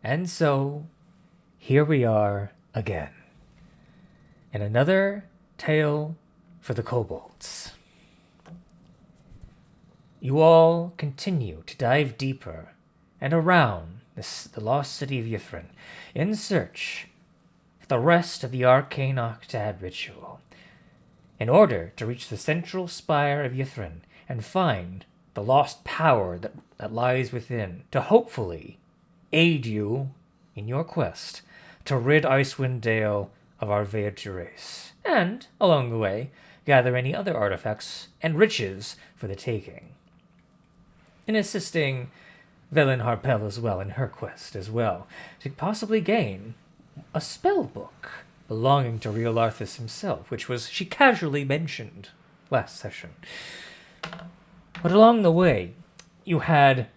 And so, here we are again, in another tale for the Kobolds. You all continue to dive deeper and around the lost city of Ythrin in search for the rest of the arcane octad ritual, in order to reach the central spire of Ythrin and find the lost power that lies within, to hopefully aid you in your quest to rid Icewind Dale of our Veiled race, and, along the way, gather any other artifacts and riches for the taking. In assisting Velen Harpel as well in her quest as well, to possibly gain a spell book belonging to real Arthas himself, which she casually mentioned last session. But along the way, you had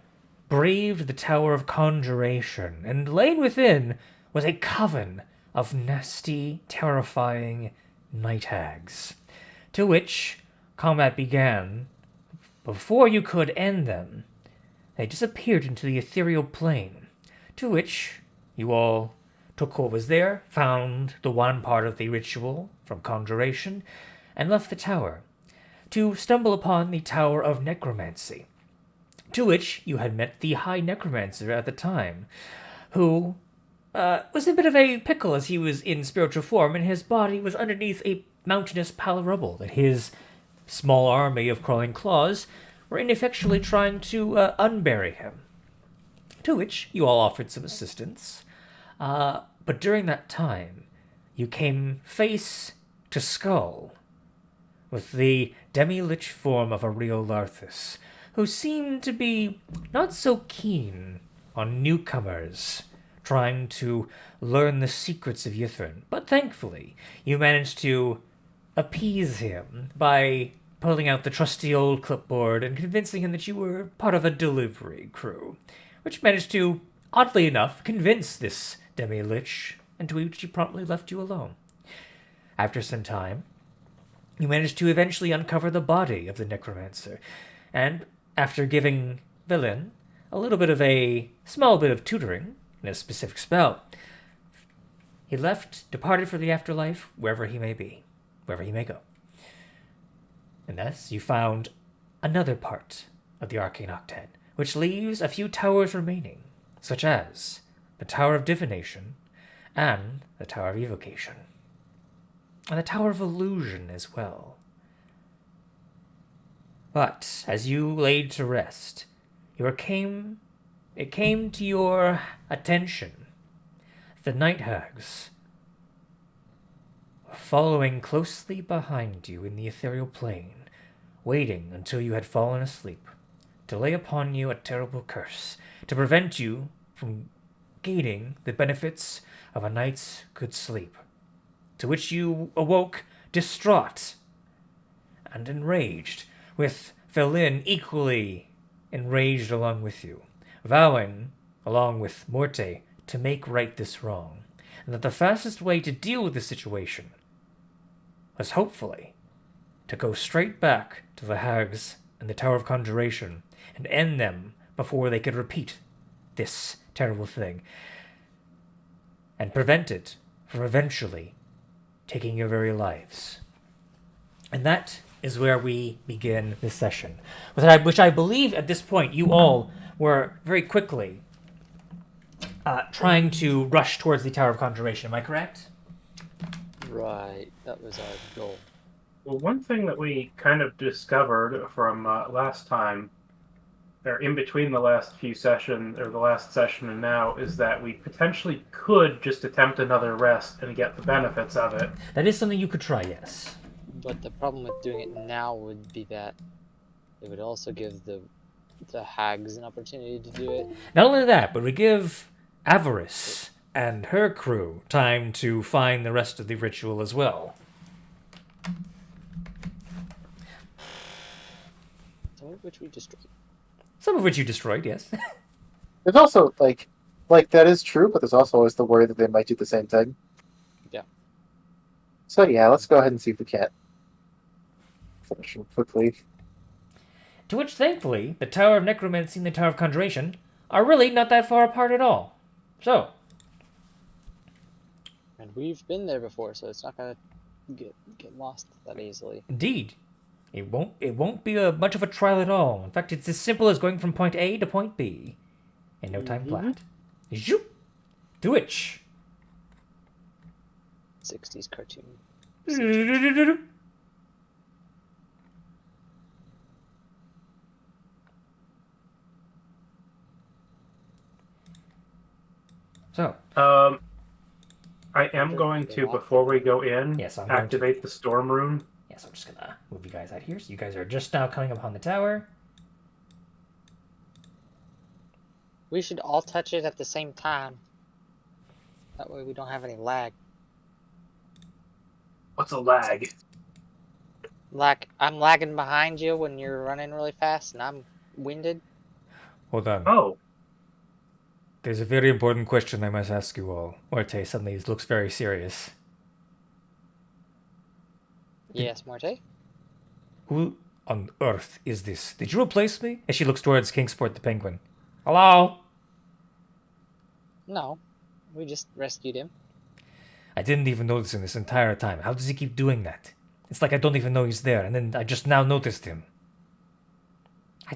braved the Tower of Conjuration, and laid within was a coven of nasty, terrifying night hags, to which combat began. Before you could end them, they disappeared into the ethereal plane, to which you all took what was there, found the one part of the ritual from Conjuration, and left the tower, to stumble upon the Tower of Necromancy, to which you had met the High Necromancer at the time, who was a bit of a pickle as he was in spiritual form, and his body was underneath a mountainous pile of rubble that his small army of crawling claws were ineffectually trying to unbury him. To which you all offered some assistance, but during that time, you came face to skull with the demi-lich form of a real Larthus, who seemed to be not so keen on newcomers trying to learn the secrets of Ythrin. But thankfully, you managed to appease him by pulling out the trusty old clipboard and convincing him that you were part of a delivery crew, which managed to, oddly enough, convince this demi-lich, and to which he promptly left you alone. After some time, you managed to eventually uncover the body of the necromancer, and after giving Velen a small bit of tutoring in a specific spell, he departed for the afterlife, wherever he may be, wherever he may go. And thus you found another part of the Arcane Octad, which leaves a few towers remaining, such as the Tower of Divination and the Tower of Evocation, and the Tower of Illusion as well. But as you laid to rest, it came to your attention the night hags were following closely behind you in the ethereal plane, waiting until you had fallen asleep, to lay upon you a terrible curse, to prevent you from gaining the benefits of a night's good sleep, to which you awoke distraught and enraged, with Felin equally enraged along with you, vowing, along with Morte, to make right this wrong, and that the fastest way to deal with the situation was hopefully to go straight back to the hags and the Tower of Conjuration and end them before they could repeat this terrible thing, and prevent it from eventually taking your very lives. And that is where we begin this session, which I believe at this point you all were very quickly trying to rush towards the Tower of Conjuration. Am I correct? Right, that was our goal. Well, one thing that we kind of discovered from last time, or in between the last few sessions, or the last session and now, is that we potentially could just attempt another rest and get the benefits of it. That is something you could try, yes. But the problem with doing it now would be that it would also give the hags an opportunity to do it. Not only that, but we give Avarice and her crew time to find the rest of the ritual as well. Some of which we destroyed. Some of which you destroyed, yes. There's also, like that is true, but there's also always the worry that they might do the same thing. Yeah. So yeah, let's go ahead and see if we can't finish them quickly. To which, thankfully, the Tower of Necromancy and the Tower of Conjuration are really not that far apart at all. So, And we've been there before, so it's not gonna get lost that easily. indeed, it won't be much of a trial at all. In fact, it's as simple as going from point A to point B. In no time flat. Zoop! Do it! 60s cartoon. So, I am going to, before we go in, Yes, I'm going to. activate the storm room. yes, I'm just gonna move you guys out here. So you guys are just now coming upon the tower. We should all touch it at the same time. That way we don't have any lag. What's a lag? Like, I'm lagging behind you when you're running really fast and I'm winded. Hold on. Oh, There's a very important question I must ask you all. Orte suddenly looks very serious. Yes, Marte? Who on earth is this? Did you replace me? As she looks towards Kingsport the Penguin. Hello? No. We just rescued him. I didn't even notice him this entire time. How does he keep doing that? It's like I don't even know he's there, and then I just now noticed him. I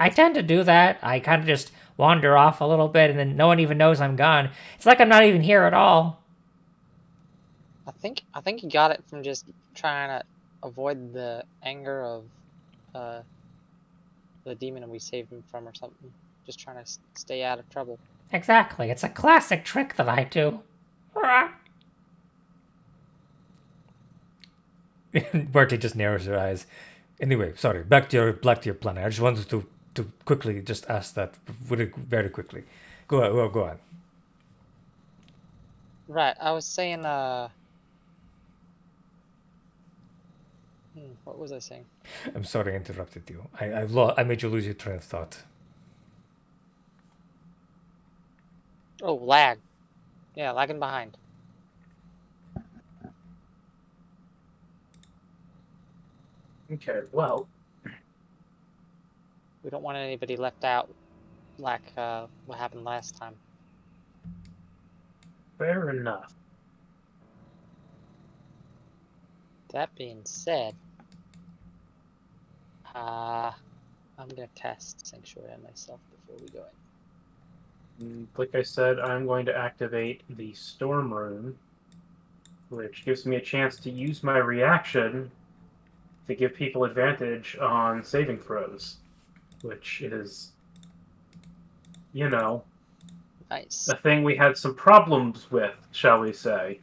tend to do that. I kind of just wander off a little bit, and then no one even knows I'm gone. It's like I'm not even here at all. I think he got it from just trying to avoid the anger of the demon we saved him from or something. Just trying to stay out of trouble. Exactly. It's a classic trick that I do. Bertie just narrows her eyes. Anyway, sorry. Back to your plan. I just wanted to quickly just ask that very quickly. Go on. Right, I was saying, what was I saying? I'm sorry I interrupted you. I made you lose your train of thought. Oh, lag. Yeah, lagging behind. okay. Well, We don't want anybody left out like what happened last time. fair enough. That being said, I'm gonna cast Sanctuary on myself before we go in. Like I said, I'm going to activate the storm room, which gives me a chance to use my reaction to give people advantage on saving throws, which is, Nice. a thing we had some problems with, shall we say.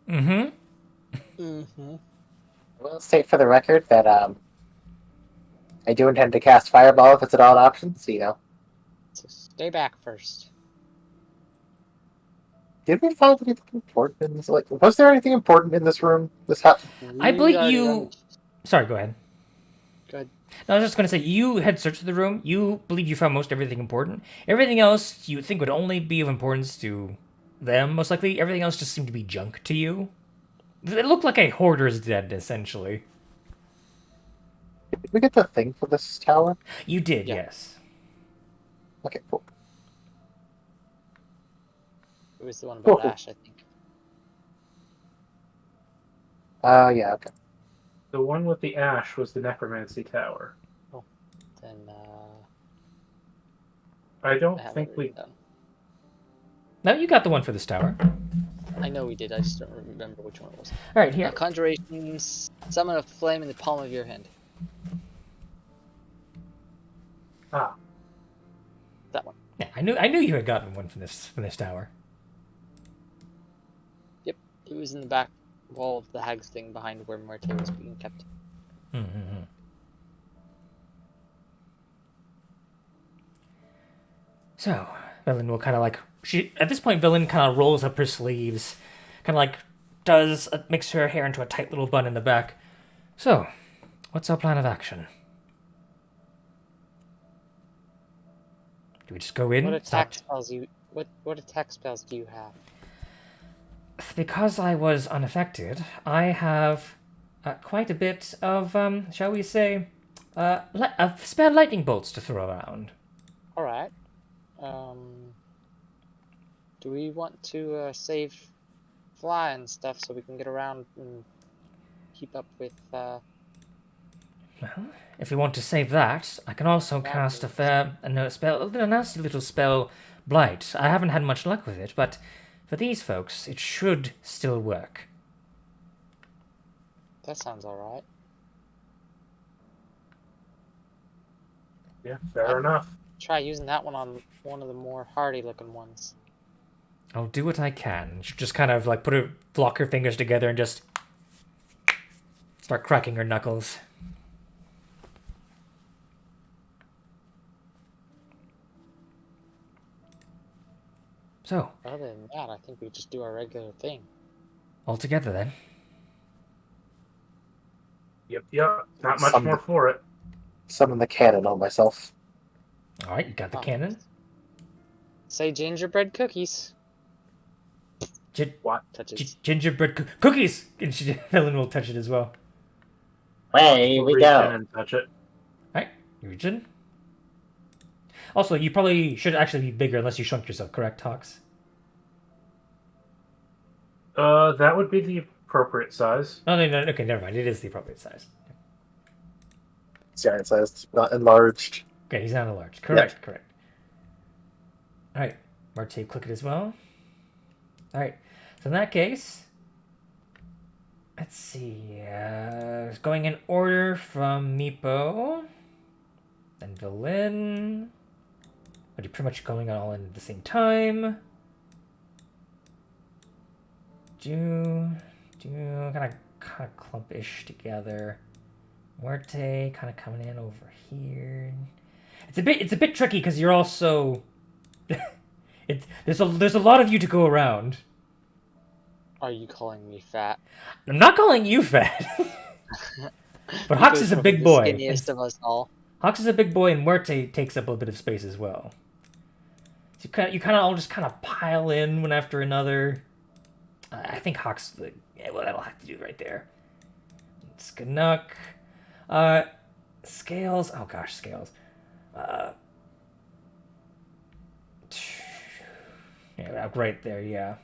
Mm-hmm. Mm-hmm. I will state for the record that I do intend to cast Fireball if it's at all an option, so So stay back first. Did we find anything important in this? Like, was there anything important in this room? I believe already you. Sorry, go ahead. Good. No, I was just going to say, you had searched the room. You believe you found most everything important. Everything else you would think would only be of importance to them, most likely. Everything else just seemed to be junk to you. It looked like a hoarder's den, essentially. Did we get the thing for this tower? You did, Yeah. yes. Okay, cool. It was the one about Cool. Ash, I think. Yeah, okay. The one with the ash was the Necromancy Tower. Then I don't I have think it we. written down. No, you got the one for this tower. I know we did. I just don't remember which one it was. All right, here. Conjurations. Summon a flame in the palm of your hand. Ah, That one. Yeah, I knew you had gotten one from this tower. Yep. It was in the back wall of the hag's thing behind where Marte was being kept. Mm-hmm. So, Villain will kind of like at this point, Villain kind of rolls up her sleeves, kind of like makes her hair into a tight little bun in the back. So, what's our plan of action? Do we just go in? What attack spells what attack spells do you have? Because I was unaffected, I have quite a bit of, shall we say, spare lightning bolts to throw around. Alright. Do we want to save Fly and stuff so we can get around and keep up with Well, if we want to save that, I can also cast a nasty little spell, Blight. I haven't had much luck with it, but for these folks, it should still work. That sounds alright. Yeah, fair enough. Try using that one on one of the more hardy looking ones. I'll do what I can. She'll just kind of like lock her fingers together and just start cracking her knuckles. So, Other than that, I think we just do our regular thing. all together then. Yep. Not much more for it. Summon the cannon on myself. All right, you got the cannon. Say gingerbread cookies. What? Touches. Gingerbread cookies! And Helen will touch it as well. Way we Reach in go. and touch it. All right, you reach in. Also, you probably should actually be bigger unless you shrunk yourself, correct, Hawks? That would be the appropriate size. Oh, no, okay, never mind. It is the appropriate size. It's giant sized, not enlarged. Okay, he's not enlarged. Correct. All right, Marte, click it as well. All right, so in that case, let's see. Going in order from Meepo, then Villain. But you're pretty much going all in at the same time. Kind of clump-ish together. Muerte kind of coming in over here. It's a bit tricky because you're also there's a lot of you to go around. Are you calling me fat? I'm not calling you fat. But Hawks is a big boy. The skinniest of us all. Hawks is a big boy, and Muerte takes up a bit of space as well. So you kind of all just kind of pile in one after another. I think Hawks, well, that'll have to do right there. Skanuk. Scales. Oh gosh, Scales. Yeah, right there, yeah.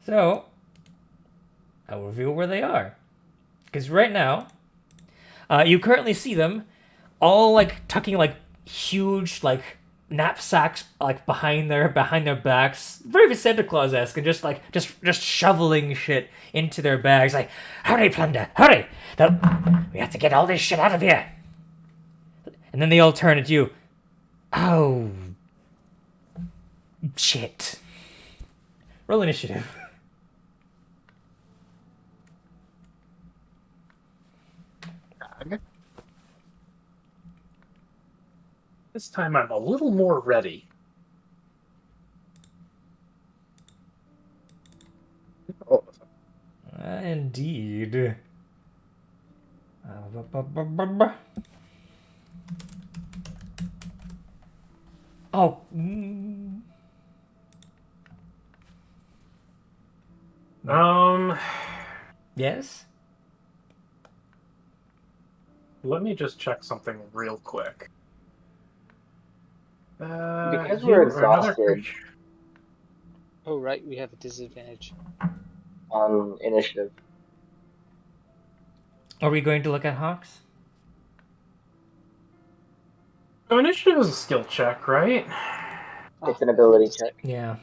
So, I'll reveal where they are. Because right now, you currently see them all like tucking like huge like knapsacks like behind their backs, very Santa Claus-esque, and just shoveling shit into their bags. Like, hurry, plunder, hurry! We have to get all this shit out of here. And then they all turn at you. Oh, shit! Roll initiative. This time I'm a little more ready. Oh, Indeed. Oh. Yes? Let me just check something real quick. Because you we're or another exhausted creature- Oh, right, we have a disadvantage. on initiative. Are we going to look at Hawks? So initiative is a skill check, right? It's an ability check. Yeah.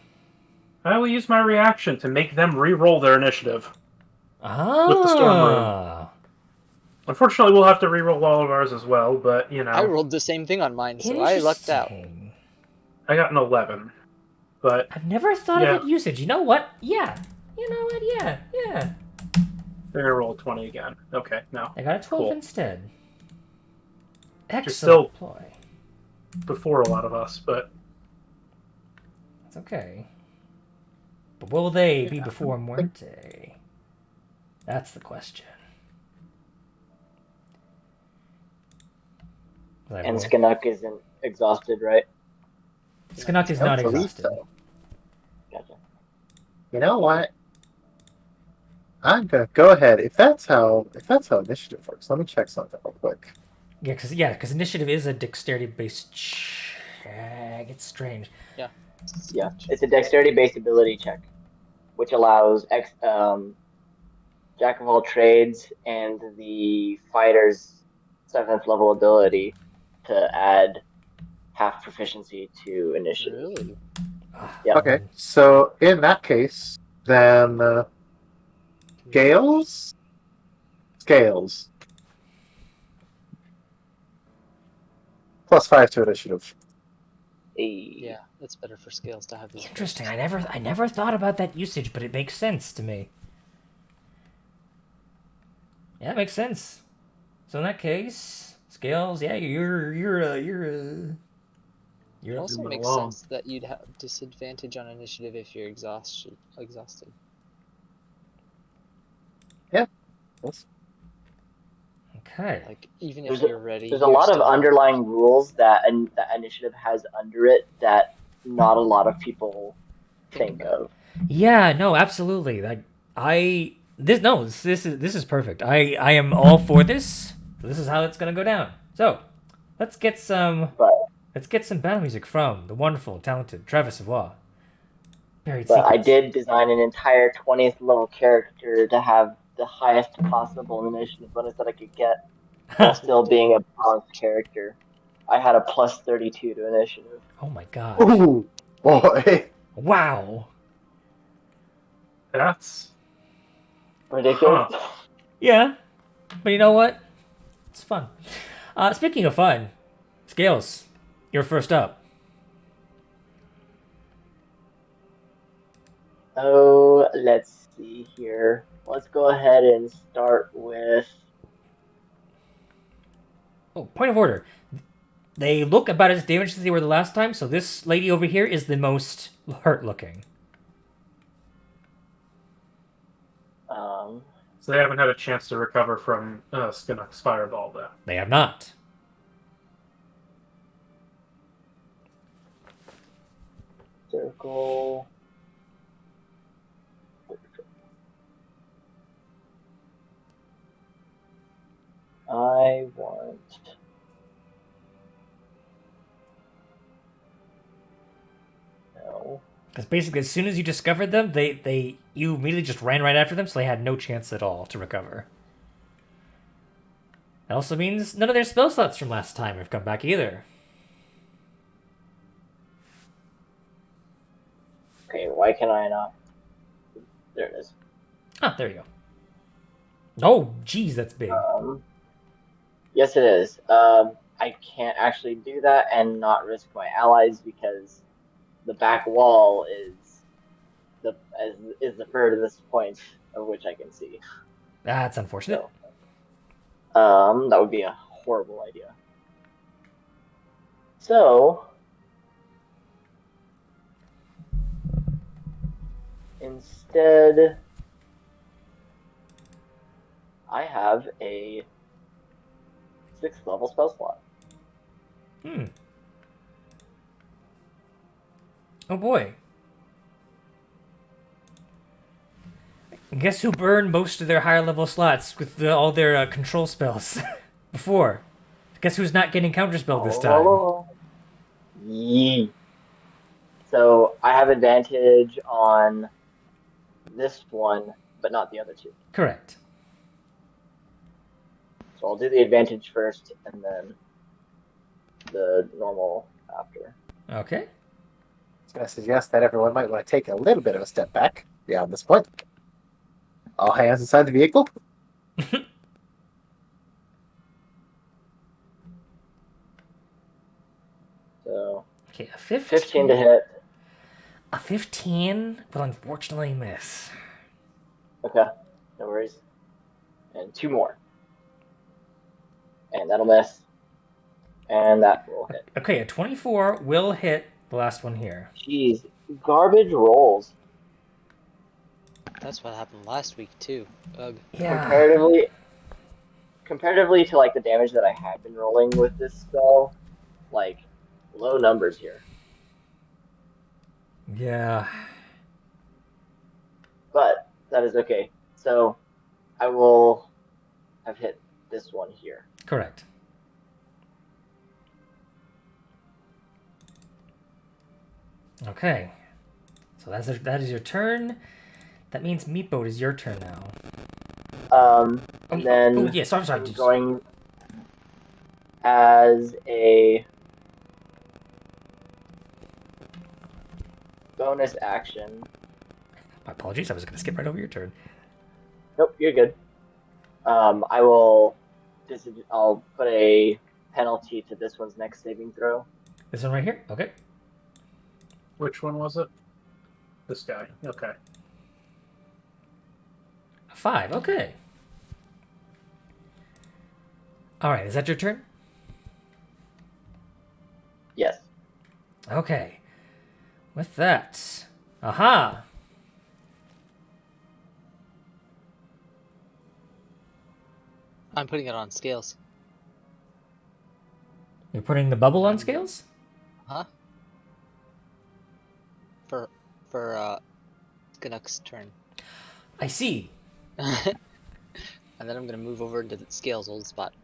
I will use my reaction to make them re-roll their initiative. Ah. With the storm rune. Unfortunately, we'll have to re-roll all of ours as well, but, you know. I rolled the same thing on mine, so I lucked out. Interesting. I got an 11. But I've never thought Yeah. of it usage. You know what? Yeah. You know what? Yeah. they're going to roll 20 again. Okay, no. I got a 12 Cool. instead. Just Excellent still- ploy. Before a lot of us, but That's okay. But will they be Yeah. before Muerte? That's the question. And Skanuk isn't exhausted, right? Skanuk is I not don't believe exhausted. so. Gotcha. You know what? I'm gonna go ahead. If that's how initiative works, let me check something real quick. Yeah, because initiative is a dexterity-based It's strange. Yeah. Yeah, it's a dexterity-based ability check, which allows Jack of all trades and the fighter's 7th level ability to add half proficiency to initiative. Really? Yeah. Okay, so in that case, then scales. +5 to initiative. Yeah, it's better for scales to have these. Interesting. I never thought about that usage, but it makes sense to me. Yeah, it makes sense. So in that case, scales. Yeah, It also Zooming makes along. sense that you'd have disadvantage on initiative if you're exhausted. That's Okay. Like even There's if you're ready, There's a you're lot of still- underlying rules that that initiative has under it that not a lot of people think of. Yeah, no, absolutely. Like this is perfect. I am all for this. This is how it's gonna go down. So let's get some But battle music from the wonderful, talented Travis Savoy. Buried but I Secrets. did design an entire 20th level character to have the highest possible initiative bonus that I could get while still being a balanced character. I had a +32 to initiative. Oh my gosh. ooh boy. Wow. That's Ridiculous. Yeah, but you know what? It's fun. Speaking of fun, Scales, you're first up. Oh, let's see here. Let's go ahead and start with. Oh, point of order. They look about as damaged as they were the last time, so this lady over here is the most hurt looking. so they haven't had a chance to recover from Skinnock's fireball, though. They have not. Circle. I want. No. Because basically, as soon as you discovered them, you immediately just ran right after them, so they had no chance at all to recover. That also means none of their spell slots from last time have come back either. Okay, why can I not? There it is. Ah, there you go. Oh, geez, that's big. Yes, it is. I can't actually do that and not risk my allies because the back wall is the furthest point of which I can see. That's unfortunate. So, that would be a horrible idea. So, instead, I have a 6th level spell slot. Oh boy. Guess who burned most of their higher level slots with all their control spells before? Guess who's not getting counterspell this time? Yee. So I have advantage on this one, but not the other two. Correct. So I'll do the advantage first, and then the normal after. Okay. I was going to suggest that everyone might want to take a little bit of a step back beyond this point. All hands inside the vehicle. So Okay, a 15. 15 to hit. A 15 will unfortunately miss. Okay, no worries. And 2 more. And that'll miss. And that will hit. Okay, a 24 will hit the last one here. Jeez, garbage rolls. That's what happened last week too. Ugh. Yeah. Comparatively to like the damage that I have been rolling with this spell, like low numbers here. Yeah. But that is okay. So I will have hit this one here. Correct. Okay. So that is your turn. That means Meatboat is your turn now. And then oh yes, I'm sorry. I'm going as a bonus action. My apologies. I was going to skip right over your turn. Nope, you're good. I will. I'll put a penalty to this one's next saving throw. This one right here. Okay. Which one was it? This guy. Okay. 5. Okay. All right. Is that your turn? Yes. Okay. With that, aha. I'm putting it on scales. You're putting the bubble on scales? Huh? For Canuck's turn. I see. And then I'm gonna move over into the scales old spot.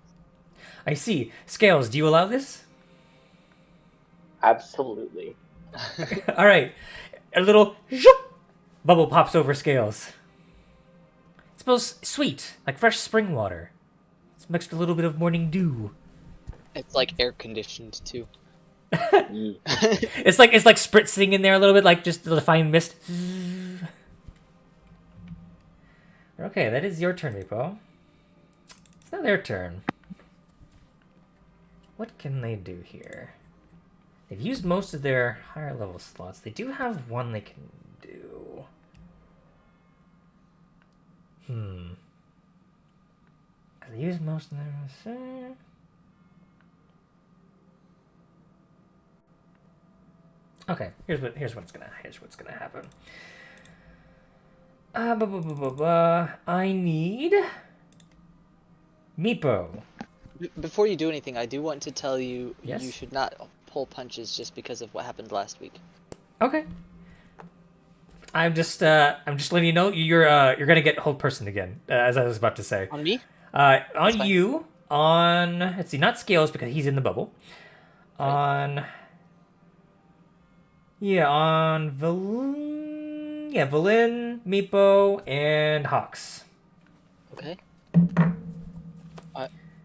I see. Scales, do you allow this? Absolutely. All right. A little zoop, bubble pops over Scales. It smells sweet, like fresh spring water. It's mixed with a little bit of morning dew. It's like air conditioned too. It's like spritzing in there a little bit, like just the fine mist. Okay, that is your turn, Repo. It's now their turn. What can they do here? They've used most of their higher level slots. They do have one they can do. They use most of their... Okay, here's what's gonna happen. I need Meepo. Before you do anything, I do want to tell you Yes? you should not pull punches just because of what happened last week. Okay. I'm just letting you know you're gonna get hold person again, as I was about to say. On me? On fine. you, on let's see, not Scales because he's in the bubble. Right. On Valin, Meepo, and Hawks. Okay.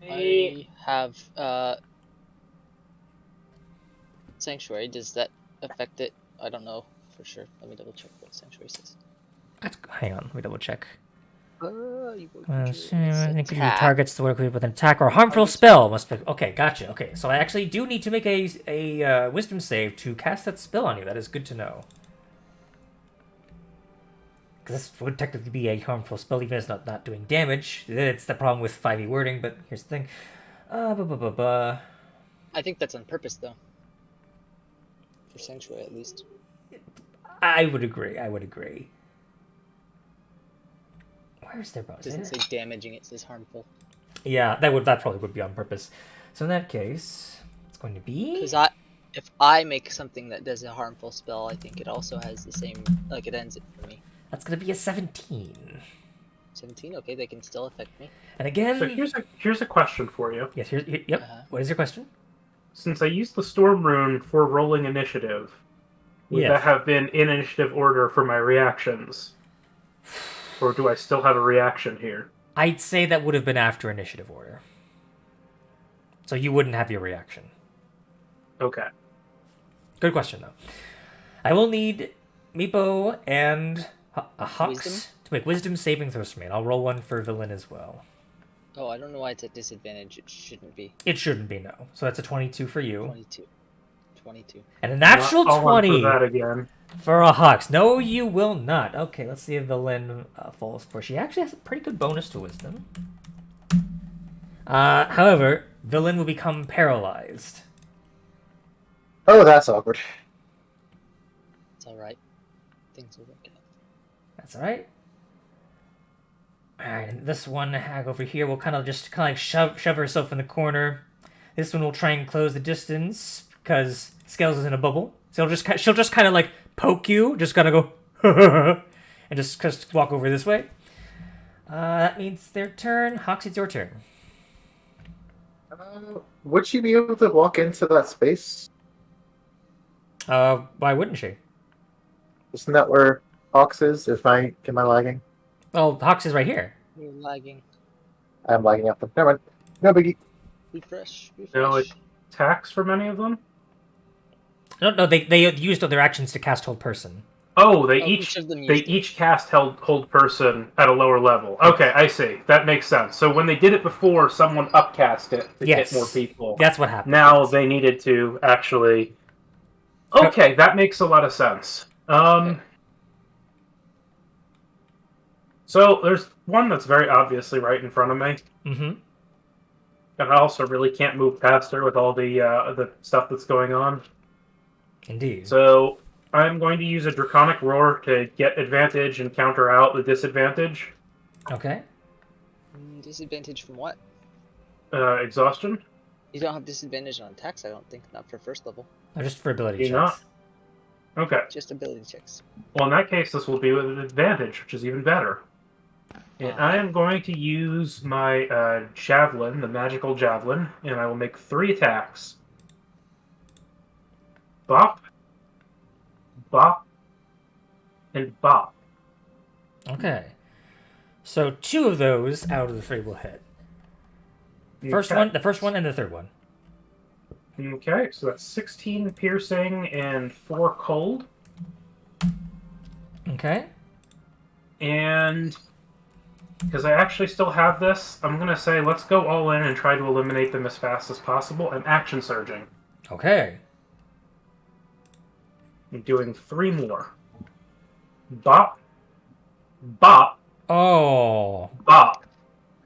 I have Sanctuary. Does that affect it? I don't know for sure. Let me double check what Sanctuary says. Hang on, let me double check. You Attack. Targets to work with an attack or harmful spell must be... Okay, gotcha. Okay, so I actually do need to make a wisdom save to cast that spell on you. That is good to know. Because this would technically be a harmful spell, even if it's not doing damage. It's the problem with 5e wording, but here's the thing. I think that's on purpose, though. For Sanctuary, at least. I would agree. Where's their bonus? It doesn't say damaging, it says harmful. Yeah, that probably would be on purpose. So in that case, it's going to be... Because if I make something that does a harmful spell, I think it also has the same... Like, it ends it for me. That's going to be a 17. 17? Okay, they can still affect me. And again... So here's a question for you. Yes, yep. What is your question? Since I used the Storm Rune for rolling initiative, would Yes. that have been in initiative order for my reactions? Or do I still have a reaction here? I'd say that would have been after initiative order. So you wouldn't have your reaction. Okay. Good question, though. I will need Meepo and Hawks Wisdom? to make wisdom saving throws for me, and I'll roll one for Villain as well. Oh, I don't know why it's at disadvantage. It shouldn't be. It shouldn't be, no. So that's a 22 for you. 22. And a natural I'll run 20 for that again. for a Hawks. No, you will not. Okay, let's see if Villain falls for. She actually has a pretty good bonus to wisdom. However, Villain will become paralyzed. Oh, that's awkward. It's alright. Things will work out. That's alright. Alright, and this one hag over here will kind of shove herself in the corner. This one will try and close the distance because Scales is in a bubble. So she'll just kind of like poke you, just gonna go and just walk over this way. That means their turn. Hawks, it's your turn. Would she be able to walk into that space? Why wouldn't she? Isn't that where Hawks is? Am I lagging? Well, Hawks is right here. You're lagging. I'm lagging up them. Never mind. No biggie. Refresh. No, Refresh. attacks for many of them? No, they used their actions to cast Hold Person. Oh, they each of them they used it. each cast hold person at a lower level. Okay, I see. That makes sense. So when they did it before, someone upcast it to Yes. hit more people. That's what happened. Now they needed to actually. Okay, that makes a lot of sense. Okay. So there's one that's very obviously right in front of me, Mm-hmm. and I also really can't move past her with all the stuff that's going on. Indeed. So I'm going to use a Draconic Roar to get advantage and counter out the disadvantage. Okay. Disadvantage from what? Exhaustion. You don't have disadvantage on attacks, I don't think. Not for first level. Or just for ability Do you checks. not? Okay. Just ability checks. Well, in that case, this will be with an advantage, which is even better. And I am going to use my javelin, the magical javelin, and I will make 3 attacks. Bop, bop, and bop. Okay. So 2 of those out of the 3 will hit. The first one, and the third one. Okay, so that's 16 piercing and 4 cold. Okay. And because I actually still have this, I'm going to say let's go all in and try to eliminate them as fast as possible. I'm action surging. Okay. I'm doing 3 more. Bop, bop, Oh. bop.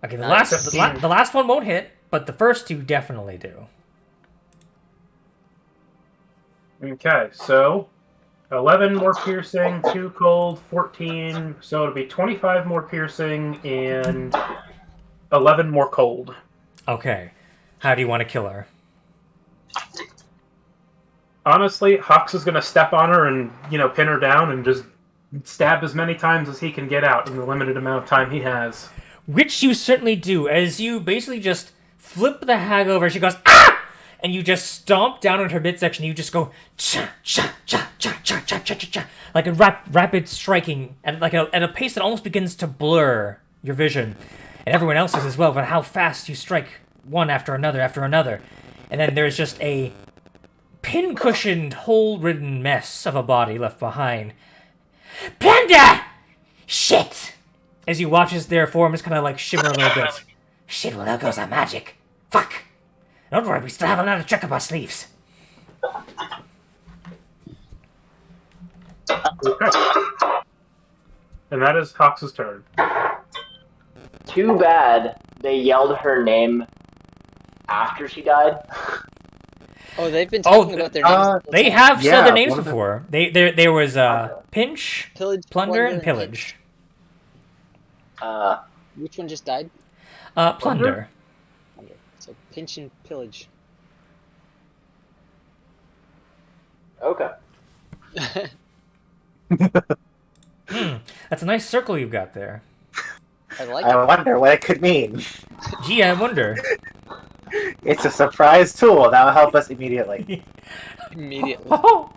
Okay, the Nice. last one won't hit, but the first 2 definitely do. Okay, so 11 more piercing, 2 cold, 14. So it'll be 25 more piercing and 11 more cold. Okay. How do you want to kill her? Honestly, Hux is going to step on her and, pin her down and just stab as many times as he can get out in the limited amount of time he has. Which you certainly do, as you basically just flip the hag over, she goes, ah! And you just stomp down on her midsection, you just go, cha, cha, cha, cha, cha, cha, cha, cha, cha, like a rapid striking, at a pace that almost begins to blur your vision, and everyone else's as well, but how fast you strike one after another, and then there's just a pin-cushioned, hole-ridden mess of a body left behind. Plunder! Shit! As you watch as their forms kind of like shimmer a little bit. Shit, well, there goes our magic. Fuck! Don't worry, we still have another trick up our sleeves. Okay. And that is Hux's turn. Too bad they yelled her name after she died. Oh, they've been talking about their names. the whole They time. have said their names one of them- before. There was Pinch, Pillage, Plunder, and and Pillage. Which one just died? Plunder. Plunder. So pinch and pillage. Okay. That's a nice circle you've got there. I like I it. wonder what it could mean. Gee, I wonder. It's a surprise tool that will help us immediately. Immediately. Oh!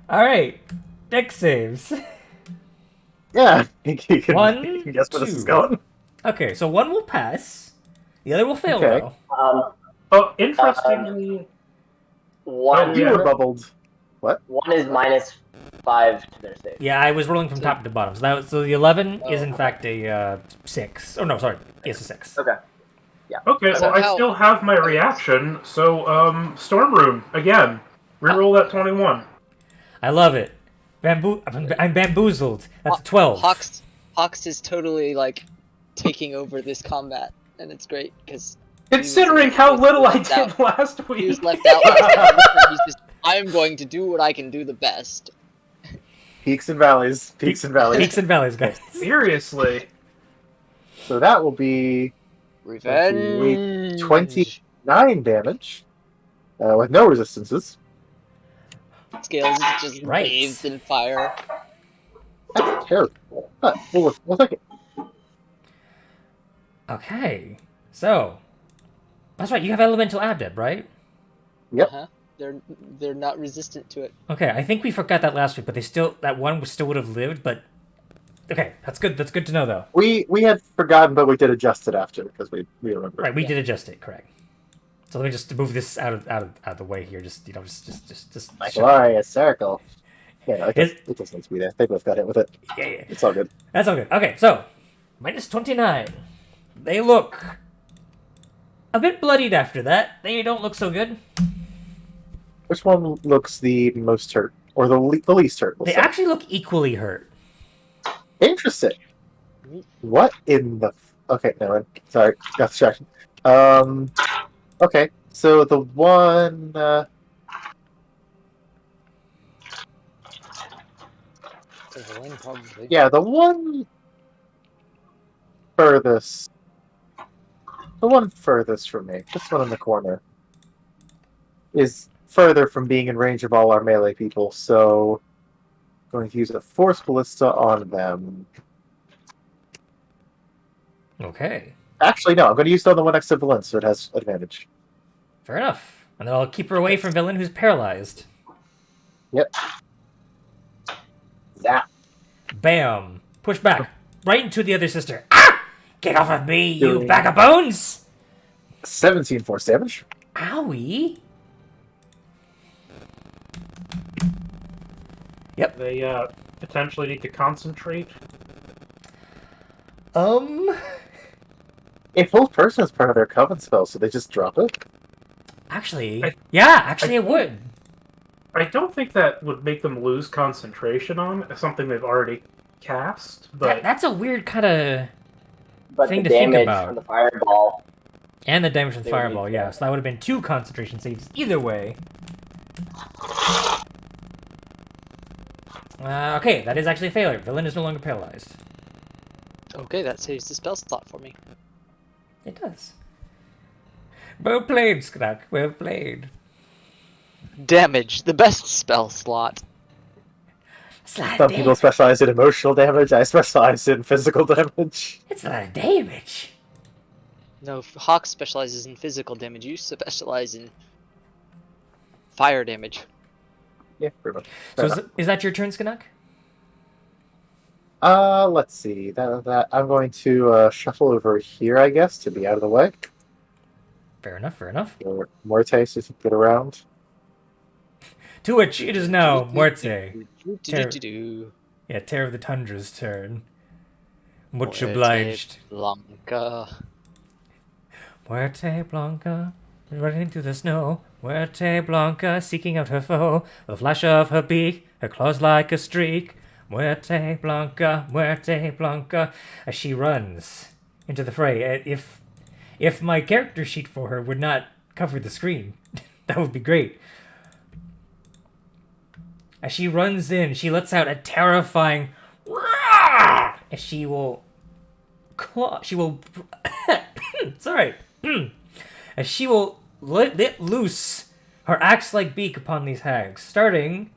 Alright. Dex saves. Yeah, you can, One, you can guess where this is 2. going. Okay, so one will pass. The other will fail, Okay. though. Oh, interestingly... One, Yeah. You were bubbled. one is -5 to their save. Yeah, I was rolling from top to bottom. So the 11 is in fact a 6. Oh, no, sorry. It's a 6. Okay. Okay, So well, I how- still have my reaction, so, Storm Rune, again. Reroll that 21. I love it. I'm bamboozled. That's a 12. Hawks is totally like taking over this combat, and it's great because Considering how little I left did out. last he was week. left out. Last time. He's just, I am going to do what I can do the best. Peaks and valleys. Peaks and valleys. Peaks and valleys, guys. Seriously. So that will be Revenge. 29 damage. With no resistances. Scales is just Right. bathed in fire. That's terrible. But we'll take it. Okay. So. That's right, you have Elemental Adept, right? Yep. Uh-huh. They're not resistant to it. Okay, I think we forgot that last week, but that one still would have lived. But okay, that's good. That's good to know, though. We had forgotten, but we did adjust it after because we remembered. Right, we Yeah. did adjust it. Correct. So let me just move this out of the way here. Just. My glorious circle. Yeah, no, it Is- doesn't need to be there. They both got hit with it. Yeah. It's all good. That's all good. Okay, so minus 29. They look a bit bloodied after that. They don't look so good. Which one looks the most hurt, or the least hurt? We'll They say. actually look equally hurt. Interesting. What in the? Okay, no, sorry, got distracted. Okay, so the one. Evelyn, probably. Yeah, the one furthest. The one furthest from me, this one in the corner, is further from being in range of all our melee people, so I'm going to use a Force Ballista on them. Okay, Actually, no, I'm going to use it on the one next to Valence, so it has advantage. fair enough. And then I'll keep her away from villain who's paralyzed. Yep. Zap. Bam! Push back right into the other sister. Ah! Get off of me, you Doing- bag of bones! 17 force damage. Owie! They potentially need to concentrate. If hold person is part of their coven spell, so they just drop it. Actually, I- it would. I don't think that would make them lose concentration on something they've already cast, but That's a weird kind of. But Thing the to think damage about. from the fireball. And the damage from They would fireball, need yeah. to- So that would have been 2 concentration saves either way. Okay, that is actually a failure. Villain is no longer paralyzed. Okay, that saves the spell slot for me. It does. Well played, Skrak. Well played. Damage, the best spell slot. Some people specialize in emotional damage. I specialize in physical damage. It's a lot of damage. No, Hawk specializes in physical damage. You specialize in fire damage. Yeah, pretty much. So is that your turn, Skanak? Let's see. That I'm going to shuffle over here, I guess, to be out of the way. Fair enough, fair enough. Or Morte, so you can get around. To which it is now Muerte. Do-do-do-do-do. Yeah, Terror of the Tundra's turn. Much Muerte obliged. Blanca. Muerte Blanca, running through the snow. Muerte Blanca, seeking out her foe. The flash of her beak, her claws like a streak. Muerte Blanca, as she runs into the fray. If my character sheet for her would not cover the screen, that would be great. As she runs in, she lets out a terrifying roar, as she will sorry. As she will let loose her axe-like beak upon these hags, starting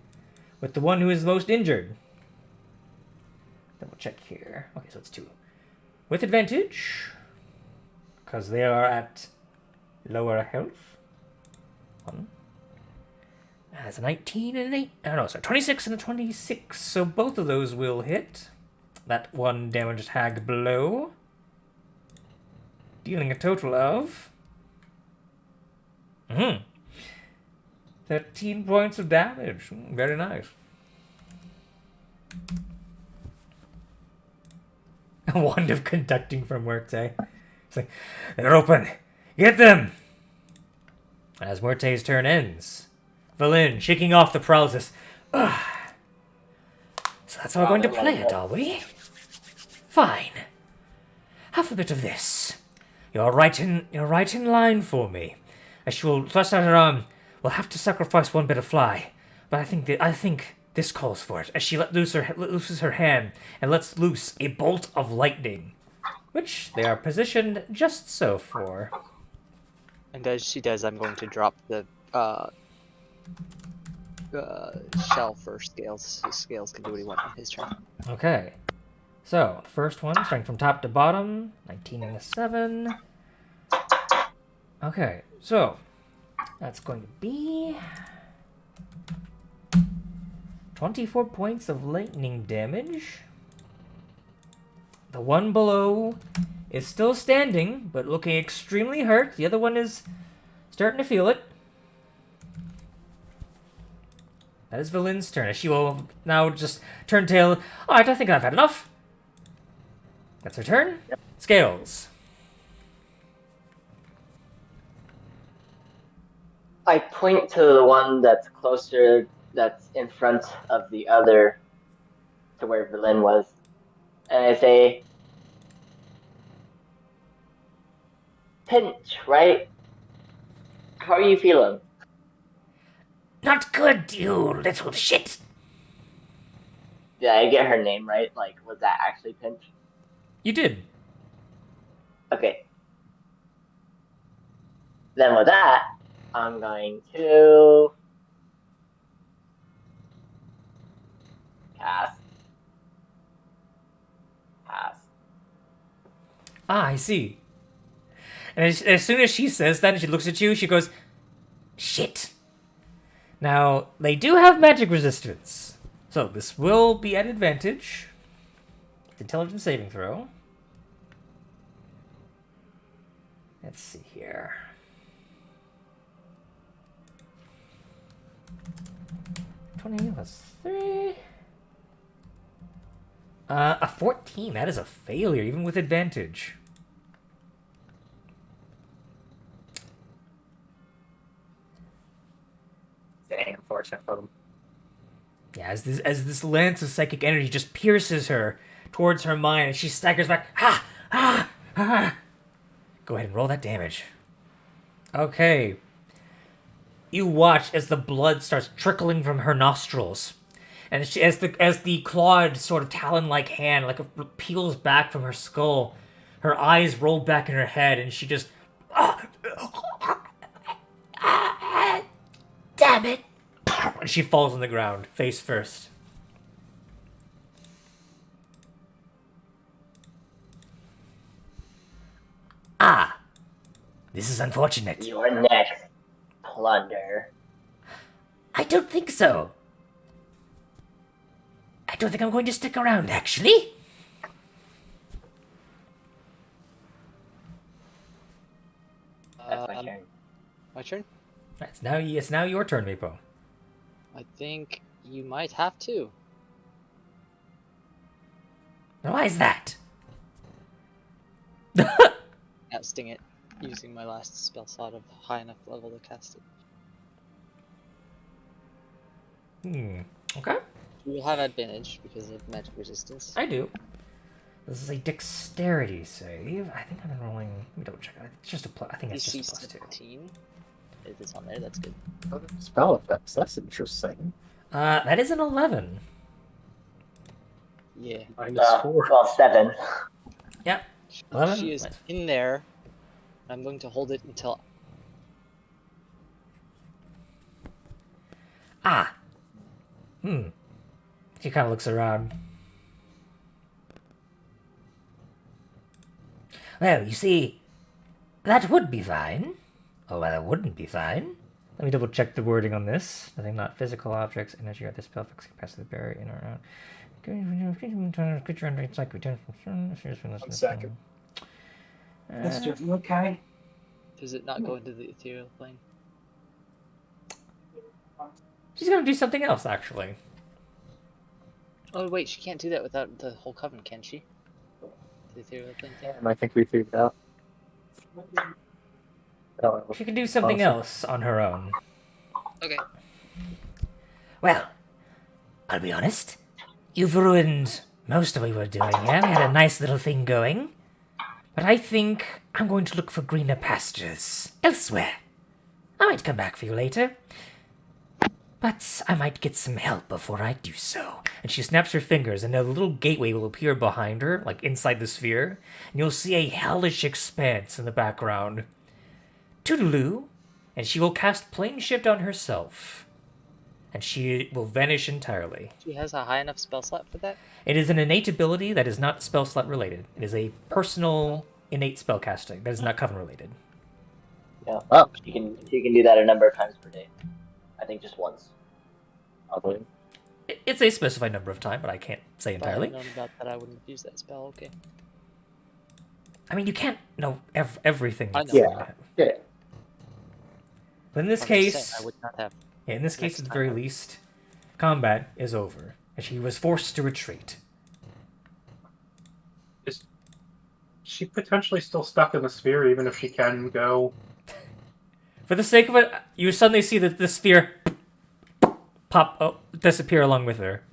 with the one who is most injured. Double check here. Okay, so it's 2. With advantage, because they are at lower health. 1. That's a 19 and an 8. Oh, no, sorry, 26 and a 26. So both of those will hit. That one damaged hag blow. Dealing a total of 13 points of damage. Very nice. A wand of conducting from Muerte. It's like, they're open. Get them! As Muerte's turn ends, Valin shaking off the paralysis. Ugh. So that's how we're going to play it, are we? Fine. Have a bit of this. You're right in line for me. As she will thrust out her arm, we'll have to sacrifice one bit of fly, but I think this calls for it. As she looses her hand and lets loose a bolt of lightning, which they are positioned just so for. And as she does, I'm going to drop the shell for Scales. So Scales can do what he wants on his turn. Okay. So, first one, starting from top to bottom, 19 and a 7. Okay, so That's going to be 24 points of lightning damage. The one below is still standing, but looking extremely hurt. The other one is starting to feel it. That is Valin's turn. She will now just turn tail. Alright, I think I've had enough. That's her turn. Yep. Scales. I point to the one that's closer, that's in front of the other, to where Berlin was, and I say, "Pinch, right? How are you feeling?" Not good, you little shit. Did I get her name right? Like, was that actually Pinch? You did. Okay. Then with that, I'm going to pass. Ah, I see. And as soon as she says that and she looks at you, she goes, shit. Now, they do have magic resistance. So this will be at advantage. Intelligence saving throw. Let's see here. +20 +3. A 14. That is a failure, even with advantage. Dang, unfortunate for them. Yeah, as this lance of psychic energy just pierces her towards her mind, and she staggers back. Ha! Ha! Ha! Go ahead and roll that damage. Okay. You watch as the blood starts trickling from her nostrils, and as the clawed sort of talon-like hand peels back from her skull, her eyes roll back in her head, and she just, damn it! And she falls on the ground, face first. Ah, this is unfortunate. You're next, Plunder. I don't think so. I don't think I'm going to stick around, actually. That's my turn. My turn? It's now your turn, Meepo. I think you might have to. Why is that? Casting it using my last spell slot of high enough level to cast it. Okay. You will have advantage because of magic resistance. I do. This is a dexterity save. I think I've been rolling. Let me double check. It's just a plus. I think it's DC just a +2. 17. If it's on there, that's good. Spell effects, that's interesting. That is an 11. Yeah. -4. Well, 7. Yep. 11? She is Nice. in there. I'm going to hold it until. Ah. She kind of looks around. Well, you see, that would be fine. Oh, well, that wouldn't be fine. Let me double check the wording on this. Nothing not physical objects, energy, or the spell fix capacity of the barrier in or out. One second. That's just okay. Does it not go into the ethereal plane? She's gonna do something else, actually. Oh wait, she can't do that without the whole coven, can she? The ethereal plane thing. And I think we figured out. Oh, She can do something Awesome. else on her own. Okay. Well, I'll be honest. You've ruined most of what we were doing here. We had a nice little thing going. But I think I'm going to look for greener pastures elsewhere. I might come back for you later. But I might get some help before I do so. And she snaps her fingers, and a little gateway will appear behind her, like inside the sphere. And you'll see a hellish expanse in the background. Toodaloo. And she will cast Plane Shift on herself. And she will vanish entirely. She has a high enough spell slot for that? It is an innate ability that is not spell slot related. It is a personal innate spell casting that is not coven related. Yeah. Oh, She can do that a number of times per day. I think just once. probably. It's a specified number of time, but I can't say If I had entirely. known about that, I wouldn't have used that spell. Okay. I mean, you can't know everything. I that's know. going to happen. Yeah. But in this I'm just saying, case, I would not have. yeah, in this case, Next at the time very I- least, combat is over, and she was forced to retreat. Is she potentially still stuck in the sphere, even if she can go? For the sake of it, you suddenly see that the sphere disappear along with her.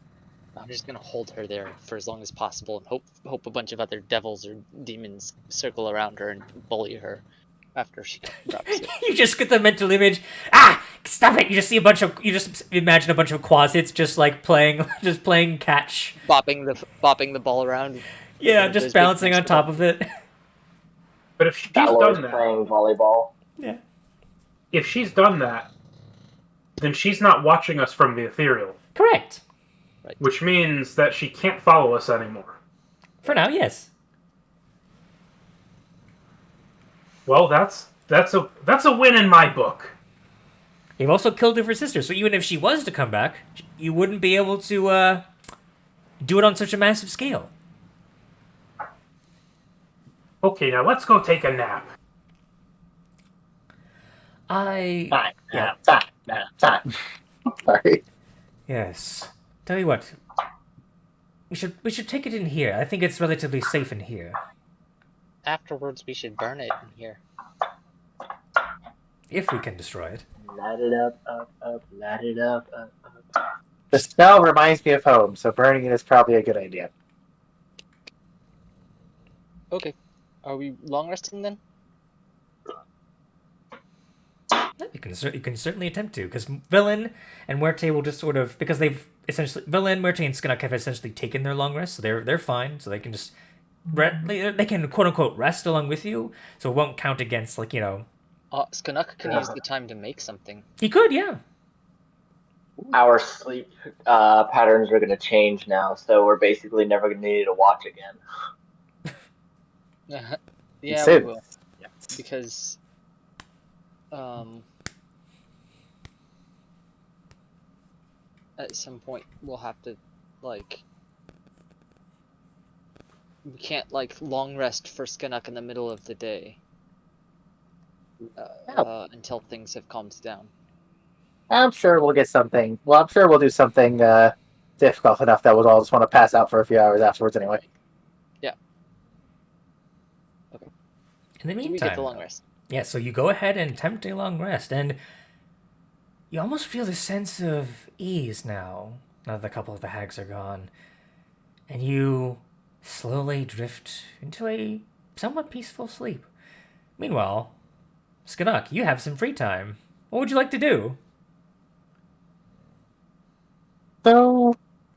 I'm just gonna hold her there for as long as possible and hope a bunch of other devils or demons circle around her and bully her after she drops it. You just get the mental image. Stop it! You just see you just imagine a bunch of quasits just like playing, just playing catch. bopping the ball around. Yeah, With just those big bouncing on top of it. But if she's Balor's done that, playing volleyball. Yeah. if she's done that, then she's not watching us from the ethereal, Correct. which means that she can't follow us anymore. For now, yes. Well, that's a win in my book. You've also killed her sister, so even if she was to come back, you wouldn't be able to do it on such a massive scale. Okay, now let's go take a nap. Time. Yeah. Time. Sorry. Yes. Tell you what. We should take it in here. I think it's relatively safe in here. Afterwards, we should burn it in here. If we can destroy it. Light it up, light it up. The spell reminds me of home, so burning it is probably a good idea. Okay. Are we long resting then? You can certainly attempt to, because Villain and Muerte will just sort of, because they've essentially Villain, Muerte, and Skinnock have essentially taken their long rest, so they're fine, so they can just they can quote unquote rest along with you, so it won't count against Skanuk can use the time to make something. He could, yeah. Our sleep patterns are going to change now, so we're basically never going to need to watch again. Yeah, Say we will. this. Because at some point we'll have to we can't long rest for Skanuk in the middle of the day until things have calmed down. I'm sure we'll get something. Well, I'm sure we'll do something difficult enough that we'll all just want to pass out for a few hours afterwards anyway. Yeah. In the Do we meantime, get the long rest? yeah, so you go ahead and attempt a long rest, and you almost feel this sense of ease now that a couple of the hags are gone, and you slowly drift into a somewhat peaceful sleep. Meanwhile, Skanuk, you have some free time. What would you like to do? So,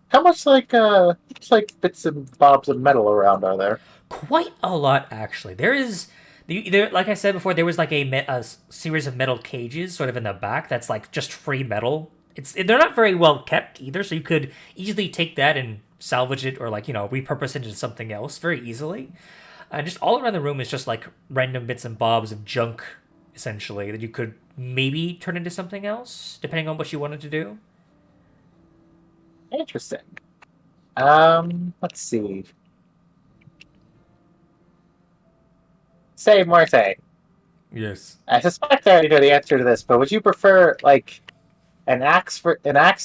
how much bits and bobs of metal around are there? Quite a lot, actually. There, like I said before, there was a series of metal cages sort of in the back that's just free metal. They're not very well kept either, so you could easily take that and salvage it or repurpose it into something else very easily. And just all around the room is just random bits and bobs of junk, essentially, that you could maybe turn into something else, depending on what you wanted to do. Interesting. Let's see. Say, Marte. Yes. I suspect I already know the answer to this, but would you prefer an axe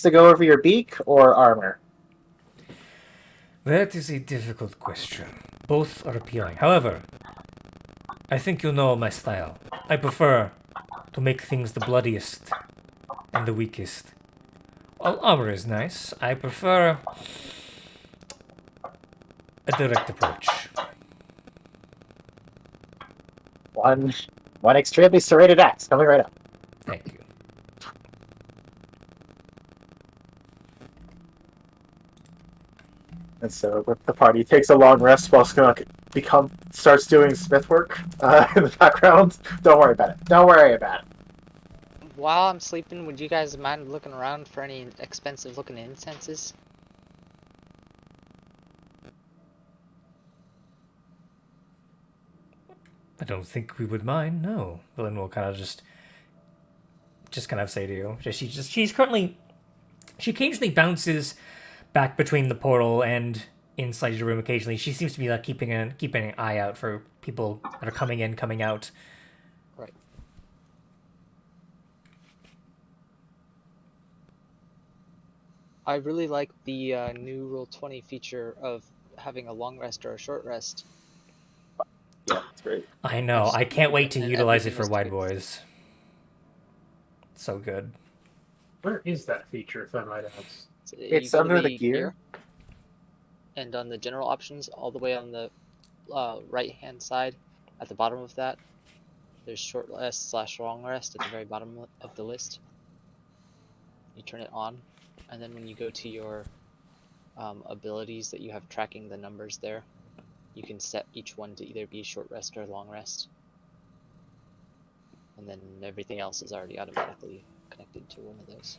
to go over your beak or armor? That is a difficult question. Both are appealing. However, I think you know my style. I prefer to make things the bloodiest and the weakest. While armor is nice, I prefer a direct approach. One extremely serrated axe coming right up. Thank you. And so the party takes a long rest while Skunk starts doing smith work in the background. Don't worry about it. Don't worry about it. While I'm sleeping, would you guys mind looking around for any expensive looking incenses? I don't think we would mind, no. Lynn will kind of just kind of say to you. She occasionally bounces back between the portal and inside your room occasionally. She seems to be like keeping an eye out for people that are coming in, coming out. Right. I really like the new Rule 20 feature of having a long rest or a short rest. Yeah, it's great. I know. I can't wait to And utilize it everything for is wide fixed. boys. So good. Where is that feature, if I might ask? So It's you go to under the gear. and on the general options, all the way on the right-hand side, at the bottom of that, there's short rest / long rest at the very bottom of the list. You turn it on, and then when you go to your abilities that you have tracking the numbers there, you can set each one to either be short rest or long rest. And then everything else is already automatically connected to one of those.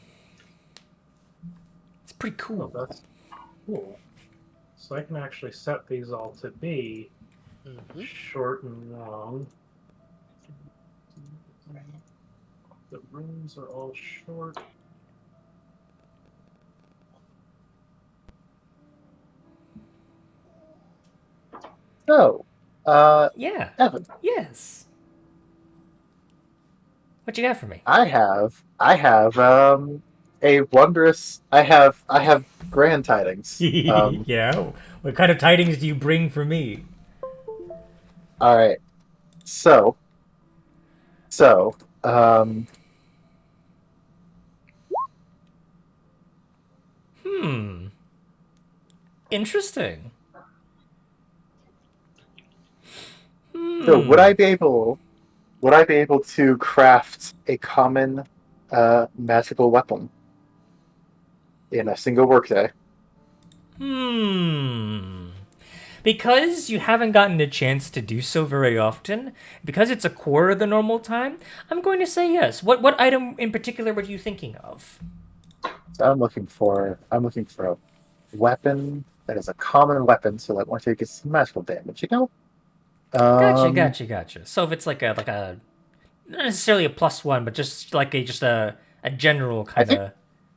It's pretty Oh, cool. that's cool. So I can actually set these all to be short and long. The rooms are all short. So, Yeah. Evan, Yes. What you got for me? I have a wondrous. I have grand tidings. Yeah. What kind of tidings do you bring for me? All right. So, so, um, Interesting. so would I be able to craft a common magical weapon in a single workday? Because you haven't gotten a chance to do so very often, because it's a quarter of the normal time, I'm going to say yes. What item in particular were you thinking of? So I'm looking for a weapon that is a common weapon, so that once it gets some magical damage, you know. Gotcha. So if it's like a not necessarily a +1, but just like a general I kind think of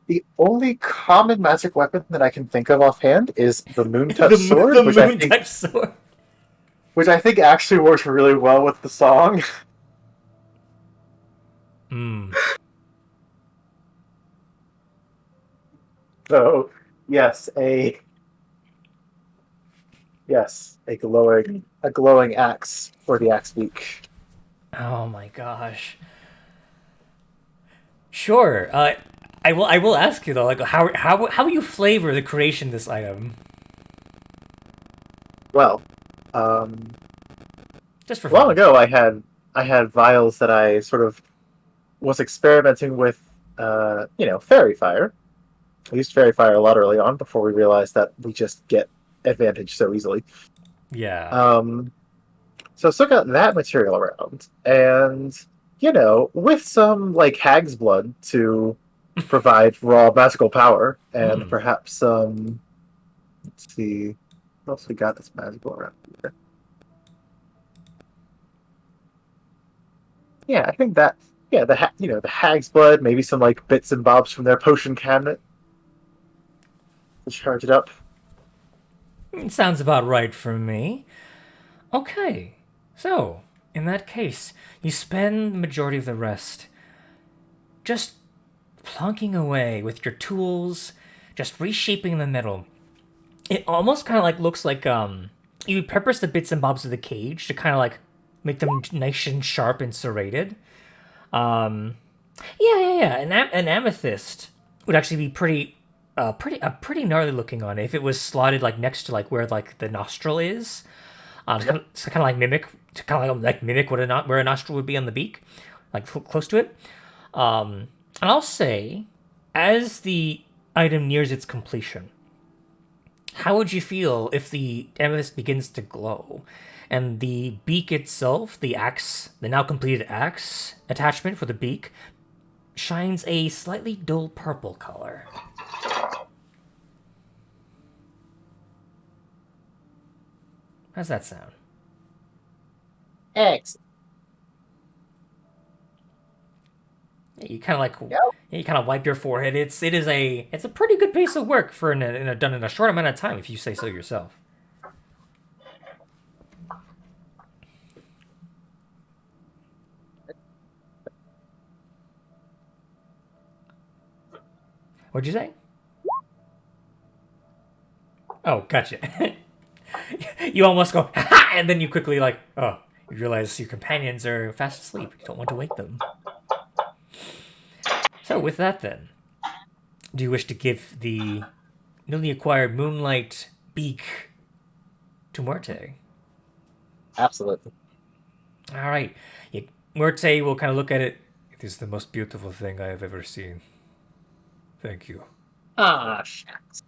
the only common magic weapon that I can think of offhand is the Moon Touch Sword, the moon touch sword. which I think actually works really well with the song. So, yes, a glowing axe for the axe beak. Oh my gosh. Sure. I will ask you though, like how you flavor the creation of this item? Well, Just for long fun. ago I had vials that I sort of was experimenting with, fairy fire. I used fairy fire a lot early on before we realized that we just get advantage so easily. Yeah. So I still got that material around, and with some like hag's blood to provide raw magical power, and perhaps some. Let's see, what else we got that's magical around here. Yeah, I think that. Yeah, the hag's blood, maybe some like bits and bobs from their potion cabinet to charge it up. Sounds about right for me. Okay. So, in that case, you spend the majority of the rest just plunking away with your tools, just reshaping the metal. It almost kind of like looks like you purpose the bits and bobs of the cage to kind of like make them nice and sharp and serrated. Yeah. An amethyst would actually be pretty gnarly looking on it if it was slotted like next to like where like the nostril is. To kind of like mimic what where a nostril would be on the beak, like close to it. And I'll say, as the item nears its completion, how would you feel if the amethyst begins to glow, and the beak itself, the axe, the now completed axe attachment for the beak, shines a slightly dull purple color? How's that sound? Excellent. You kind of like Yep. you kind of wipe your forehead. It's a pretty good piece of work for done in a short amount of time, if you say so yourself. What'd you say? Oh, gotcha. You almost go, ha, and then you quickly like, oh, you realize your companions are fast asleep. You don't want to wake them. So with that, then, do you wish to give the newly acquired moonlight beak to Muerte? Absolutely. All right, Muerte will kind of look at it. It is the most beautiful thing I have ever seen. Thank you. Ah, shucks.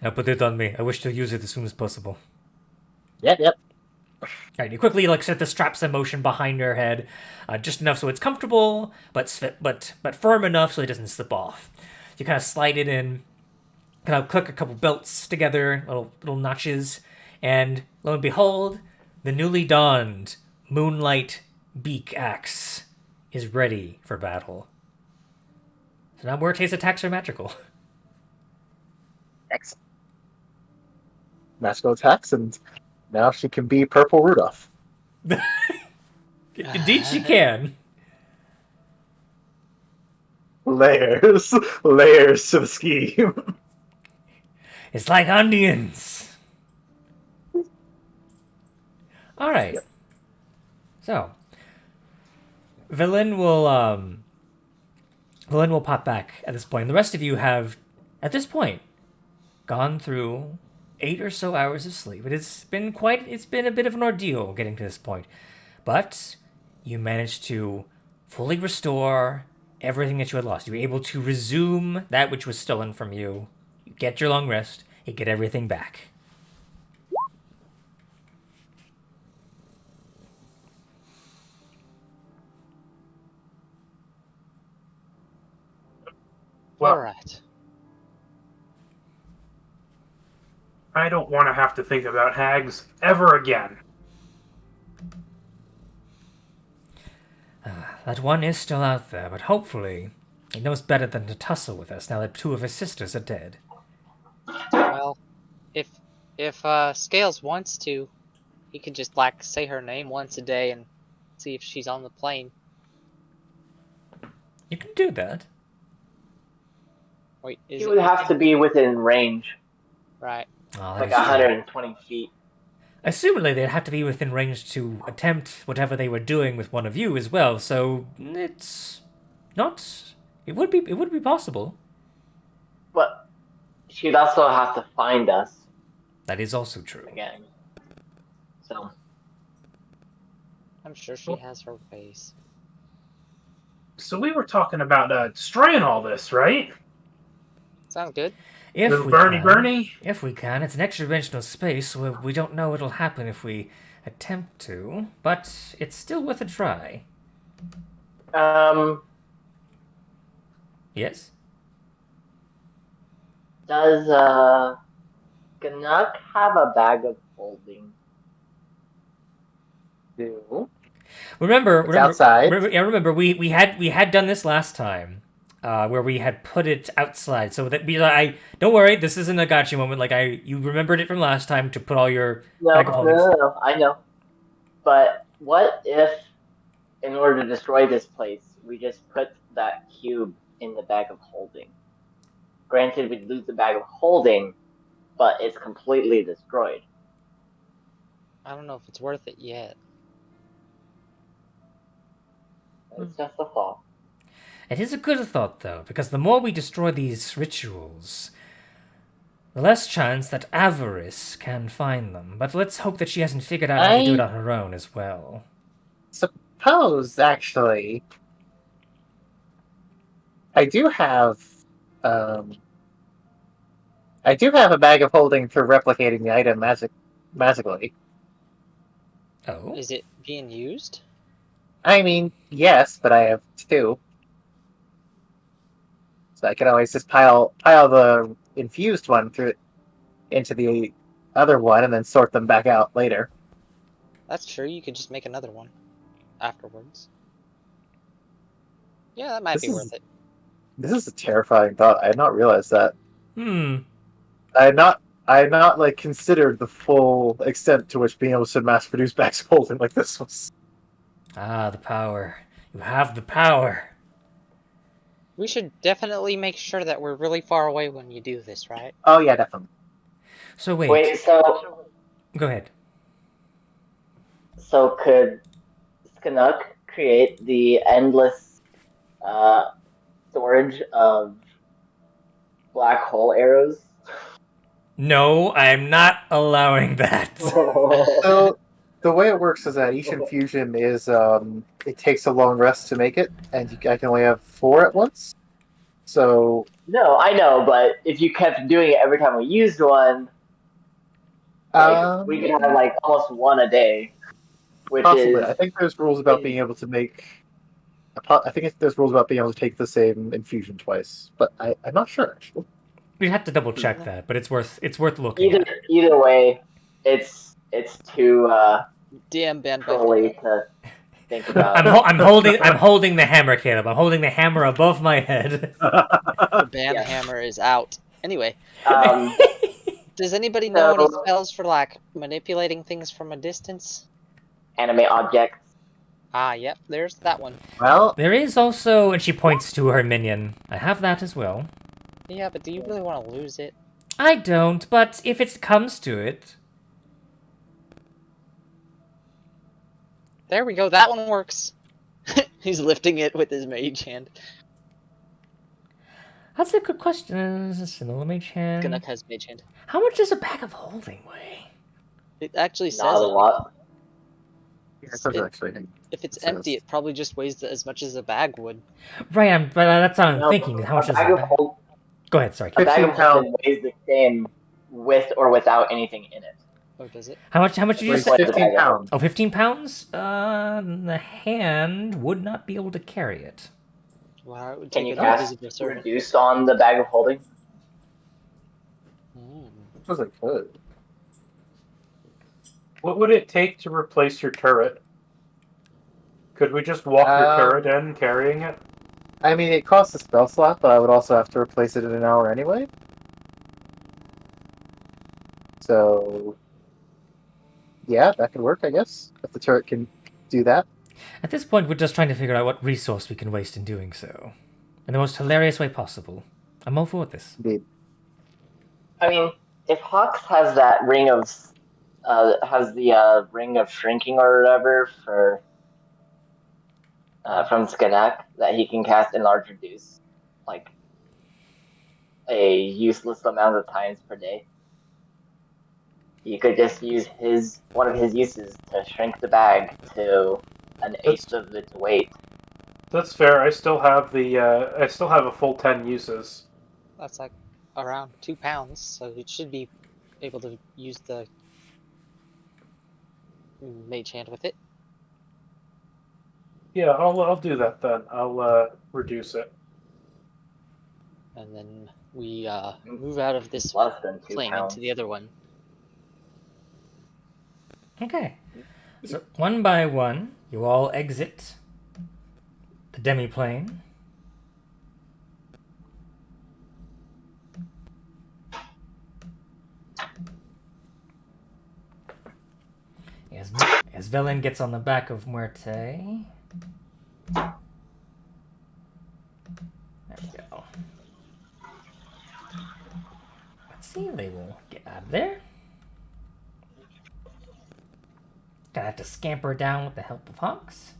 Now put it on me. I wish to use it as soon as possible. Yep. All right, you quickly like set the straps in motion behind your head, just enough so it's comfortable, but firm enough so it doesn't slip off. You kind of slide it in, kind of click a couple belts together, little notches, and lo and behold, the newly donned moonlight beak axe is ready for battle. So now Muerte's attacks are magical. Excellent. Magical attacks, and now she can be Purple Rudolph. Indeed, she can. Layers to the scheme. It's like onions. All right. Yep. So, villain will pop back at this point. The rest of you have, at this point, gone through 8 or so hours of sleep. It's been a bit of an ordeal getting to this point, but you managed to fully restore everything that you had lost. You were able to resume that which was stolen from you. You get your long rest. You get everything back. Well, All right. I don't want to have to think about hags ever again. That one is still out there, but hopefully he knows better than to tussle with us now that 2 of his sisters are dead. Well, if Scales wants to, he could just like say her name once a day and see if she's on the plane. You can do that. Wait, He would have to be within range, Oh, right? that like is true. 120 feet. Assumedly, they'd have to be within range to attempt whatever they were doing with one of you as well. So it's not. It would be possible. But she'd also have to find us That is also true. again. So I'm sure she has her ways. So we were talking about destroying all this, right? Sound good? If Little we Bernie can, Bernie? if we can, it's an extra dimensional space where we don't know what'll happen if we attempt to, but it's still worth a try. Yes. does Gnuck have a bag of holding? Do. Remember, outside. Remember, we had done this last time, where we had put it outside. So that don't worry, this isn't a gotcha moment. You remembered it from last time to put all your bag of holdings. No, I know. But what if, in order to destroy this place, we just put that cube in the bag of holding? Granted, we'd lose the bag of holding, but it's completely destroyed. I don't know if it's worth it yet. It's just a thought. It is a good thought, though, because the more we destroy these rituals, the less chance that Avarice can find them. But let's hope that she hasn't figured out how to do it on her own as well. Suppose, actually, I do have a bag of holding for replicating the item magically. Oh? Is it being used? I mean, yes, but I have 2. So I can always just pile the infused one into the other one and then sort them back out later. That's true. You could just make another one afterwards. Yeah, that might be worth it. This is a terrifying thought. I had not realized that. I had not like considered the full extent to which being able to mass produce bags of holding like this was. Ah, the power. You have the power. We should definitely make sure that we're really far away when you do this, right? Oh yeah, definitely. So wait. Wait, so Go ahead. could Skanuk create the endless storage of black hole arrows? No, I'm not allowing that. So the way it works is that each infusion is it takes a long rest to make it, and I can only have 4 at once. So No, I know, but if you kept doing it every time we used one, like, we could have like almost one a day, which possibly. is I think there's rules about being able to make. I think there's rules about being able to take the same infusion twice, but I'm not sure. Actually. We'd have to double check that, but it's worth looking at. either way, it's too DM banned by trolly to think about. I'm holding the hammer, Caleb. I'm holding the hammer above my head. The banned Yes. hammer is out. Anyway, does anybody know any spells for like manipulating things from a distance? Animate objects. Ah, yep, there's that one. Well, There is also, and she points to her minion. I have that as well. Yeah, but do you really want to lose it? I don't, but if it comes to it. There we go, that one works. He's lifting it with his mage hand. That's a good question. Is this another mage hand? Skanuk has mage hand. How much does a bag of holding weigh? It actually says Not a it. lot. actually. If it's It says. empty, it probably just weighs as much as a bag would. Right, but that's what I'm No, thinking. How much a is bag a of bag? hold- Go ahead, sorry. A bag of 15 holding weighs the same with or without anything in it. Oh, does it? How much did you Weighs say? 15 pounds. Oh, 15 pounds? The hand would not be able to carry it. Wow, it would Can take you an cast invisible circle. reduce on the bag of holding? I suppose I could. What would it take to replace your turret? Could we just walk your turret in carrying it? I mean, it costs a spell slot, but I would also have to replace it in an hour anyway. So, yeah, that could work, I guess. If the turret can do that. At this point, we're just trying to figure out what resource we can waste in doing so. In the most hilarious way possible. I'm all for this. Indeed. I mean, if Hawks has that ring of, has the ring of shrinking or whatever for, from Skanak that he can cast Enlarge Reduce, like, a useless amount of times per day. You could just use one of his uses to shrink the bag to an eighth of its weight. That's fair. I still have a full 10 uses. That's like around 2 pounds, so it should be able to use the mage hand with it. Yeah, I'll do that then. I'll reduce it. And then we move out of this Less than 2 plane pounds. into the other one. Okay. So, one by one, you all exit the demi-plane. As Velen gets on the back of Muerte. There we go. Let's see if they will get out of there. Gonna have to scamper down with the help of Hawks.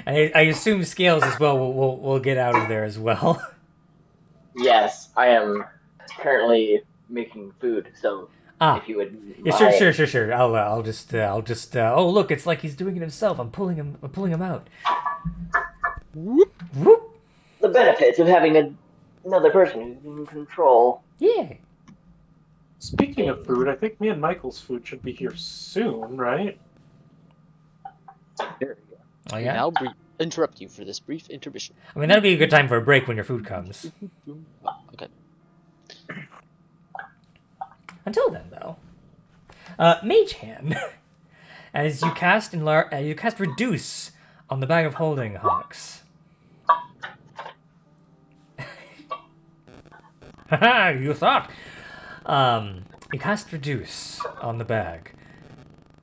I assume Scales as well will get out of there as well. Yes, I am currently making food, so if you would. Yeah, sure. I'll just. Oh, look, it's like he's doing it himself. I'm pulling him out. Whoop whoop. The benefits of having another person who's in control. Yeah. Speaking of food, I think me and Michael's food should be here soon, right? There we go. Oh yeah. Now interrupt you for this brief intermission. I mean, that'd be a good time for a break when your food comes. Okay. Until then, though, Mage Hand, as you cast you cast Reduce on the bag of holding, Hawks. Haha, you thought. You cast Reduce on the bag,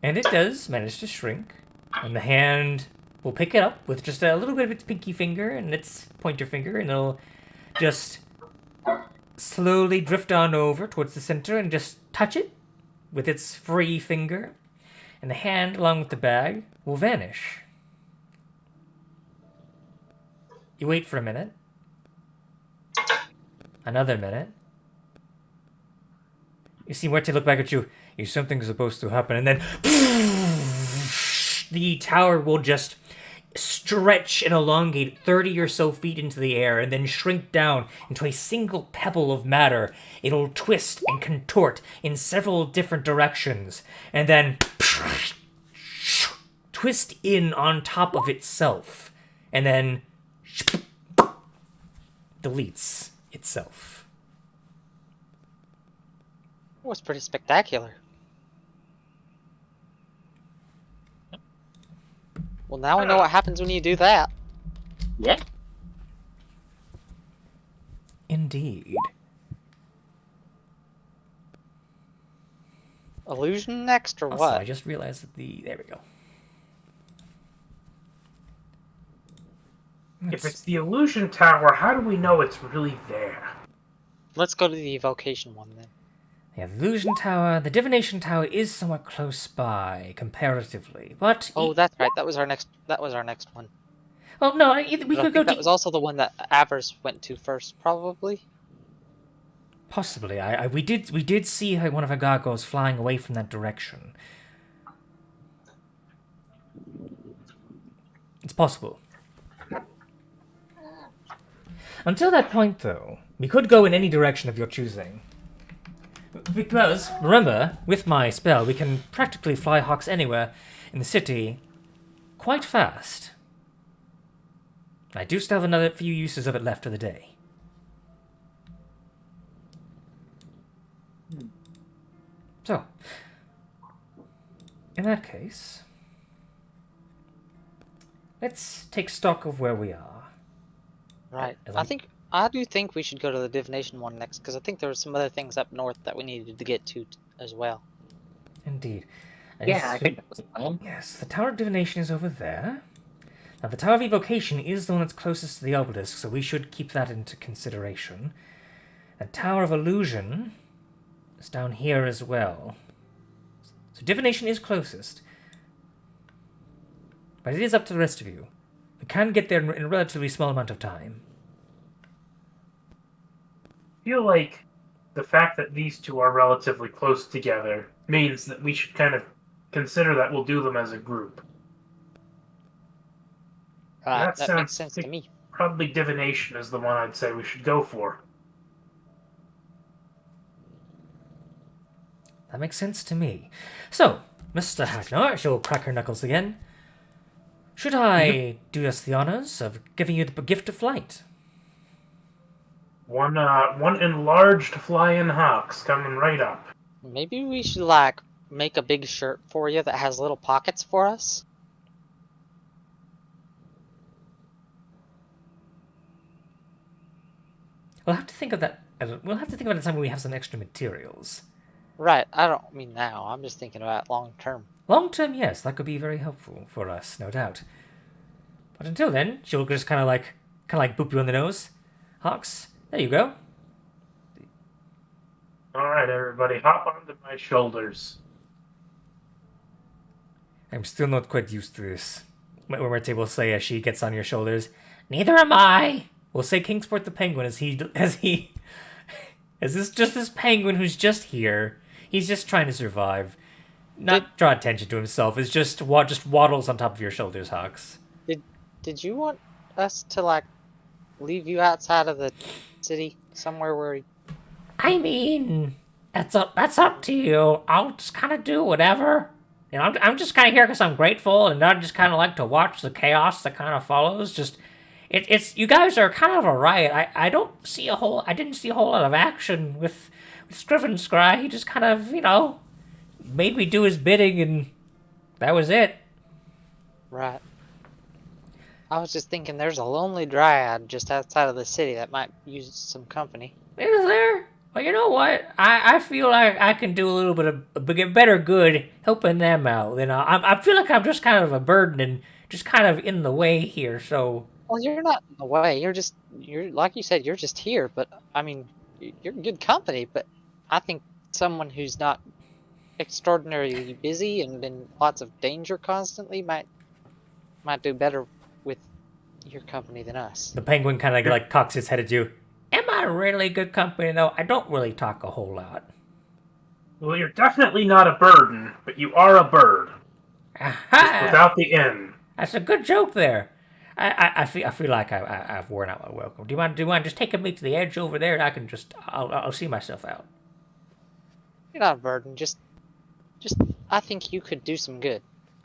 and it does manage to shrink, and the hand will pick it up with just a little bit of its pinky finger and its pointer finger, and it'll just slowly drift on over towards the center and just touch it with its free finger, and the hand, along with the bag, will vanish. You wait for a minute. Another minute. You see Muerte look back at you. Something's supposed to happen, and then the tower will just stretch and elongate 30 or so feet into the air and then shrink down into a single pebble of matter. It'll twist and contort in several different directions and then twist in on top of itself and then deletes itself. It was pretty spectacular. Well, now we know what happens when you do that. Yeah. Indeed. Illusion next, or Also, what? I just realized that there we go. If it's the illusion tower, how do we know it's really there? Let's go to the evocation one then. The illusion tower, the divination tower is somewhat close by, comparatively, but... Oh, that's right. That was our next one. Well, no, we But I could think go that to... was also the one that Avers went to first, probably. Possibly. We did see one of our gargoyles flying away from that direction. It's possible. Until that point, though, we could go in any direction of your choosing. Because, remember, with my spell, we can practically fly hawks anywhere in the city quite fast. I do still have another few uses of it left for the day. So, in that case, let's take stock of where we are. Right. As I do think we should go to the divination one next, because I think there were some other things up north that we needed to get to as well. Indeed. Yeah, I think that was fine. Yes, the Tower of Divination is over there. Now, the Tower of Evocation is the one that's closest to the obelisk, so we should keep that into consideration. The Tower of Illusion is down here as well. So Divination is closest. But it is up to the rest of you. We can get there in a relatively small amount of time. I feel like the fact that these two are relatively close together means that we should kind of consider that we'll do them as a group. Right, that makes sounds sense to me. Probably Divination is the one I'd say we should go for. That makes sense to me. So, Mr. Hacknar, she'll crack her knuckles again. Should I do us the honors of giving you the gift of flight? One enlarged flying hawk's coming right up. Maybe we should, make a big shirt for you that has little pockets for us? We'll have to think of that. We'll have to think about it time when we have some extra materials. Right, I don't mean now. I'm just thinking about long term. Long term, yes, that could be very helpful for us, no doubt. But until then, she'll just kind of like boop you on the nose. Hawks, there you go. All right, everybody, hop onto my shoulders. I'm still not quite used to this. When Merte will say as she gets on your shoulders, "Neither am I." We'll say Kingsport the Penguin as this penguin who's just here. He's just trying to survive, not draw attention to himself. It's just waddles on top of your shoulders, Hawks. Did you want us to, leave you outside of the city somewhere where... I mean, that's up to you. I'll just kind of do whatever. You know, I'm just kind of here because I'm grateful, and I just kind of like to watch the chaos that kind of follows. It's you guys are kind of a riot. I didn't see a whole lot of action with Scriven Scry, he just kind of, made me do his bidding, and that was it. Right. I was just thinking there's a lonely dryad just outside of the city that might use some company. Is there? Well, you know what? I feel like I can do a little bit of get better good helping them out. I feel like I'm just kind of a burden and just kind of in the way here. So Well, you're not in the way. You're like you said, you're just here. But I mean, you're good company. But I think someone who's not extraordinarily busy and in lots of danger constantly might do better with your company than us. the penguin kind of like cocks his head at you. Am I really good company though? I don't really talk a whole lot. Well, you're definitely not a burden, but you are a bird. Just Aha! without the N. That's a good joke there. I feel like I've worn out my welcome. Do you mind just taking me to the edge over there? I'll see myself out. You're not a burden. Just I think you could do some good.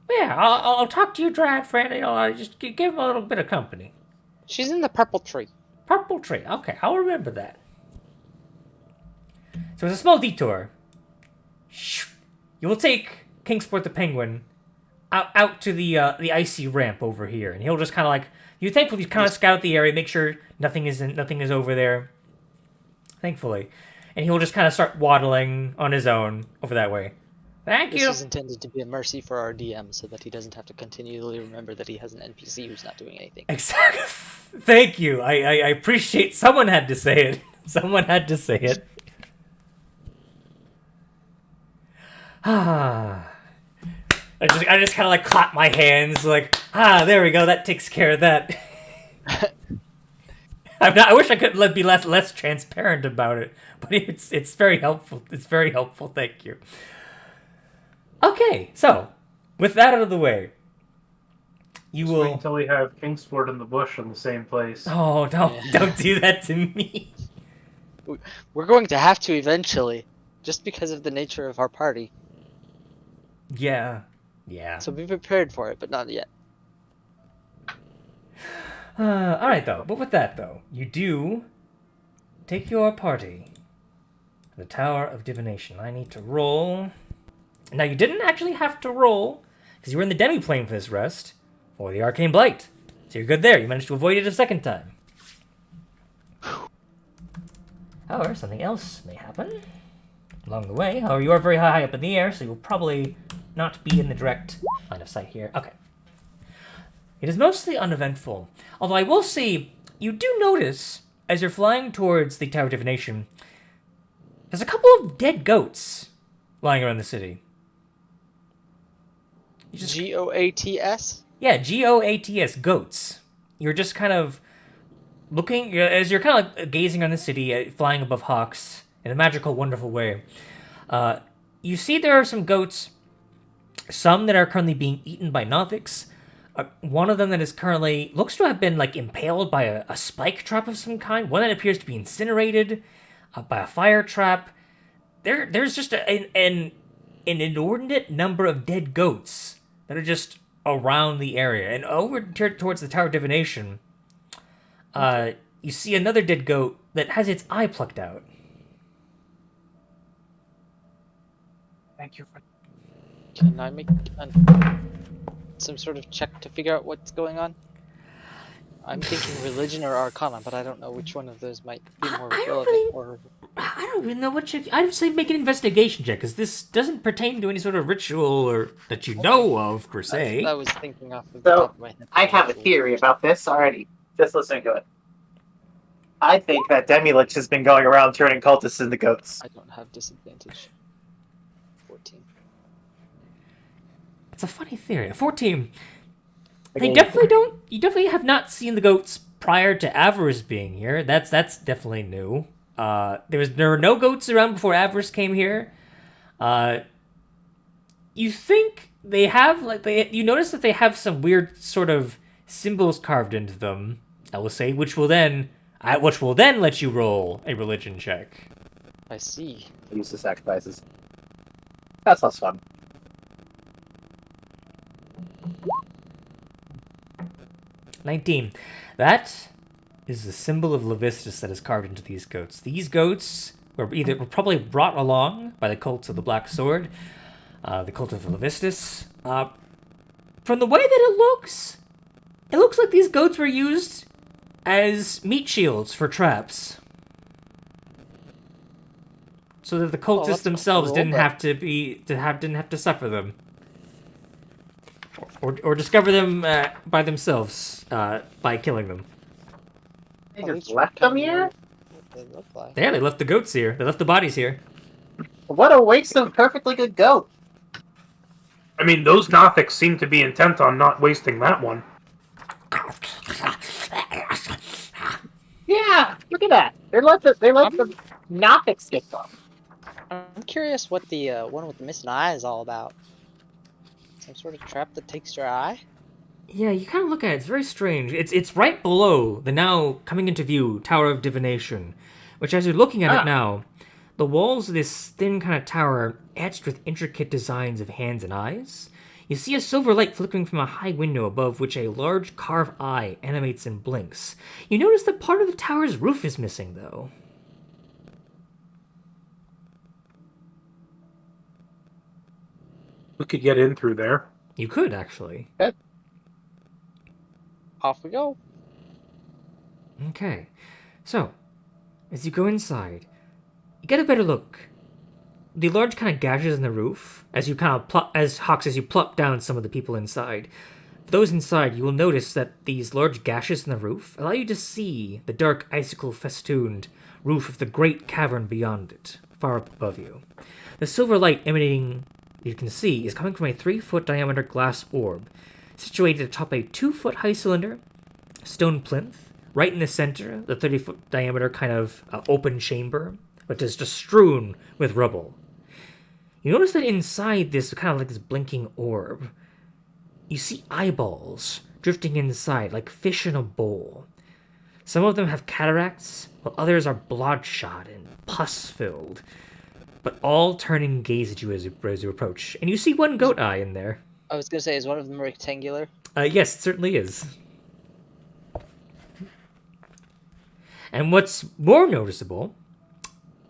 Yeah, I'll talk to your dryad friend. I'll just give him a little bit of company. She's in the purple tree. Purple tree. Okay, I'll remember that. So it's a small detour. You will take Kingsport the penguin out to the icy ramp over here, and he'll just kind of like you. Thankfully, kind of scout the area, make sure nothing is over there. Thankfully, and he'll just kind of start waddling on his own over that way. Thank you. This is intended to be a mercy for our DM, so that he doesn't have to continually remember that he has an NPC who's not doing anything. Exactly. Thank you. I appreciate. Someone had to say it. Someone had to say it. I just kind of like clap my hands, like there we go. That takes care of that. I wish I could be less transparent about it, but it's very helpful. It's very helpful. Thank you. Okay, so with that out of the way, you Just will. wait until we have Kingsport in the bush in the same place. Oh, don't do that to me. We're going to have to eventually, just because of the nature of our party. Yeah. So be prepared for it, but not yet. All right, though. But with that, though, you do take your party to the Tower of Divination. I need to roll. Now, you didn't actually have to roll, because you were in the demi-plane for this rest, or the Arcane Blight. So you're good there. You managed to avoid it a second time. However, something else may happen along the way. However, you are very high up in the air, so you'll probably not be in the direct line of sight here. Okay. It is mostly uneventful. Although I will say, you do notice, as you're flying towards the Tower of Divination, there's a couple of dead goats lying around the city. Goats? Yeah, Goats, goats. You're just kind of looking, as you're kind of like gazing on the city, flying above hawks in a magical, wonderful way. You see there are some goats, some that are currently being eaten by Nothics. One of them that is currently, looks to have been like impaled by a spike trap of some kind. One that appears to be incinerated by a fire trap. There's just an inordinate number of dead goats that are just around the area. And over towards the Tower of Divination, you see another dead goat that has its eye plucked out. Thank you for. Can I make some sort of check to figure out what's going on? I'm thinking religion or arcana, but I don't know which one of those might be more relevant. I don't even know what you... I'd say make an investigation check, because this doesn't pertain to any sort of ritual or that you know of, per se. I was thinking off of the top of my head. I have a theory about this already. Just listening to it. I think that Demi-Lich has been going around turning cultists into goats. I don't have disadvantage. 14. It's a funny theory. 14. They definitely don't... You definitely have not seen the goats prior to Avarice being here. That's definitely new. There were no goats around before Avarice came here. You think they have, you notice that they have some weird sort of symbols carved into them, I will say, which will then let you roll a religion check. I see. Use the sacrifices. That's less fun. 19. That is the symbol of Levistus that is carved into these goats. These goats were probably brought along by the cult of the Black Sword, the cult of Levistus. From the way that it looks like these goats were used as meat shields for traps, so that the cultists that's themselves cool, didn't but- have to suffer them, or discover them by themselves by killing them. They At just least we left kinda them here? know what they look like. Yeah, they left the goats here. They left the bodies here. What a waste of a perfectly good goat. I mean, those Nothics seem to be intent on not wasting that one. Yeah, look at that. They let the Nothics get them. I'm curious what the one with the missing eye is all about. Some sort of trap that takes your eye? Yeah, you kind of look at it. It's very strange. It's right below the now coming into view Tower of Divination, which, as you're looking at it now, the walls of this thin kind of tower are etched with intricate designs of hands and eyes. You see a silver light flickering from a high window above which a large carved eye animates and blinks. You notice that part of the tower's roof is missing, though. We could get in through there. You could, actually. Off we go. Okay. So, as you go inside, you get a better look. The large kind of gashes in the roof, as you kind of as you plop down some of the people inside. For those inside, you will notice that these large gashes in the roof allow you to see the dark icicle-festooned roof of the great cavern beyond it, far up above you. The silver light emanating, you can see, is coming from a 3-foot diameter glass orb, situated atop a 2-foot high cylinder, stone plinth, right in the center, the 30-foot diameter kind of open chamber, which is just strewn with rubble. You notice that inside this kind of like this blinking orb, you see eyeballs drifting inside like fish in a bowl. Some of them have cataracts, while others are bloodshot and pus-filled, but all turn and gaze at you as you approach. And you see one goat eye in there. I was gonna say, is one of them rectangular? Yes, it certainly is. And what's more noticeable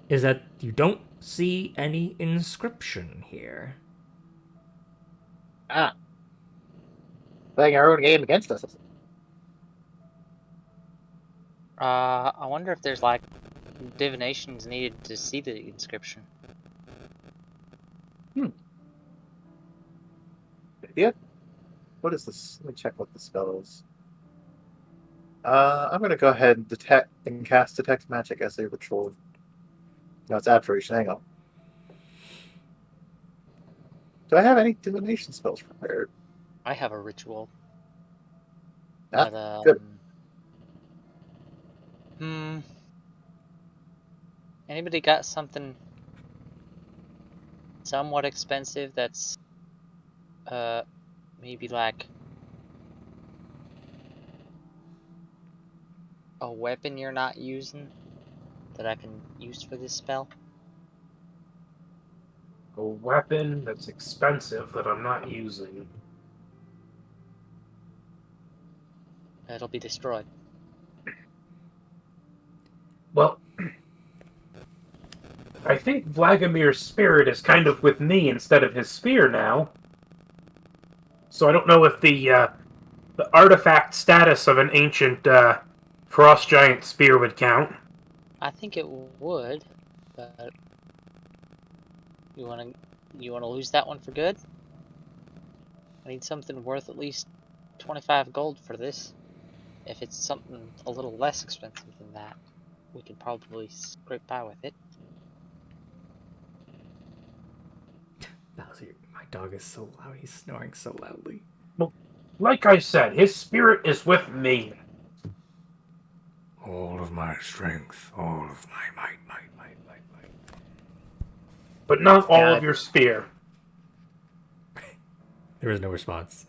is that you don't see any inscription here. Playing our own game against us. I wonder if there's like divinations needed to see the inscription. Idea? What is this? Let me check what the spell is. I'm gonna go ahead and detect and cast Detect Magic as a ritual. No, it's Abjuration. Hang on. Do I have any divination spells prepared? I have a ritual. Ah, But, good. Anybody got something somewhat expensive that's maybe like a weapon you're not using that I can use for this spell? A weapon that's expensive that I'm not using. It'll be destroyed. Well, I think Vladimir's spirit is kind of with me instead of his spear now. So I don't know if the artifact status of an ancient frost giant spear would count. I think it would, but you wanna lose that one for good? I need something worth at least 25 gold for this. If it's something a little less expensive than that, we can probably scrape by with it. Bowser, my dog is so loud. He's snoring so loudly. Well, like I said, his spirit is with me. All of my strength, all of my might. But not all God. of your spear. There is no response.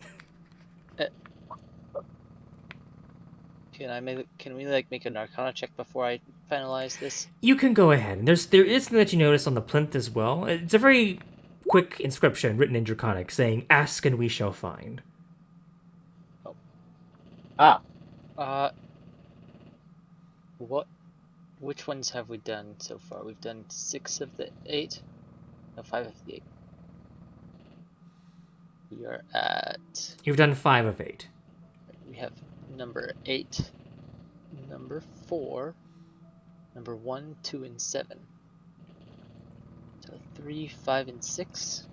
Can we like make an Arcana check before I finalize this? You can go ahead. There is something that you notice on the plinth as well. It's a very quick inscription written in Draconic saying, "Ask and we shall find." What Which ones have we done so far? We've done 6 of the 8. No, 5 of the 8. We are at... You've done 5 of 8. We have number 8, number 4, number 1, 2, and 7. So 3, 5, and 6.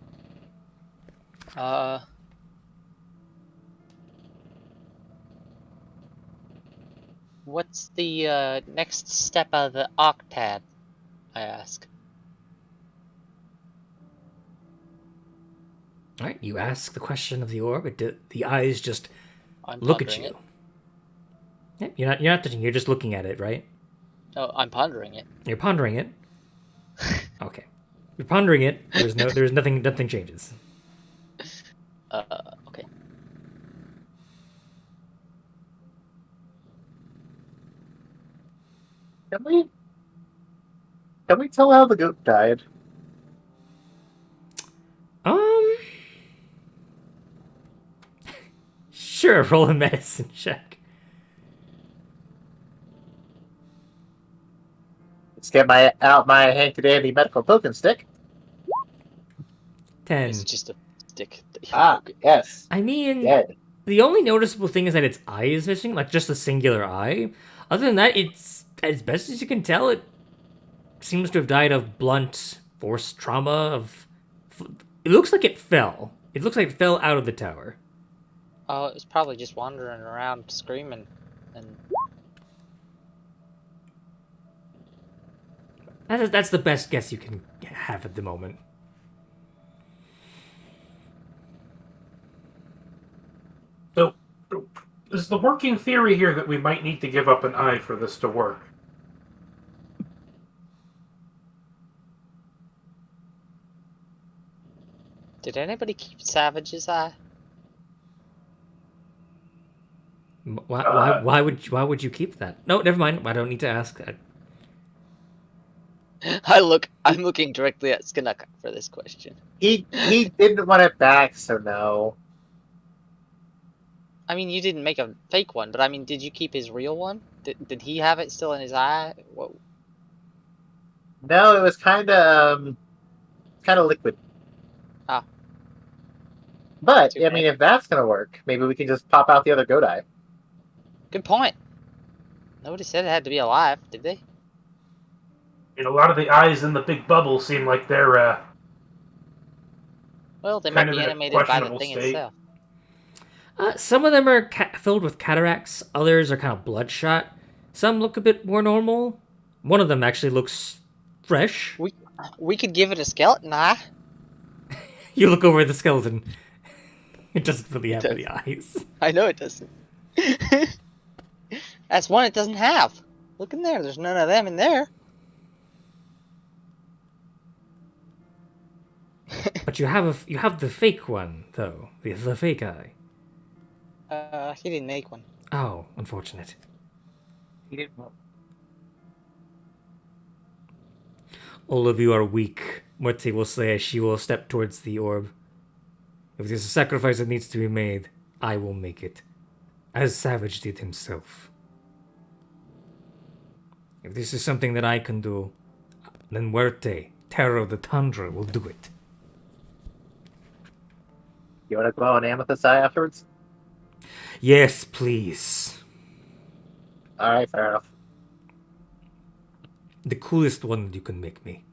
What's the next step of the octad? I ask. All right, you ask the question of the orb. The eyes just I'm look at pondering you. it. Yeah, you're not touching. You're just looking at it, right? Oh, I'm pondering it. You're pondering it. Okay, you're pondering it. There's nothing. Nothing changes. Okay. Can we tell how the goat died? Sure. Roll a medicine check. Let's get my hanky dandy medical token stick. 10. It's just a stick that you broke. Yes. I mean, Dead. the only noticeable thing is that its eye is missing, like just a singular eye. Other than that, it's as best as you can tell. It seems to have died of blunt force trauma. It looks like it fell. It looks like it fell out of the tower. Oh, it was probably just wandering around screaming. And That's the best guess you can have at the moment. So, is the working theory here that we might need to give up an eye for this to work? did anybody keep Savage's eye? Why would you keep that? No, never mind. I don't need to ask. I'm looking directly at Skinnock for this question. He didn't want it back, so no. I mean, you didn't make a fake one, but I mean, did you keep his real one? Did he have it still in his eye? What? No, it was kind of liquid. Ah. But Too I mean, bad. if that's gonna work, maybe we can just pop out the other goat eye. Good point. Nobody said it had to be alive, did they? And a lot of the eyes in the big bubble seem like they're Well, they kind might of be in a animated by the questionable thing state. itself. Some of them are filled with cataracts. Others are kind of bloodshot. Some look a bit more normal. One of them actually looks fresh. We could give it a skeleton eye. You look over at the skeleton. It doesn't really have does. any eyes. I know it doesn't. That's one it doesn't have. Look in there. There's none of them in there. But you have the fake one though. The fake eye. He didn't make one. Oh, unfortunate. He didn't. All of you are weak, Morty will say as she will step towards the orb. If there's a sacrifice that needs to be made, I will make it. As Savage did himself. If this is something that I can do, then Muerte, Terror of the Tundra, will do it. You want to glow an amethyst eye afterwards? Yes, please. All right, fair enough. The coolest one you can make me.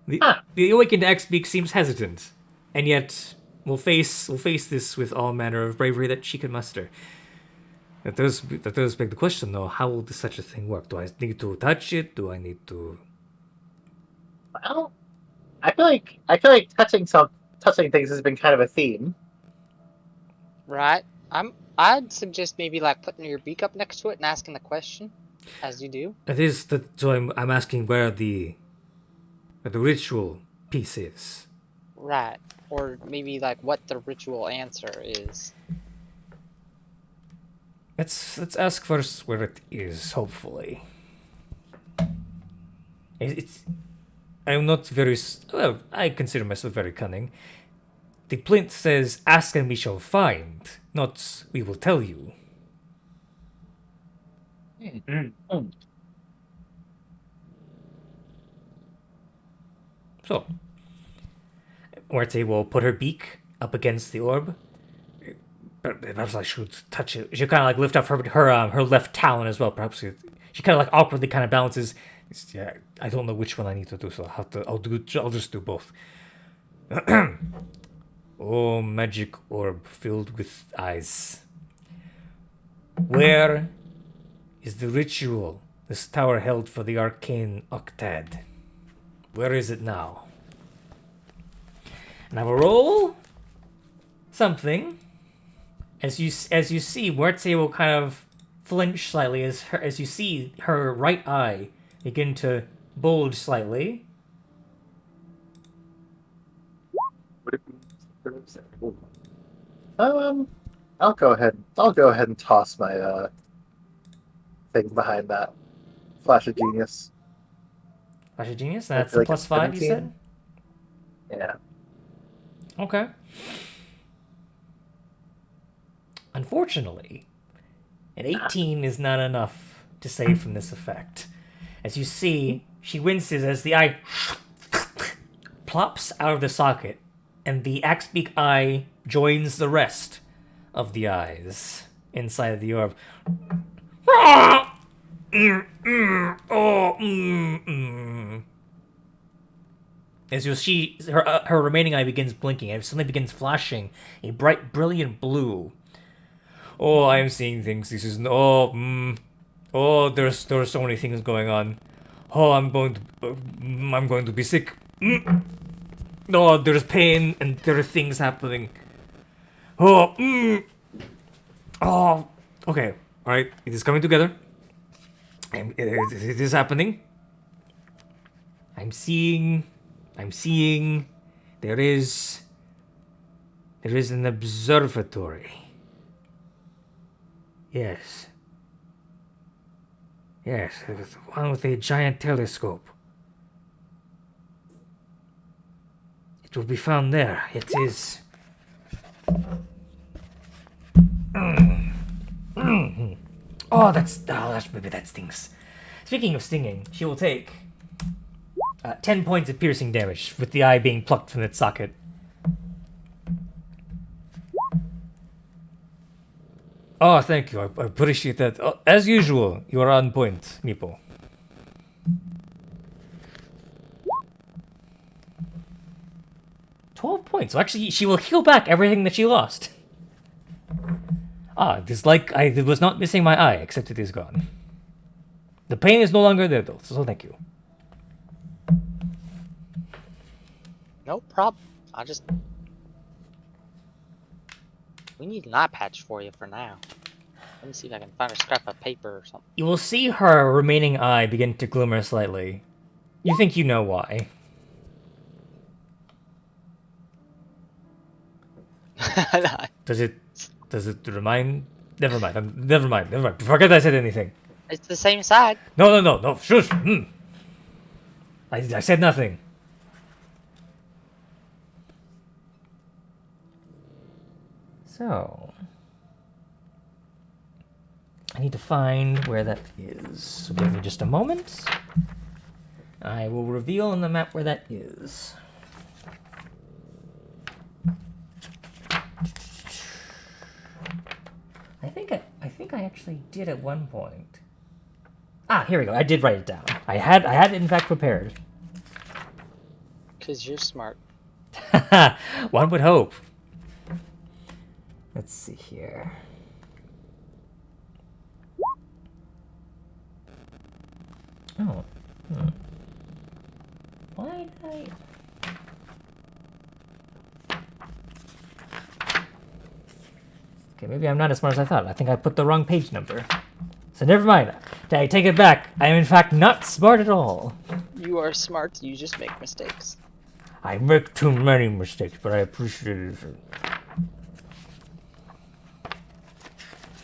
The awakened X-Beak seems hesitant, and yet will face this with all manner of bravery that she can muster. That does beg the question, though. How will such a thing work? Do I need to touch it? Do I need to? Well, I feel like touching things has been kind of a theme. Right. I'd suggest maybe like putting your beak up next to it and asking the question, as you do. So I'm asking where the ritual piece is. Right. Or maybe like what the ritual answer is. Let's ask first where it is. Hopefully, I'm not very well. I consider myself very cunning. The plinth says, "Ask and we shall find," not "we will tell you." So, Muerte will put her beak up against the orb. But perhaps like she would touch it. She'll kind of like lift up her left talon as well. Perhaps she kind of like awkwardly kind of balances. Yeah, I don't know which one I need to do, so I'll just do both. Oh, magic orb filled with eyes. Where is the ritual this tower held for the arcane octad? Where is it now? And I will roll something. As you see, Muerte will kind of flinch slightly as you see her right eye begin to bulge slightly. I'll go ahead. I'll go ahead and toss my thing behind that. Flash of Genius. Flash of Genius? I That's feel a like plus it's 5, you 17. said? Yeah. Okay. Unfortunately, an 18 is not enough to save from this effect. As you see, she winces as the eye plops out of the socket, and the axe-beak eye joins the rest of the eyes inside of the orb. As you'll see, her remaining eye begins blinking, and suddenly begins flashing a bright, brilliant blue. Oh, I am seeing things. This is oh, there's so many things going on. Oh, I'm going to be sick. Oh, there's pain and there are things happening. Oh, oh, okay, all right. It is coming together. It is happening. I'm seeing. There is an observatory. Yes. Yes, one with a giant telescope. It will be found there. It is. Oh, maybe that stings. Speaking of stinging, she will take 10 points of piercing damage with the eye being plucked from its socket. Oh, thank you. I appreciate that. As usual, you are on point, Meeple. £12. So actually, she will heal back everything that she lost. It is like I was not missing my eye, except it is gone. The pain is no longer there, though, so thank you. No problem. We need an eye patch for you for now. Let me see if I can find a scrap of paper or something. You will see her remaining eye begin to glimmer slightly. You think you know why. Does it remind? Never mind. Never mind. Forget I said anything. It's the same side. No. Shush. I said nothing. So, I need to find where that is. So give me just a moment. I will reveal on the map where that is. I think I actually did at one point. Here we go. I did write it down. I had it in fact prepared. 'Cause you're smart. One would hope. Let's see here. Oh. Why did I... Okay, maybe I'm not as smart as I thought. I think I put the wrong page number. So never mind. I take it back. I am in fact not smart at all. You are smart. You just make mistakes. I make too many mistakes, but I appreciate it.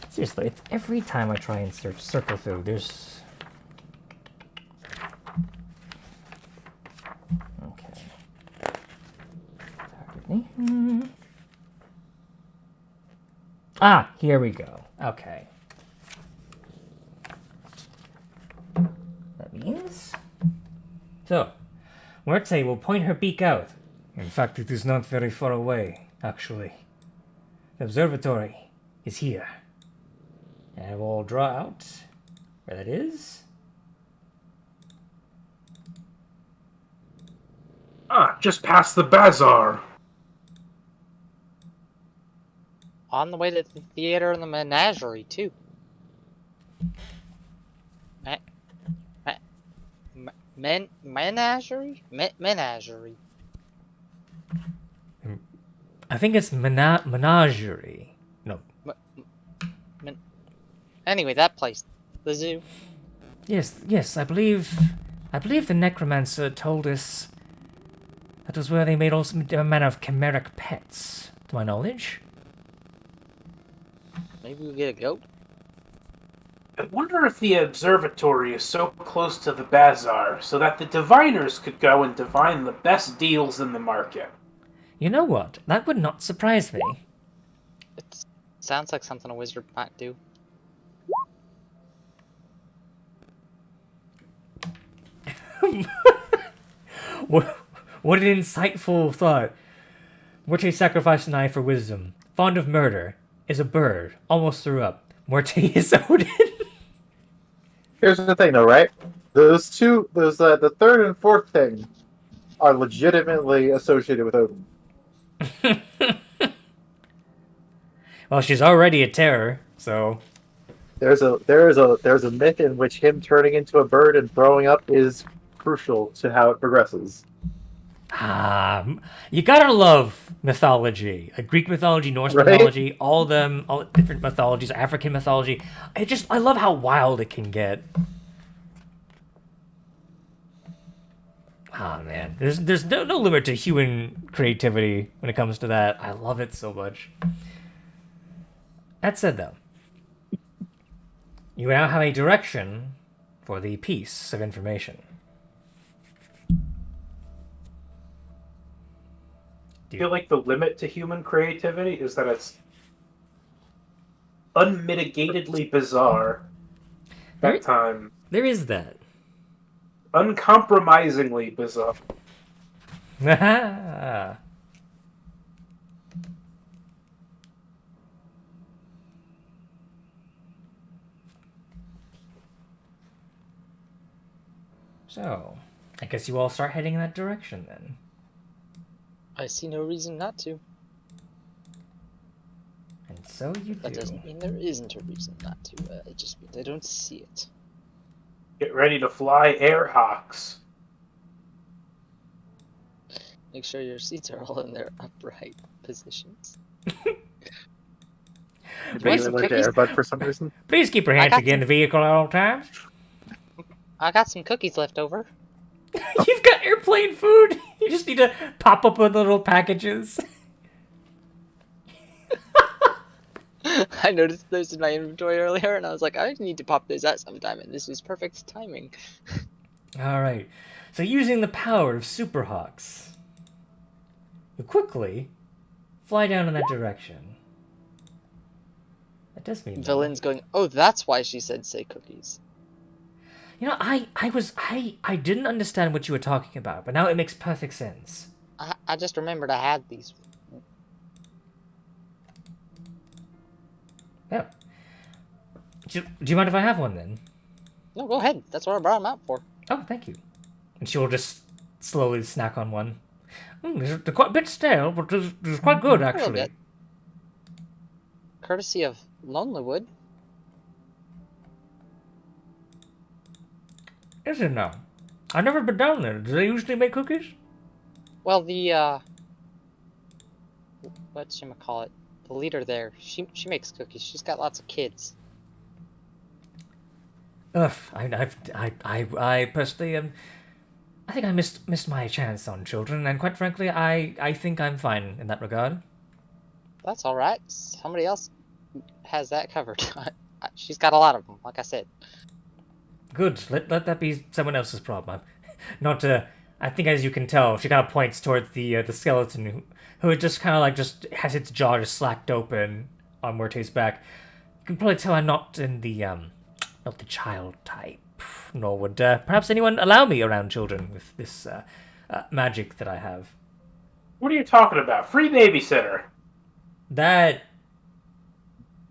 Seriously, it's every time I try and circle through, there's... Okay. Here we go. Okay. So, Muerte will point her beak out. In fact, it is not very far away, actually. The observatory is here. And I will draw out where that is. Just past the bazaar. On the way to the theater and the menagerie, too. Menagerie? Menagerie. I think it's menagerie. No. Anyway, that place. The zoo. Yes, I believe the necromancer told us that was where they made all manner of chimeric pets, to my knowledge. Maybe we get a goat? I wonder if the observatory is so close to the bazaar so that the diviners could go and divine the best deals in the market. You know what? That would not surprise me. It sounds like something a wizard might do. What an insightful thought. Morte sacrificed an eye for wisdom. Fond of murder. Is a bird. Almost threw up. Morte is Odin. Here's the thing, though, right? The third and fourth thing are legitimately associated with Odin. Well, she's already a terror, so There's a myth in which him turning into a bird and throwing up is crucial to how it progresses. You gotta love mythology, like Greek mythology, Norse Right? mythology, all different mythologies, African mythology. I love how wild it can get. Ah, man, there's no limit to human creativity when it comes to that. I love it so much. That said, though, you now have a direction for the piece of information. I feel like the limit to human creativity is that it's unmitigatedly bizarre at times. There is that. Uncompromisingly bizarre. So, I guess you all start heading in that direction then. I see no reason not to. And so you That do. doesn't mean there isn't a reason not to. It just means I don't see it. Get ready to fly air hawks. Make sure your seats are all in their upright positions. Please, Like the airbud for some reason. please keep your hands got again in the vehicle at all times. I got some cookies left over. You've got airplane food. You just need to pop up with little packages. I noticed those in my inventory earlier, and I was like, I need to pop those out sometime, and this was perfect timing. All right. So using the power of Superhawks, you quickly fly down in that direction. That does mean Villain's going, oh, that's why she said say cookies. You know, I didn't understand what you were talking about, but now it makes perfect sense. I just remembered I had these. Yeah. Do you mind if I have one then? No, go ahead. That's what I brought them out for. Oh, thank you. And she will just slowly snack on one. They're quite a bit stale, but it's quite good, actually. bit. Courtesy of Lonelywood. Is it now? I've never been down there. Do they usually make cookies? Well, the, whatchamacallit? The leader there, she makes cookies. She's got lots of kids. Ugh, I personally I think I missed my chance on children, and quite frankly, I think I'm fine in that regard. That's all right. Somebody else has that covered. She's got a lot of them, like I said. Good. Let that be someone else's problem. Not to. I think, as you can tell, she kind of points towards the skeleton who just kind of like just has its jaw just slacked open on Morte's back. You can probably tell I'm not in the not the child type. nor would perhaps anyone allow me around children with this magic that I have. What are you talking about? Free babysitter. That...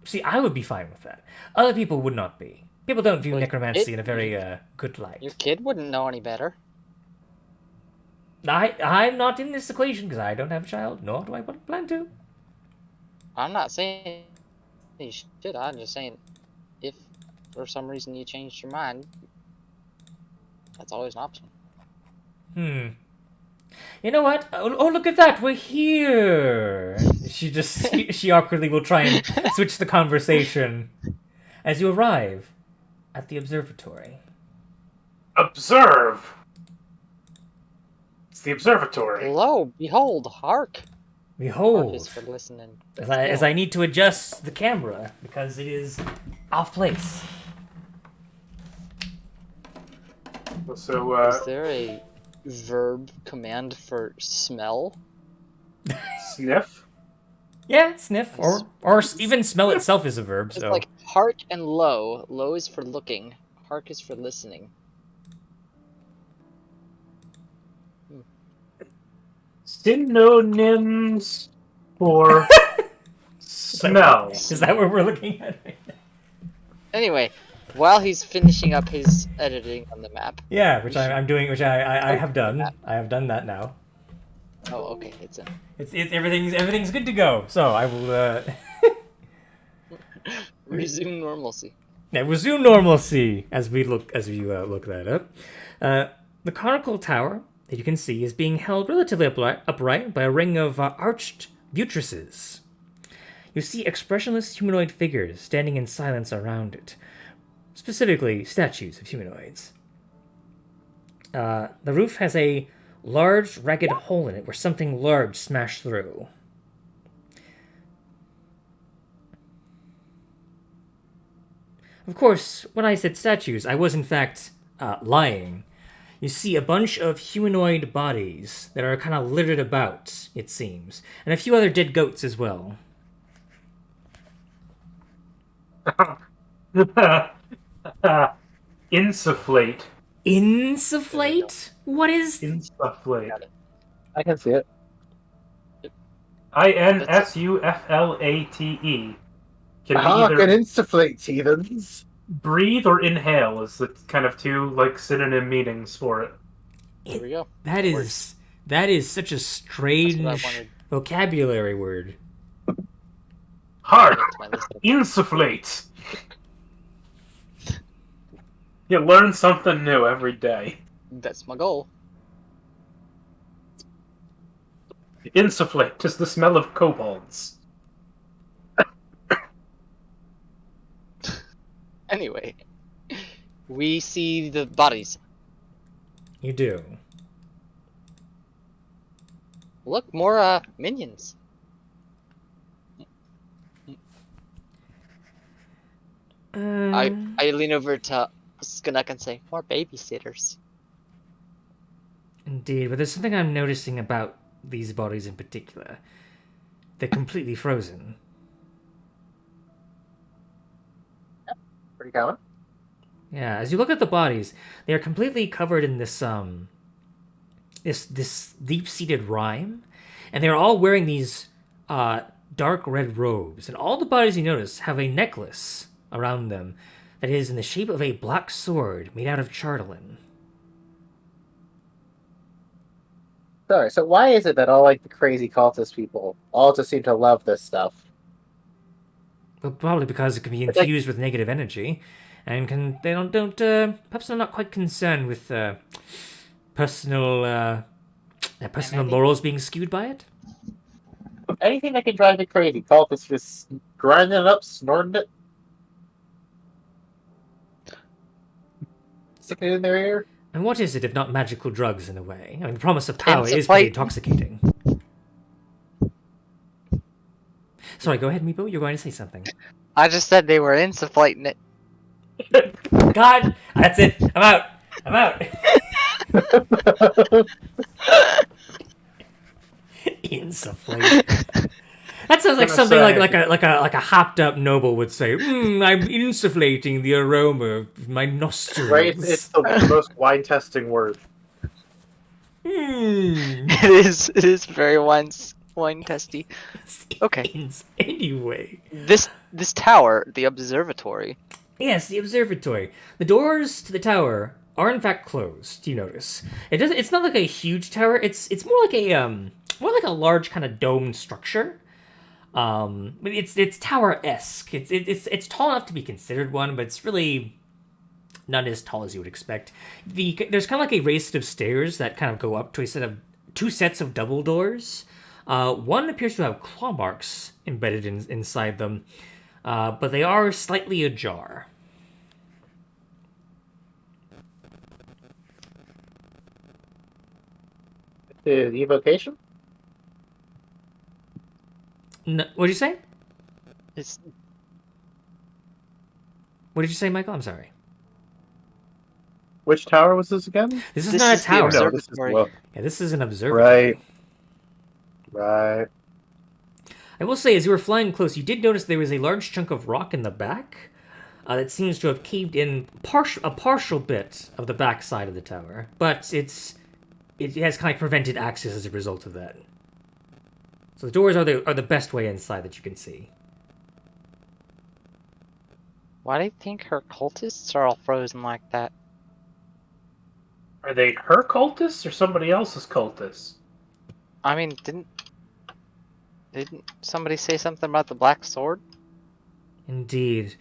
See, I would be fine with that. Other people would not be. People don't view Well, necromancy in a very good light. Your kid wouldn't know any better. I'm not in this equation because I don't have a child, nor do I plan to. I'm not saying you should. I'm just saying, if for some reason you changed your mind, that's always an option. You know what? Oh, look at that! We're here! She awkwardly will try and switch the conversation as you arrive at the observatory. Observe. It's the observatory. Lo, behold, hark! Hark Behold, is for listening. as I need to adjust the camera because it is off place. So, Is there a verb command for smell? sniff? Yeah, sniff or even smell itself is a verb. It's So like hark and lo. Lo is for looking. Hark is for listening. Synonyms for smell. is that what we're looking at? Anyway, while he's finishing up his editing on the map. Yeah, which I'm doing, which I have done. I have done that now. Oh, okay, it's in. It's everything's good to go. So I will Resume normalcy. now resume normalcy as we look look that up. The conical tower that you can see is being held relatively upright by a ring of arched buttresses. You see expressionless humanoid figures standing in silence around it, specifically statues of humanoids. The roof has a large, ragged hole in it where something large smashed through. Of course, when I said statues, I was in fact lying. You see a bunch of humanoid bodies that are kind of littered about, it seems, and a few other dead goats as well. Insufflate. Insufflate? What is... Insufflate. Got it. I can see it. Insufflate. Can Ah, be can either insufflate, heathens. breathe or inhale is the kind of two like synonym meanings for it. Here we go. That is such a That's strange what I wanted. vocabulary word. Hard. That's my list. Insufflate. You learn something new every day. That's my goal. Insufflate is the smell of kobolds. Anyway, we see the bodies. You do. Look, more minions. I lean over to Skunnock and say, more babysitters. Indeed, but there's something I'm noticing about these bodies in particular. They're completely frozen. Pretty common. Yeah, as you look at the bodies, they are completely covered in this this deep-seated rime, and they're all wearing these dark red robes. And all the bodies you notice have a necklace around them that is in the shape of a black sword made out of charlatan. Sorry, so why is it that all like the crazy cultist people all just seem to love this stuff? Well, probably because it can be It's like- infused with negative energy, and perhaps they're not quite concerned with personal morals being skewed by it. Anything that can drive you crazy, cultists just grinding it up, snorting it, sticking it in their ear. And what is it if not magical drugs in a way? I mean, the promise of power It's a is pretty fight. intoxicating. Sorry, go ahead, Meepo. You're going to say something. I just said they were insufflating it. God, that's it. I'm out. I'm out. Insufflate. That sounds like gonna something say- like a hopped up noble would say. I'm insufflating the aroma of my nostrils. Right? It's the most wine testing word. It is very wine testy. Okay. Anyway. This tower, the observatory. Yes, the observatory. The doors to the tower are in fact closed. You notice it's not like a huge tower. It's more like a large kind of domed structure. But it's tower-esque. It's tall enough to be considered one, but it's really not as tall as you would expect. There's kind of like a raised set of stairs that kind of go up to a set of two sets of double doors. One appears to have claw marks embedded inside them, but they are slightly ajar. The evocation? No, what did you say? It's What did you say, Michael? I'm sorry. Which tower was this again? This is This not is a the tower. No, this is Observatory. well, Yeah, this is an observatory. right. I will say, as you were flying close, you did notice there was a large chunk of rock in the back that seems to have caved in a partial bit of the back side of the tower, but it has kind of prevented access as a result of that. So the doors are the best way inside that you can see. Why do you think her cultists are all frozen like that? Are they her cultists or somebody else's cultists? I mean, didn't somebody say something about the black sword? Indeed.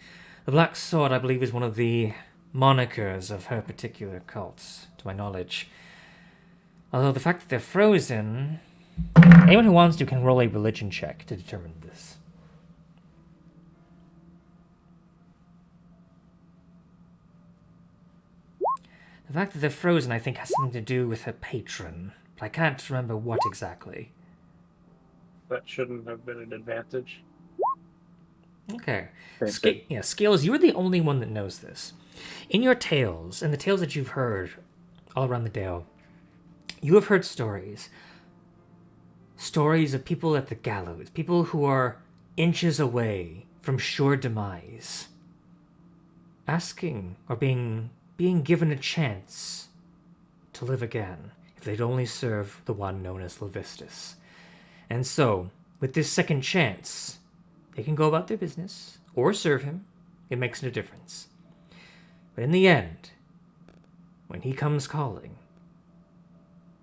The Black Sword, I believe, is one of the monikers of her particular cult, to my knowledge. Although the fact that they're frozen... Anyone who wants to can roll a religion check to determine this. The fact that they're frozen, I think, has something to do with her patron, but I can't remember what exactly. That shouldn't have been an advantage. Okay. Same thing. Yeah, Scales, you're the only one that knows this. In your tales, and the tales that you've heard all around the Dale, you have heard stories. Stories of people at the gallows, people who are inches away from sure demise, asking or being given a chance to live again if they'd only serve the one known as Levistus. And so, with this second chance, they can go about their business or serve him. It makes no difference. But in the end, when he comes calling,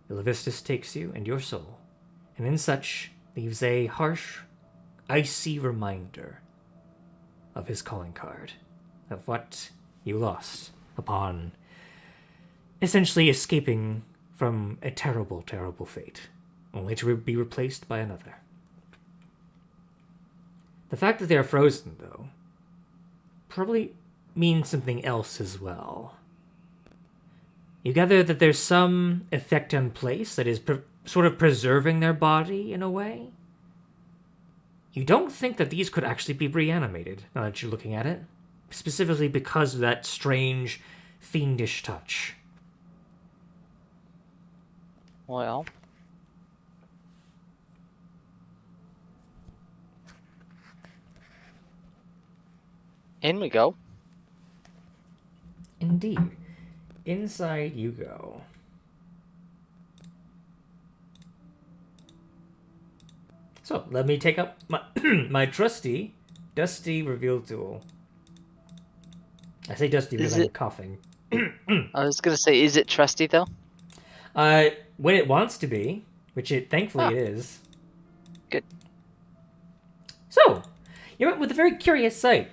Levistus takes you and your soul, and in such leaves a harsh, icy reminder of his calling card, of what you lost upon essentially escaping from a terrible, terrible fate, only to be replaced by another. The fact that they are frozen, though, probably means something else as well. You gather that there's some effect in place that is sort of preserving their body in a way. You don't think that these could actually be reanimated, now that you're looking at it, specifically because of that strange, fiendish touch. Well, in we go. Indeed. Inside you go. So, let me take up my, my trusty, dusty reveal tool. I say dusty because I'm coughing. I was gonna say, is it trusty though? When it wants to be, which it thankfully it is. Good. So, you're met with a very curious sight.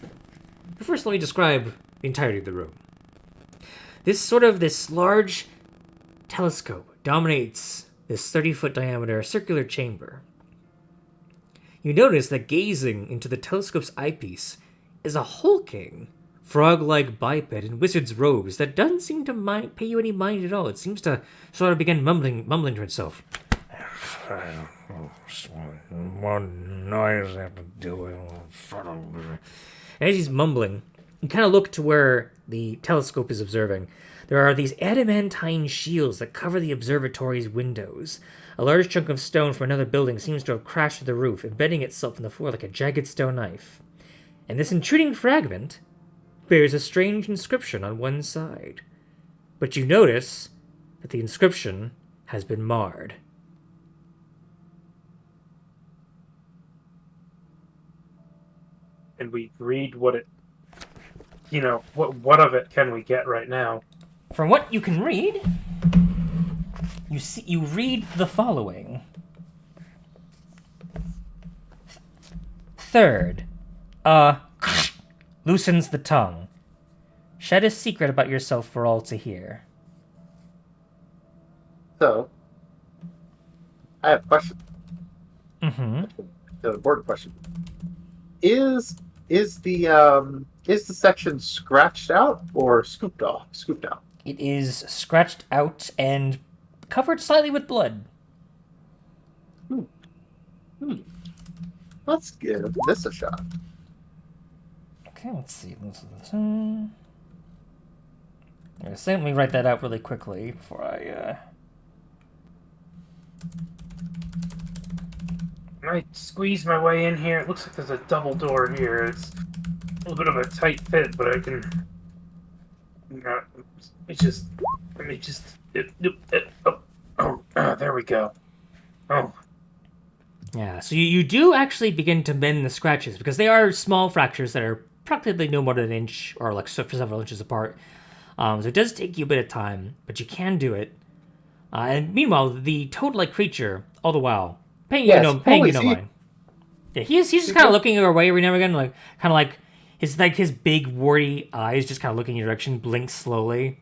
But first, let me describe the entirety of the room. This large telescope dominates this 30-foot diameter circular chamber. You notice that gazing into the telescope's eyepiece is a hulking, frog-like biped in wizard's robes that doesn't seem to pay you any mind at all. It seems to sort of begin mumbling to itself. What noise I have to do with. As he's mumbling, you kind of look to where the telescope is observing. There are these adamantine shields that cover the observatory's windows. A large chunk of stone from another building seems to have crashed through the roof, embedding itself in the floor like a jagged stone knife. And this intruding fragment bears a strange inscription on one side. But you notice that the inscription has been marred. And we read what it, what of it can we get right now? From what you can read, you read the following. Third, loosens the tongue. Shed a secret about yourself for all to hear. So, I have a question. Mm-hmm. The important question. Is the section scratched out or scooped out? It is scratched out and covered slightly with blood. Let's give this a shot. Okay, let's see. Let me write that out really quickly before I squeeze my way in here. It looks like there's a double door here. It's a little bit of a tight fit, but I can. Let me just. There we go. Oh. Yeah, so you do actually begin to mend the scratches because they are small fractures that are practically no more than an inch or like several inches apart. So it does take you a bit of time, but you can do it. And meanwhile, the toad-like creature, all the while, paying you no mind. Yeah, he's just kind of looking your way every now and again, like his big warty eyes just kind of looking in your direction, blink slowly.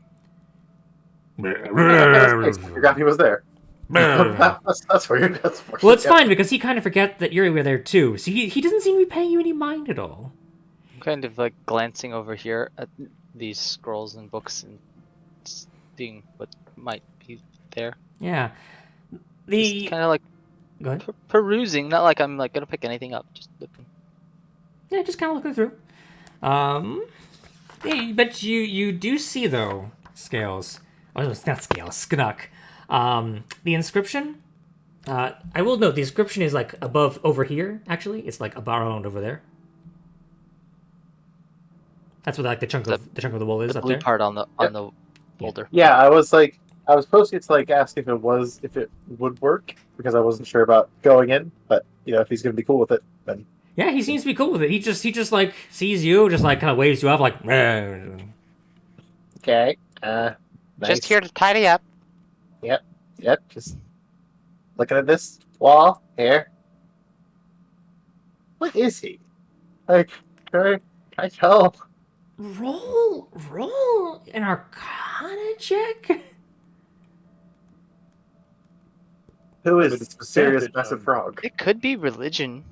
I forgot he was there. That's weird. Well, it's fine because he kind of forgot that you were there too. So he doesn't seem to be paying you any mind at all. I'm kind of like glancing over here at these scrolls and books and seeing what might be there. Yeah, Just kind of like go ahead. Perusing, not like I'm like gonna pick anything up, just looking. Yeah, just kind of looking through. Yeah, but you do see though, Scales. Oh, it's not Scales, Sknuk. The inscription. I will note the inscription is like above over here. Actually, it's like around over there. That's what like the chunk of the wall is The up blue there. part on the boulder. Yeah, I was supposed to like ask if it would work because I wasn't sure about going in, but if he's gonna be cool with it, then Yeah, he seems to be cool with it. He just like sees you, just like kind of waves you off, like. okay. Nice. Just here to tidy up. Yep. Just looking at this wall here. What is he? Like, can I tell? Roll an Arcana check. Who is this mysterious massive frog? It could be religion.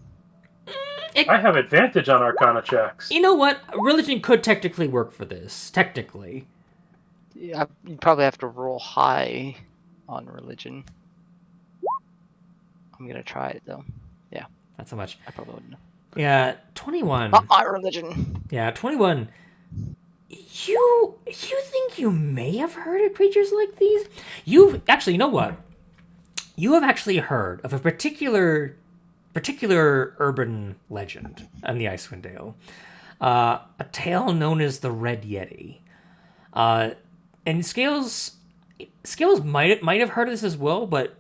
I have advantage on Arcana checks. You know what? Religion could technically work for this. Technically. Yeah, you probably have to roll high on religion. I'm gonna try it though. Yeah, Not so much. I probably wouldn't know. Yeah, 21. Not my religion. Yeah, 21. You think you may have heard of creatures like these? You know what? You have actually heard of a particular urban legend in the Icewind Dale. A tale known as the Red Yeti. And Scales might have heard of this as well, but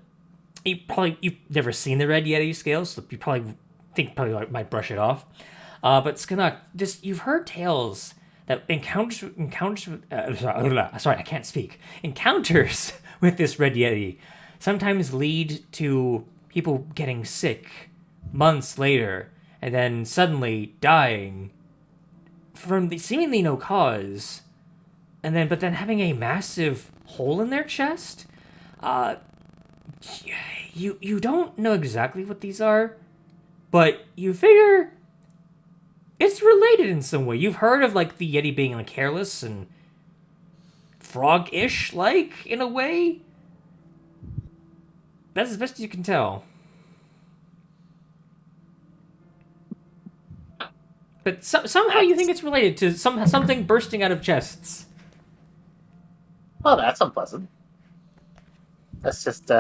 you've never seen the Red Yeti, Scales, so you probably might brush it off. But Sknuk, you've heard tales that encounters with this Red Yeti sometimes lead to people getting sick months later and then suddenly dying from seemingly no cause, but then having a massive hole in their chest. You don't know exactly what these are, but you figure it's related in some way. You've heard of like the Yeti being like hairless and frog-ish, like in a way. That's as best as you can tell. But somehow you think it's related to something bursting out of chests. Oh, that's unpleasant. That's just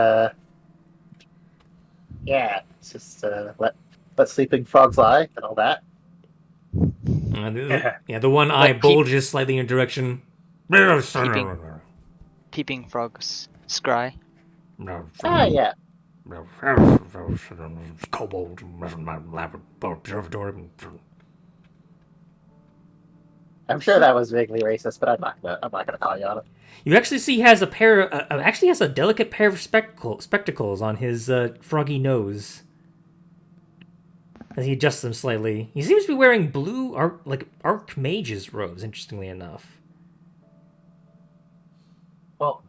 Yeah, it's just let sleeping frogs lie and all that. The one eye Like peep- bulges slightly in a direction. Peeping frogs scry. Ah, yeah. Kobolds, observatory. I'm sure that was vaguely racist, but I'm not gonna call you on it. You actually see he has a pair. Actually, has a delicate pair of spectacles on his froggy nose. As he adjusts them slightly, he seems to be wearing blue archmage's robes. Interestingly enough. Well,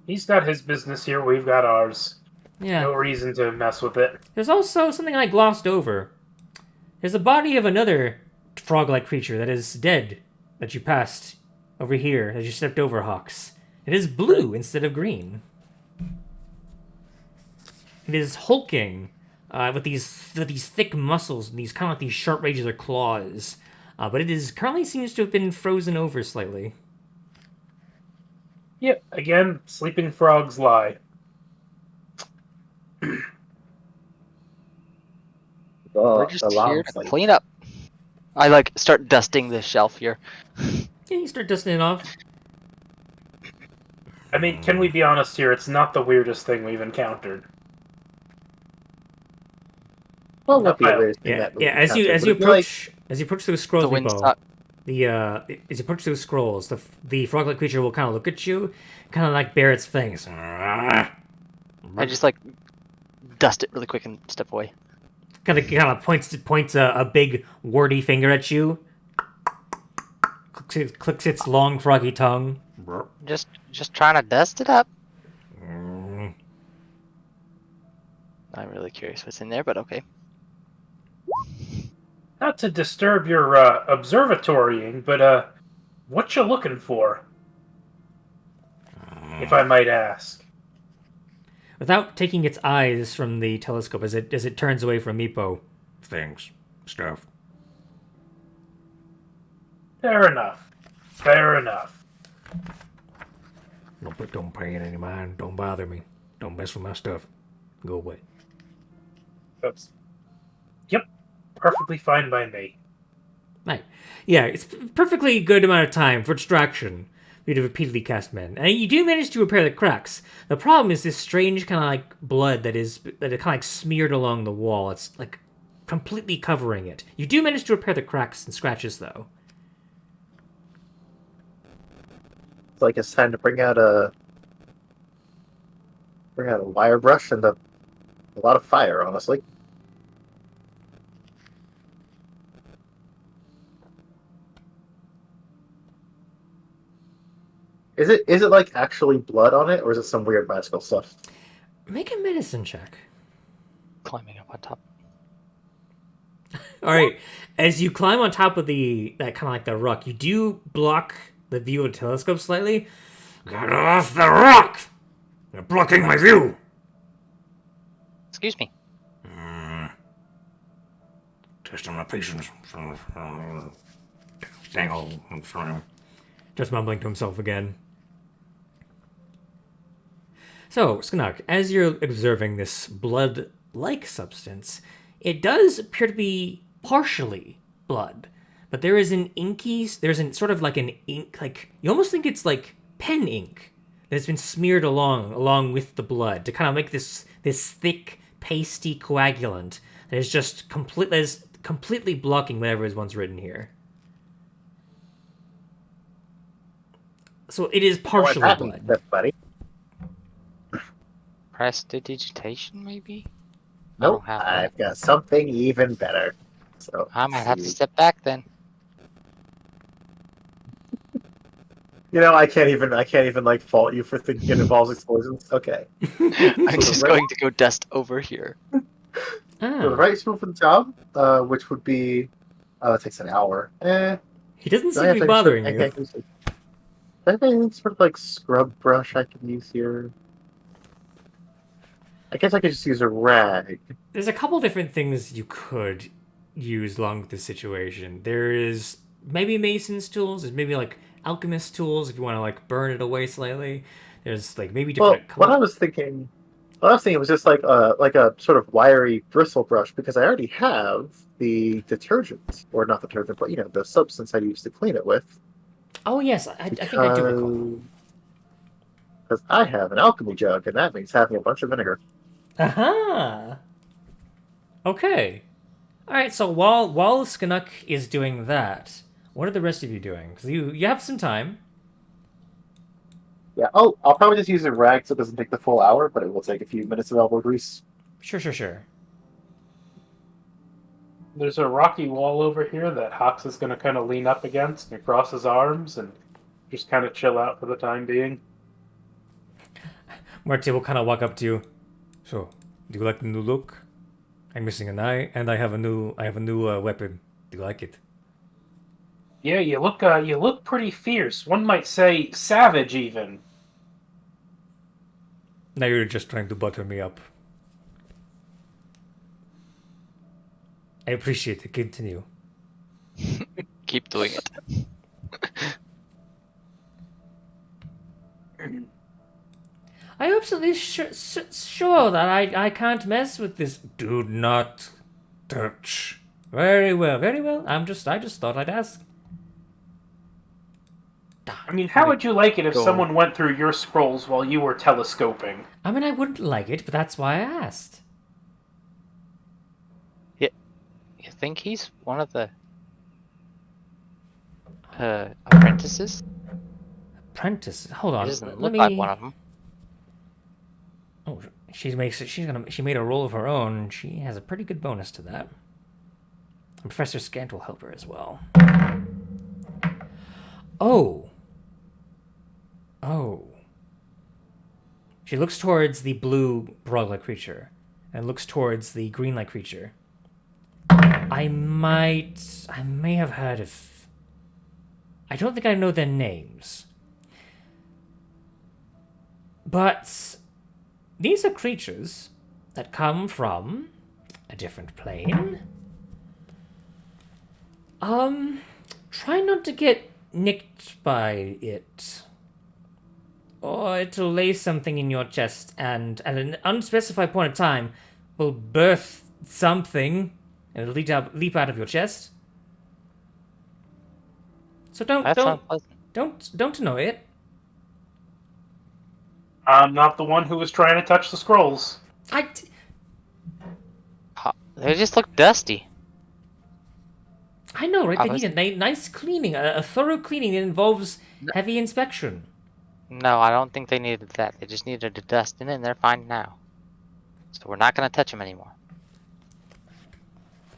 he's got his business here. We've got ours. Yeah. No reason to mess with it. There's also something I glossed over. There's a body of another frog-like creature that is dead that you passed over here as you stepped over, Hawks. It is blue instead of green. It is hulking with these thick muscles and these kind of like these sharp razor claws. But it is currently seems to have been frozen over slightly. Yep, again, sleeping frogs lie. We're just here to clean up. I start dusting the shelf here. Yeah, you start dusting it off. I mean, can we be honest here? It's not the weirdest thing we've encountered. Well, what the weirdest thing that As you approach those scrolls, The wind as you approach those scrolls, the frog-like creature will kind of look at you, kind of like bare its fangs. I just dust it really quick and step away. Kind of points a big warty finger at you. Clicks its long froggy tongue. Just trying to dust it up. I'm really curious what's in there, but okay. Not to disturb your observatorying, but what you looking for? If I might ask. Without taking its eyes from the telescope as it turns away from Meepo. Things. Stuff. Fair enough. Fair enough. Don't pay it any mind. Don't bother me. Don't mess with my stuff. Go away. That's... Yep. Perfectly fine by me. Right. Yeah, it's perfectly good amount of time for distraction for you to repeatedly cast men. And you do manage to repair the cracks. The problem is this strange kind of like blood that is kind of like smeared along the wall. It's like completely covering it. You do manage to repair the cracks and scratches, though. It's like it's time to bring out a wire brush and a lot of fire, honestly. Is it like actually blood on it, or is it some weird magical stuff? Make a medicine check. Climbing up on top. All right. As you climb on top of that kind of like the rock, you do block the view of the telescope slightly. Get off the rock! You're blocking my view. Excuse me. Testing my patience. Dangle. Just mumbling to himself again. So, Skanok, as you're observing this blood-like substance, it does appear to be partially blood, but there's sort of like an ink, like you almost think it's like pen ink that's been smeared along with the blood to kind of make this thick, pasty coagulant that is just completely blocking whatever is once written here. So it is partially blood. Buddy. Prestidigitation, maybe? Nope, I've got something even better. So I might have to step back then. You know, I can't even like fault you for thinking it involves explosions. Okay. I'm just going to go dust over here. So the right tool for the job, which would be it takes an hour. He doesn't seem to be bothering you. Is there any sort of like scrub brush I can use here? I guess I could just use a rag. There's a couple different things you could use along with this situation. There is maybe mason's tools. There's maybe like alchemist tools if you want to like burn it away slightly. There's like maybe different. What I was thinking Well, I was thinking it was just like a sort of wiry bristle brush because I already have the detergent, or not detergent, but the substance I use to clean it with. Oh yes, I think I do recall. Because I have an alchemy jug, and that means having a bunch of vinegar. Aha. Okay. All right. So while Skanuk is doing that, what are the rest of you doing? Because you have some time. Yeah. Oh, I'll probably just use a rag so it doesn't take the full hour, but it will take a few minutes of elbow grease. Sure. There's a rocky wall over here that Hox is going to kind of lean up against and cross his arms and just kind of chill out for the time being. Marty will kind of walk up to you. So, do you like the new look? I'm missing an eye, and I have a new weapon. Do you like it? Yeah, you look pretty fierce. One might say savage, even. Now you're just trying to butter me up. I appreciate it. Continue. Keep doing it. I'm absolutely sure that I can't mess with this. Do not touch. Very well, very well. I just thought I'd ask. I mean, how would you like it if Go. someone went through your scrolls while you were telescoping? I mean, I wouldn't like it, but that's why I asked. You think he's one of the apprentices? Apprentice. Hold He on. doesn't Let look me. like one of them. Oh, she made a roll of her own. She has a pretty good bonus to that. And Professor Scant will help her as well. Oh. She looks towards the blue Brogla creature and looks towards the green light creature. I may have heard of. I don't think I know their names. But these are creatures that come from a different plane. Try not to get nicked by it. Or it'll lay something in your chest and at an unspecified point of time will birth something and it'll leap out of your chest. So That's unpleasant. don't annoy it. I'm not the one who was trying to touch the scrolls. They just look dusty. I know, right? They was- need a nice cleaning, a thorough cleaning that involves heavy inspection. No, I don't think they needed that. They just needed to dust in it, and they're fine now. So we're not going to touch them anymore.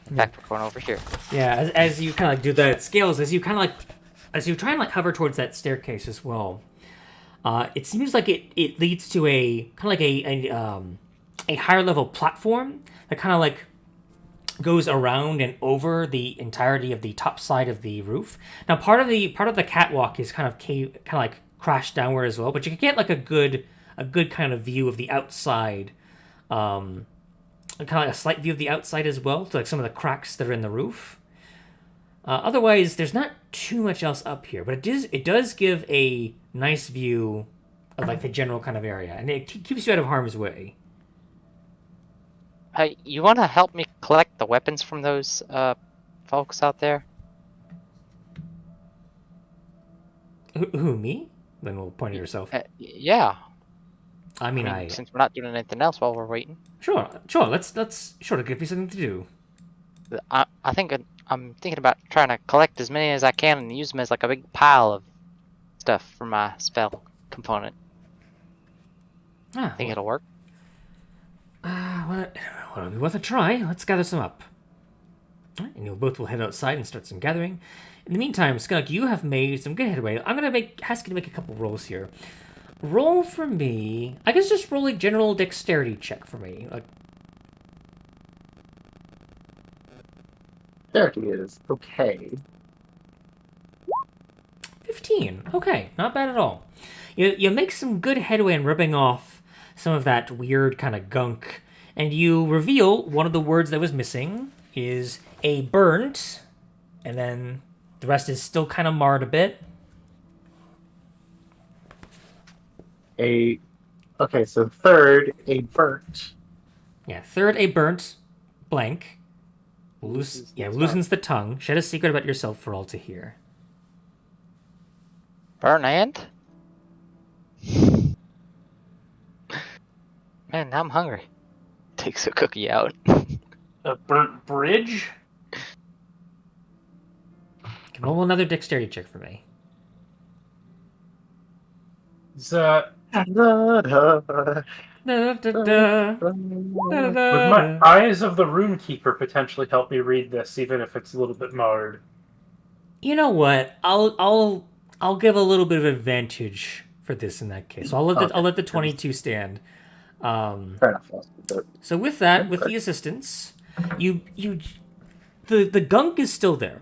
In fact, we're going over here. Yeah, as you kind of do that, it scales as you try and like hover towards that staircase as well. It seems like it leads to a kind of like a higher level platform that kind of like goes around and over the entirety of the top side of the roof. Now, part of the catwalk is kind of like crashed downward as well, but you can get like a good kind of view of the outside. Kind of like a slight view of the outside as well, to like some of the cracks that are in the roof. Otherwise, there's not too much else up here, but it does give a nice view of like the general kind of area, and it keeps you out of harm's way. Hey, you want to help me collect the weapons from those folks out there? Who, me? Then we'll point at yourself. Yeah. I mean, Since we're not doing anything else while we're waiting. Sure. Let's sure to give you something to do. I think I'm thinking about trying to collect as many as I can and use them as like a big pile of stuff for my spell component. Think it'll work? Well, it'll be worth a try. Let's gather some up. All right, and you both will head outside and start some gathering. In the meantime, Skunk, you have made some good headway. I'm gonna ask you to make a couple rolls here. Roll for me. I guess just roll a general dexterity check for me. Like, There he is. Okay. 15. Okay, not bad at all. You make some good headway in ripping off some of that weird kind of gunk, and you reveal one of the words that was missing is a burnt, and then the rest is still kind of marred a bit. A Okay, so third, a burnt. Yeah, third, a burnt blank. Loosens the tongue. Shed a secret about yourself for all to hear. Burn and? Man, now I'm hungry. Takes a cookie out. A burnt bridge? Can roll another dexterity check for me. Is, Da-da-da. would my eyes of the Runekeeper potentially help me read this, even if it's a little bit marred? You know what? I'll give a little bit of advantage for this in that case. So I'll let the 22 stand. Fair enough. So with that, with the assistance, the gunk is still there,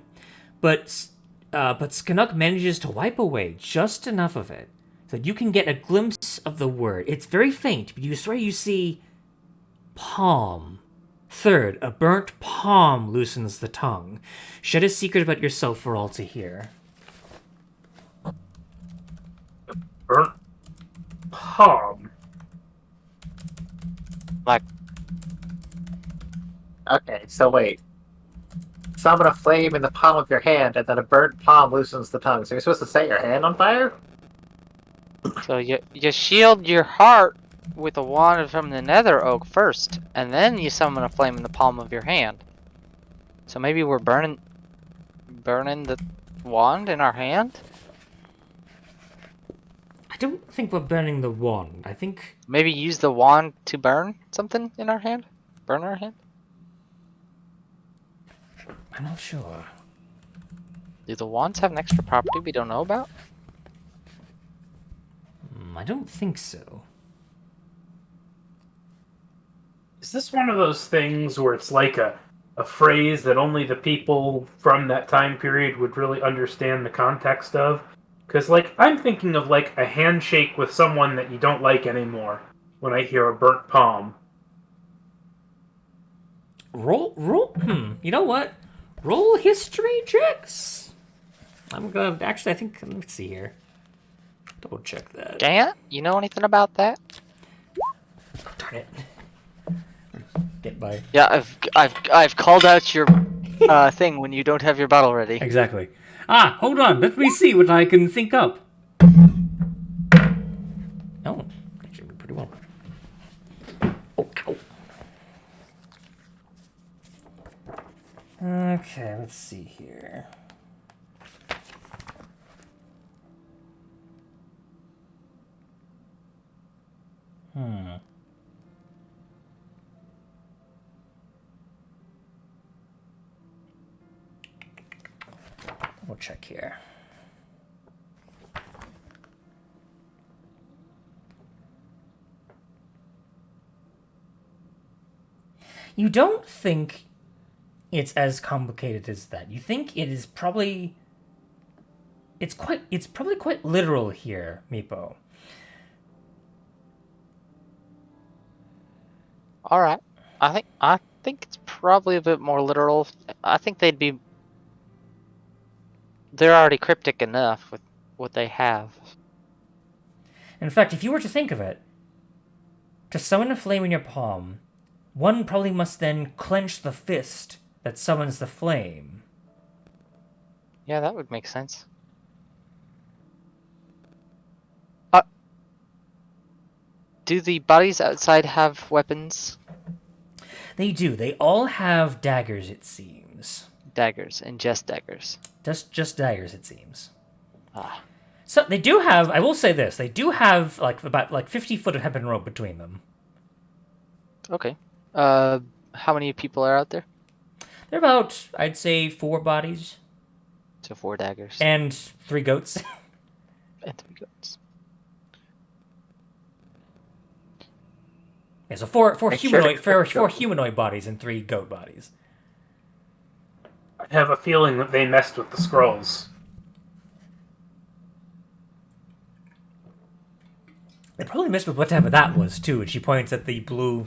but Skanuk manages to wipe away just enough of it so that you can get a glimpse of the word. It's very faint, but you swear you see palm. Third, a burnt palm loosens the tongue. Shed a secret about yourself for all to hear. Burnt palm. Like, Okay, so wait. Summon a flame in the palm of your hand, and then a burnt palm loosens the tongue. So you're supposed to set your hand on fire? so you shield your heart with a wand from the nether oak first, and then you summon a flame in the palm of your hand. So maybe we're burning the wand in our hand? I don't think we're burning the wand. I think Maybe use the wand to burn something in our hand? Burn our hand? I'm not sure. Do the wands have an extra property we don't know about? I don't think so. Is this one of those things where it's like a phrase that only the people from that time period would really understand the context of? Because, like, I'm thinking of, like, a handshake with someone that you don't like anymore when I hear a burnt palm. Roll. You know what? Roll history checks. I'm gonna actually. I think. Let's see here. Double check that. Gant, you know anything about that? Darn it. Get by. Yeah, I've called out your thing when you don't have your battle ready. Exactly. Ah, hold on. Let me see what I can think up. Oh, actually, pretty well. Oh, ow. Okay, let's see here. We'll check here. You don't think it's as complicated as that. You think it is probably it's probably quite literal here, Meepo. All right, I think it's probably a bit more literal. I think they're already cryptic enough with what they have. In fact, if you were to think of it, to summon a flame in your palm, one probably must then clench the fist that summons the flame. Yeah, that would make sense. Do the bodies outside have weapons? They do. They all have daggers, it seems. Daggers, and just daggers. Just daggers, it seems. Ah. So they do have. I will say this: they do have about 50 foot of hempen rope between them. Okay. How many people are out there? They're about, I'd say, 4 bodies So 4 daggers. and 3 goats. And 3 goats. Yeah, so four Make sure to humanoid cook humanoid bodies and 3 goat bodies. I have a feeling that they messed with the scrolls. They probably missed with whatever that was too. And she points at the blue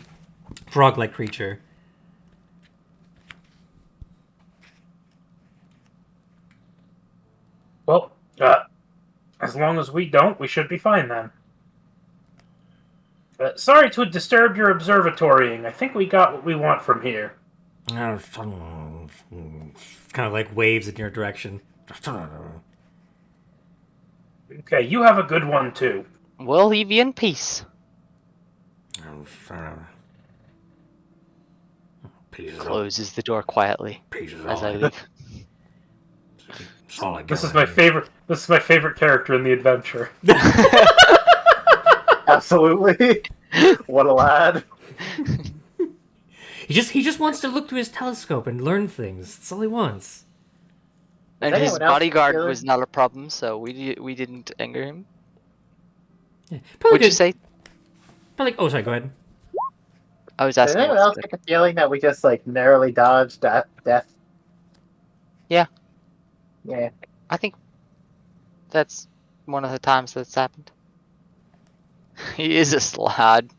frog-like creature. Well, as long as we don't, we should be fine then. Sorry to have disturbed your observatorying. I think we got what we want from here. Kind of like waves in your direction. Okay, you have a good one, too. We'll leave you in peace. Closes the door quietly as I leave. This is my favorite. This is my favorite character in the adventure. Absolutely. What a lad. He just wants to look through his telescope and learn things. That's all he wants. And Is his anyone else bodyguard feeling- was not a problem, so we didn't anger him. Yeah, probably What'd you good. say? Probably. Oh, sorry. Go ahead. I was Does asking. anyone else get the feeling that we just like narrowly dodged death? Yeah. Yeah. I think that's one of the times that's happened. He is a slod.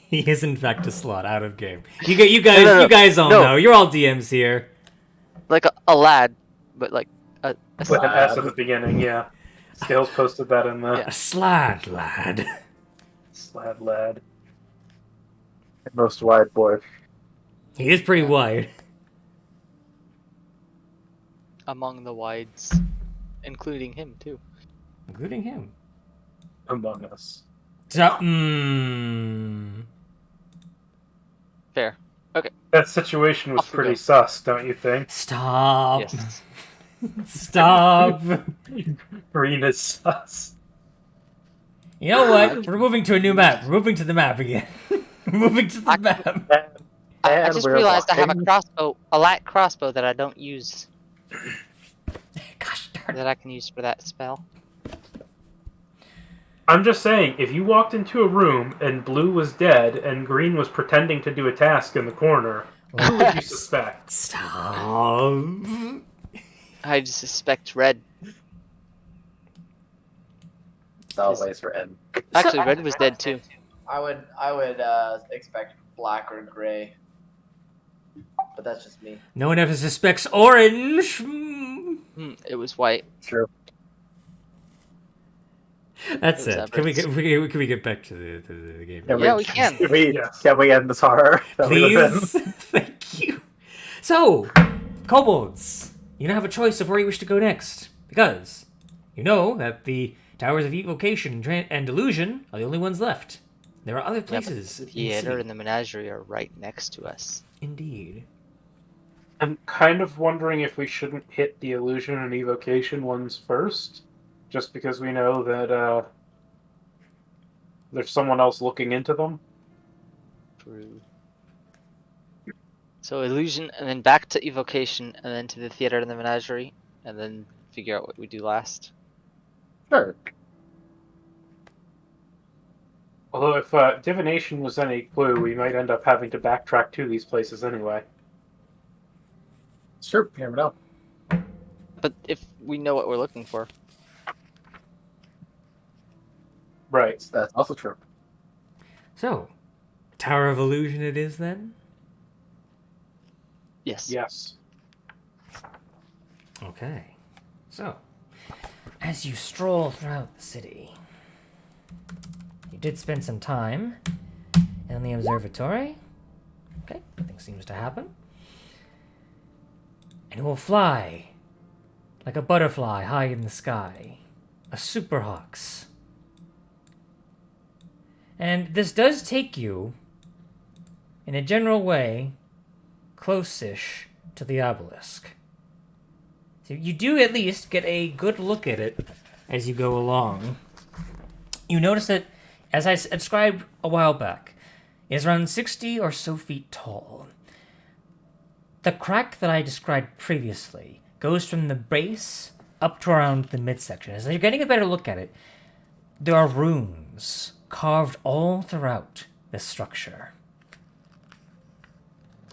He is in fact a slot out of game. You guys, No. you guys all No. know. You're all DMs here. Like a lad, but like a With an slod. S at the beginning, yeah. Scales posted that in the Yeah. A slad lad. slab lad. Most wide boy. He is pretty wide. Among the wides, including him too. Including him. Among Us. So, Fair. That situation was Off we pretty go. sus, don't you think? Stop. Yes. Stop. Green is sus. You know what? We're moving to a new map. We're moving to the map again. We're moving to the map. I And just we're realized I have a walking. a lat crossbow that I don't use, Gosh darn it. that I can use for that spell. I'm just saying, if you walked into a room and blue was dead and green was pretending to do a task in the corner, who would you suspect? Stop. I just suspect red. It's always red. Actually, red was dead too. I would expect black or gray, but that's just me. No one ever suspects orange. It was white. True. That's It was it. Can we average. can we get back to the game? Yeah, we can. Yes. Can we end this horror? that we live in? Please. Thank you. So, Kobolds, you now have a choice of where you wish to go next, because you know that the Towers of Evocation and Delusion are the only ones left. There are other places. The in the theater city. and the menagerie are right next to us. Indeed. I'm kind of wondering if we shouldn't hit the illusion and evocation ones first, just because we know that there's someone else looking into them. True. So illusion, and then back to evocation, and then to the theater and the menagerie, and then figure out what we do last. Sure. Although if divination was any clue, we might end up having to backtrack to these places anyway. Sure. You never know. But if we know what we're looking for, Right. That's also true. So, Tower of Illusion it is then? yes. Yes. Okay. So, as you stroll throughout the city, you did spend some time in the observatory. Okay, nothing seems to happen. And you will fly like a butterfly high in the sky, a superhawks. And this does take you, in a general way, close-ish to the obelisk. So you do at least get a good look at it as you go along. You notice that, as I described a while back, it is around 60 or so feet tall. The crack that I described previously goes from the base up to around the midsection. As you're getting a better look at it, there are runes carved all throughout this structure.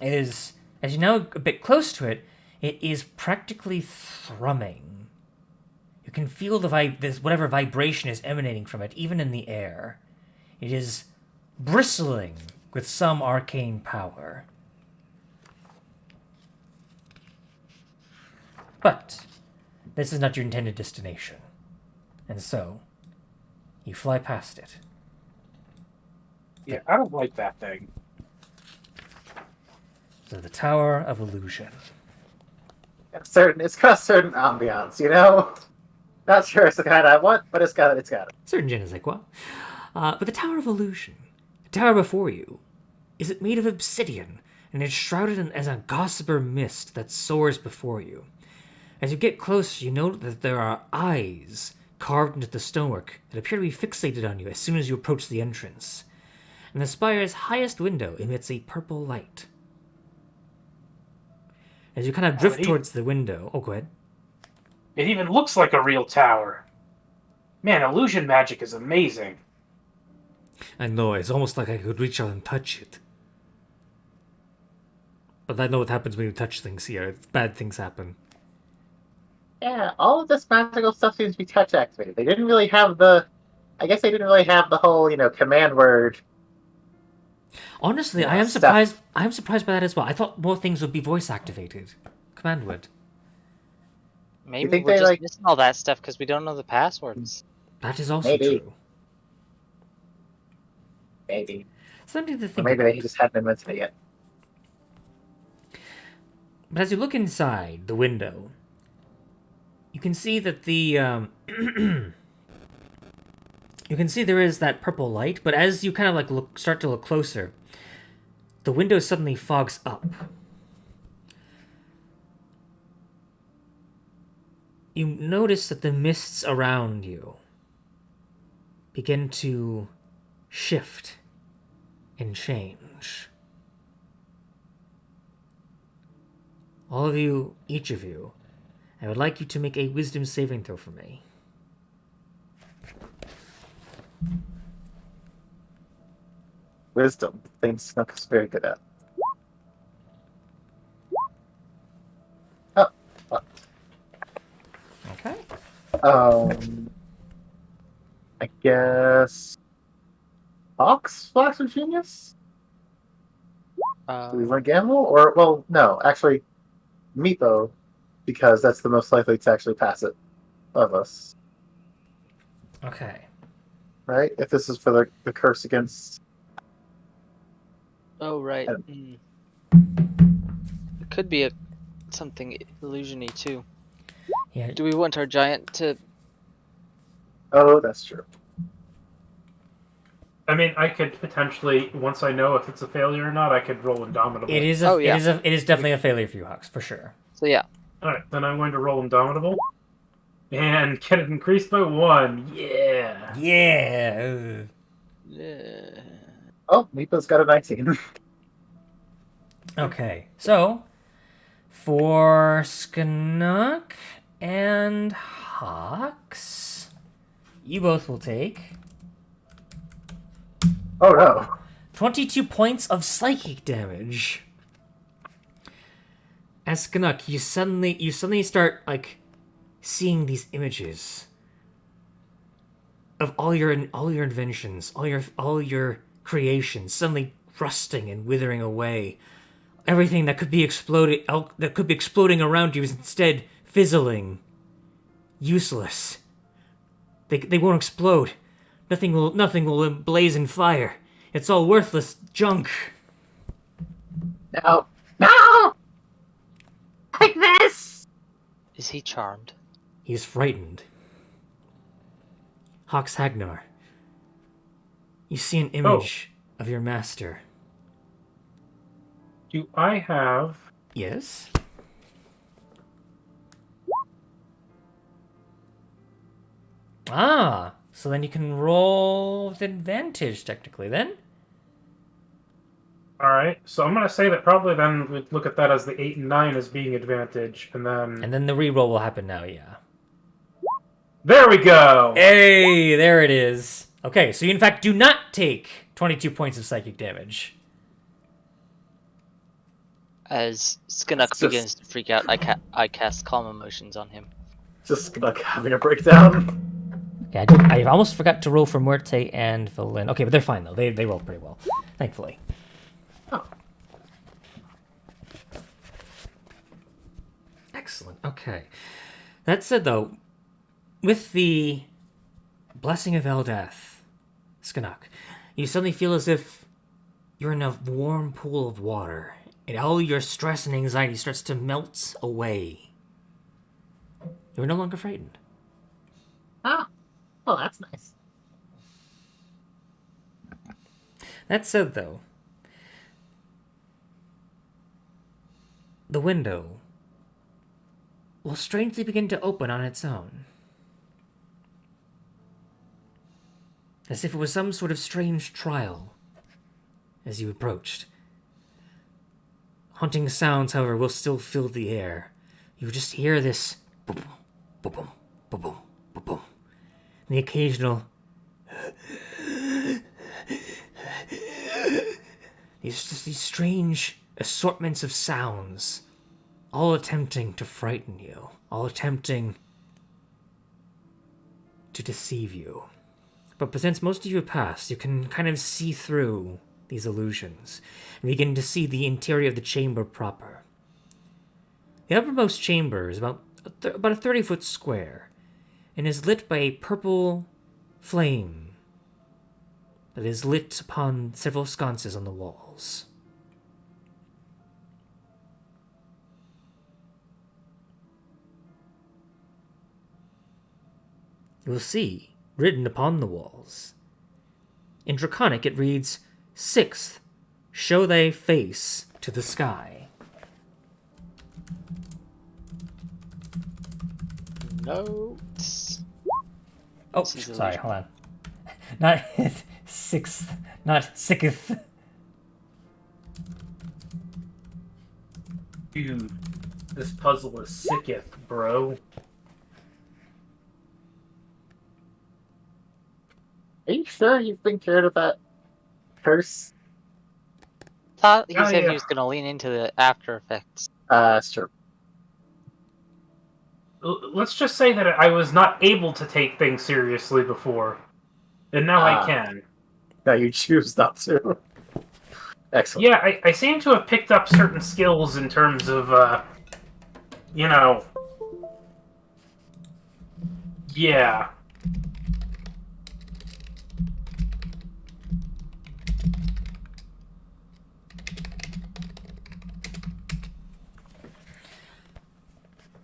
It is, as you're now a bit close to it, it is practically thrumming. You can feel this whatever vibration is emanating from it, even in the air. It is bristling with some arcane power. But this is not your intended destination. And so, you fly past it. Yeah, I don't like that thing. So the Tower of Illusion. It's got a certain ambiance, you know? Not sure it's the kind I want, but it's got it. Certain je ne sais quoi. But the Tower of Illusion, the tower before you, is it made of obsidian, and it's shrouded in as a gossamer mist that soars before you. As you get closer, you note that there are eyes carved into the stonework that appear to be fixated on you as soon as you approach the entrance. And the spire's highest window emits a purple light. As you kind of drift towards the window... Oh, go ahead. It even looks like a real tower. Man, illusion magic is amazing. I know, it's almost like I could reach out and touch it. But I know what happens when you touch things here. Bad things happen. Yeah, all of this magical stuff seems to be touch activated. They didn't really have the... I guess they didn't really have the whole, command word. Honestly, Yeah, I am stuff. surprised. I am surprised by that as well. I thought more things would be voice activated. Command word. Maybe think we're they, just missing all that stuff because we don't know the passwords. That is also Maybe. true. Maybe. Something to Or think maybe about. they just hadn't invented it yet. But as you look inside the window, you can see that the you can see there is that purple light. But as you kind of like start to look closer, the window suddenly fogs up. You notice that the mists around you begin to shift and change. All of you, each of you, I would like you to make a wisdom saving throw for me. Wisdom. Things Snook is very good at. Oh. Okay. I guess... Hawks? Flash of Genius? Do we want to gamble? Or, well, no. Actually, Meepo, because that's the most likely to actually pass it of us. Okay. Right? If this is for the curse against... Oh, right. And- It could be something illusion-y too. Yeah. Do we want our giant to... Oh, that's true. I mean, I could potentially, once I know if it's a failure or not, I could roll Indomitable. It is. Oh, yeah. It is definitely a failure for you, Hawks, for sure. So yeah. Alright, then I'm going to roll Indomitable. And get it increased by 1. Yeah! Yeah. Yeah. Oh, Meepo's got a 19. Okay. So, for Skanuk and Hawks, you both will take Oh, no. 22 points of psychic damage. As Skanuk, you suddenly start like seeing these images of all your inventions, all your creations suddenly rusting and withering away. Everything that could be exploding around you is instead fizzling, useless. They won't explode. Nothing will blaze in fire. It's all worthless junk. No. No! Like this! Is he charmed? He's frightened. Hawks Hagnar, you see an image of your master. Do I have... Yes? Ah, so then you can roll with advantage, technically, then? Alright, so I'm going to say that probably then we'd look at that as the 8 and 9 as being advantage, and then... And then the reroll will happen now, yeah. There we go! Hey, there it is. Okay, so you in fact do not take 22 points of psychic damage. As Skinnock Just- begins to freak out, I cast Calm Emotions on him. Just like having a breakdown. Yeah, I almost forgot to roll for Muerte and Valen. Okay, but they're fine, though. They roll pretty well, thankfully. Oh. Excellent. Okay. That said, though, with the Blessing of Eldath, Skanuk, you suddenly feel as if you're in a warm pool of water, and all your stress and anxiety starts to melt away. You're no longer frightened. Ah, well, that's nice. That said, though, the window will strangely begin to open on its own. As if it was some sort of strange trial as you approached. Haunting sounds, however, will still fill the air. You just hear this boom, boom, boom, boom, boom, boom, boom. And the occasional these strange assortments of sounds, all attempting to frighten you, all attempting to deceive you. But since most of you have passed, you can kind of see through these illusions and begin to see the interior of the chamber proper. The uppermost chamber is about a 30-foot square and is lit by a purple flame that is lit upon several sconces on the walls. You will see, written upon the walls. In Draconic, it reads, 6th, show thy face to the sky. Notes. Oh, This is sorry, illusion. hold on. Not 6th, not 6th. Dude, this puzzle is sicketh, bro. Are you sure you've been cured of that curse? Thought he Oh, said yeah. he was gonna lean into the after effects. That's true. Let's just say that I was not able to take things seriously before, and now I can. Now you choose not to. Excellent. Yeah, I seem to have picked up certain skills in terms of, yeah.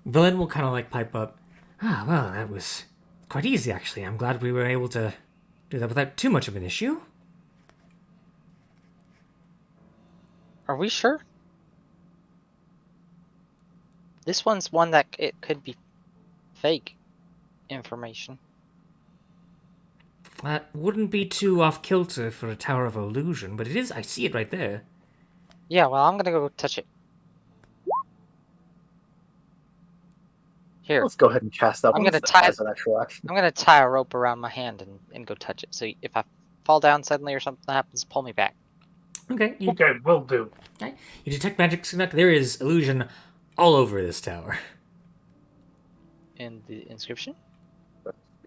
Villain will kind of like pipe up. Ah, well, that was quite easy, actually. I'm glad we were able to do that without too much of an issue. Are we sure? This one's one that it could be fake information. That wouldn't be too off kilter for a Tower of Illusion, but it is. I see it right there. Yeah, well, I'm gonna go touch it. Here, Let's go ahead and cast that I'm one gonna tie as an actual action. I'm gonna tie a rope around my hand and go touch it. So if I fall down suddenly or something happens, pull me back. Okay, you Okay, will do. detect magic. There is illusion all over this tower. And the inscription?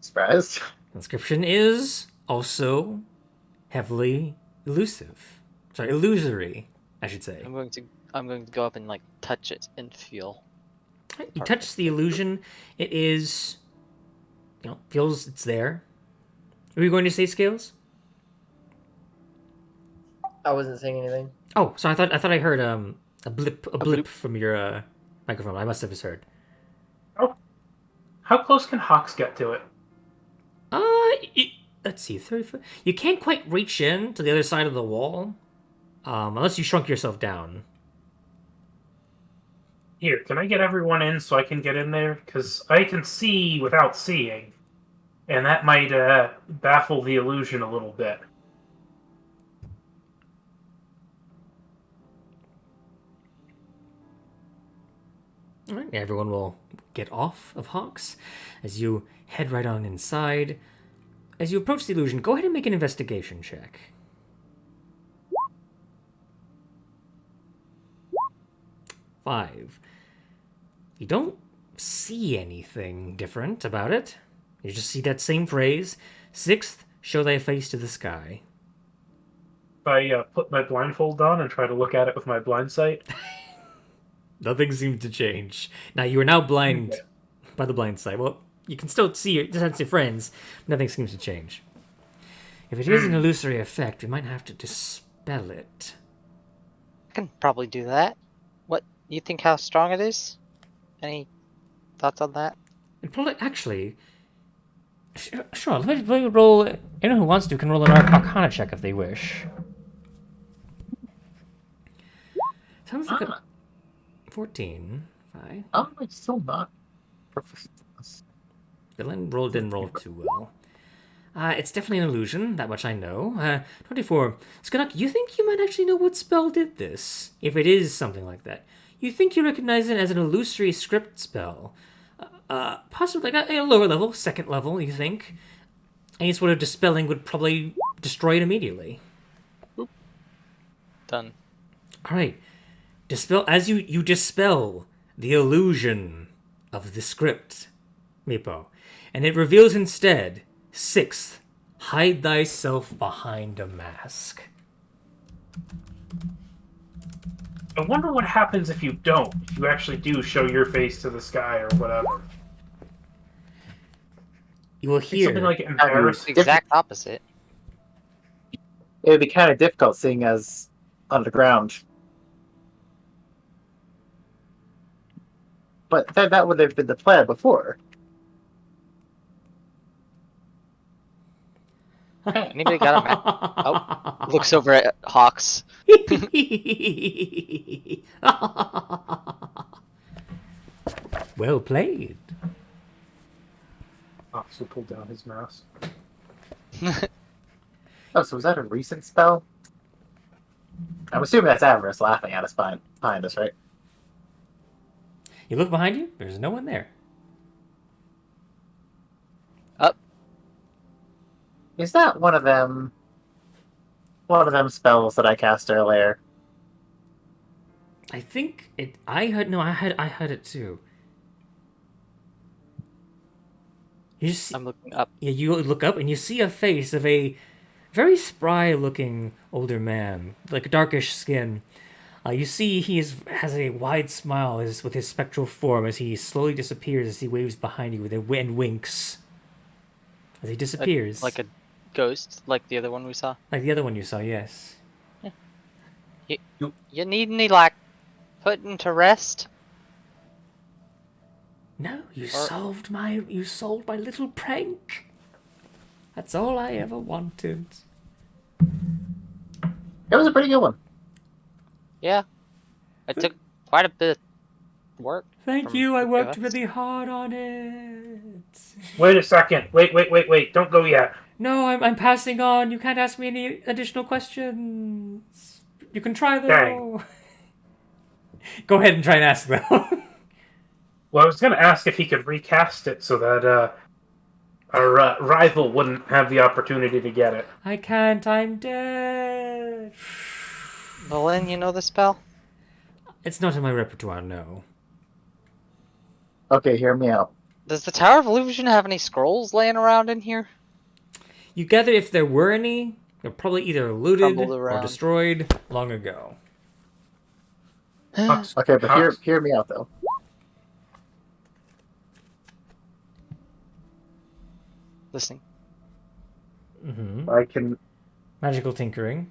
Surprised. Inscription is also heavily elusive. Sorry, illusory, I should say. I'm going to go up and like touch it and feel. You touch the illusion. It is, feels it's there. Are you going to say Scales? I wasn't saying anything. Oh, so I thought I heard a blip bloop. from your microphone. I must have misheard. How close can Hawks get to it? Let's see, 30 foot. You can't quite reach in to the other side of the wall, unless you shrunk yourself down. Here, can I get everyone in so I can get in there? Because I can see without seeing, and that might baffle the illusion a little bit. All right, everyone will get off of Hawks as you head right on inside. As you approach the illusion, go ahead and make an investigation check. 5. You don't see anything different about it. You just see that same phrase. 6th, show thy face to the sky. If I put my blindfold on and try to look at it with my blind sight, Nothing seems to change. Now, you are now blind by the blind sight. Well, you can still see your friends. Nothing seems to change. If it is an illusory effect, we might have to dispel dispel it. I can probably do that. What, you think how strong it is? Any thoughts on that? And probably, actually, sure, let me roll. Anyone who wants to can roll an Arcana check if they wish. Sounds like a 14. Fine. I'm still not proficient in this. Dylan didn't roll too well. It's definitely an illusion, that much I know. 24. Scanuck, you think you might actually know what spell did this? If it is something like that. You think you recognize it as an illusory script spell. Possibly like a lower level, second level, you think. Any sort of dispelling would probably destroy it immediately. Done. Alright. Dispel as you dispel the illusion of the script, Meepo. And it reveals instead, 6th, hide thyself behind a mask. I wonder what happens if you don't. If you actually do show your face to the sky or whatever. You will It's hear something like It's embarrassing. the exact opposite. It would be kind of difficult seeing as underground. But that would have been the plan before. Anybody got a map? Oh, looks over at Hawks. Well played. Ox will pull down his mask. Oh, so was that a recent spell? I'm assuming that's Avarice laughing at us behind us, right? You look behind you, there's no one there. Up. Is that one of them spells that I cast earlier? I think it. I had it too. You see, I'm looking up. yeah, you look up and you see a face of a very spry-looking older man, like darkish skin. You see he has a wide smile with his spectral form as he slowly disappears as he waves behind you and winks. As he disappears. Like a ghost, like the other one we saw. Like the other one you saw, yes. You need any, like, putting to rest? No, you solved my little prank. That's all I ever wanted. It was a pretty good one. Yeah. I took quite a bit of work. Thank from you, I the worked two of us. really hard on it. Wait a second. Wait. Don't go yet. No, I'm passing on. You can't ask me any additional questions. You can try though. Dang. Go ahead and try and ask though. Well, I was going to ask if he could recast it so that our rival wouldn't have the opportunity to get it. I can't, I'm dead. Lynn, you know the spell? It's not in my repertoire, no. Okay, hear me out. Does the Tower of Illusion have any scrolls laying around in here? You gather if there were any, they're probably either looted Crumbled or around. destroyed long ago. Hux, Okay, but Hux, hear me out though. Listening. Mm-hmm. I can. Magical tinkering.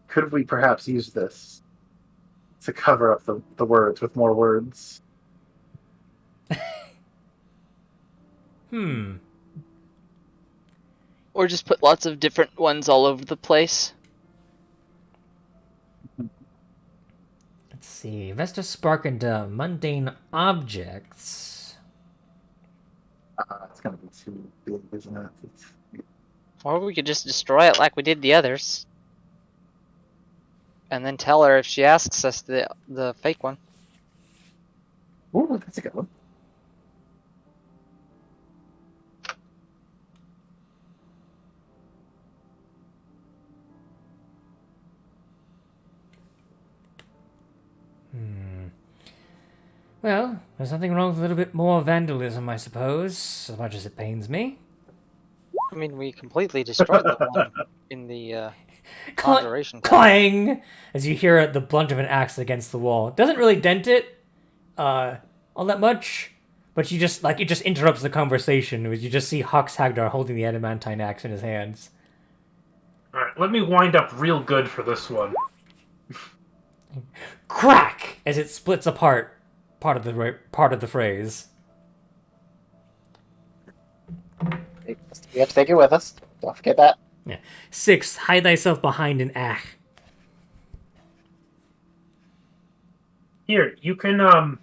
Could we perhaps use this to cover up the words with more words? Or just put lots of different ones all over the place. Let's see. Invest a spark into mundane objects. It's gonna be too big, isn't it? Or we could just destroy it like we did the others. And then tell her if she asks us the fake one. Ooh, that's a good one. Well, there's nothing wrong with a little bit more vandalism, I suppose, as much as it pains me. I mean, we completely destroyed the one in the conjuration. Clang! As you hear the blunt of an axe against the wall. It doesn't really dent it all that much, But you just, like, it just interrupts the conversation. You just see Hux Hagdar holding the adamantine axe in his hands. Alright, let me wind up real good for this one. Crack! As it splits apart part of the phrase. We have to take it with us. Don't forget that. Yeah. 6. Hide thyself behind an ach. Here, you can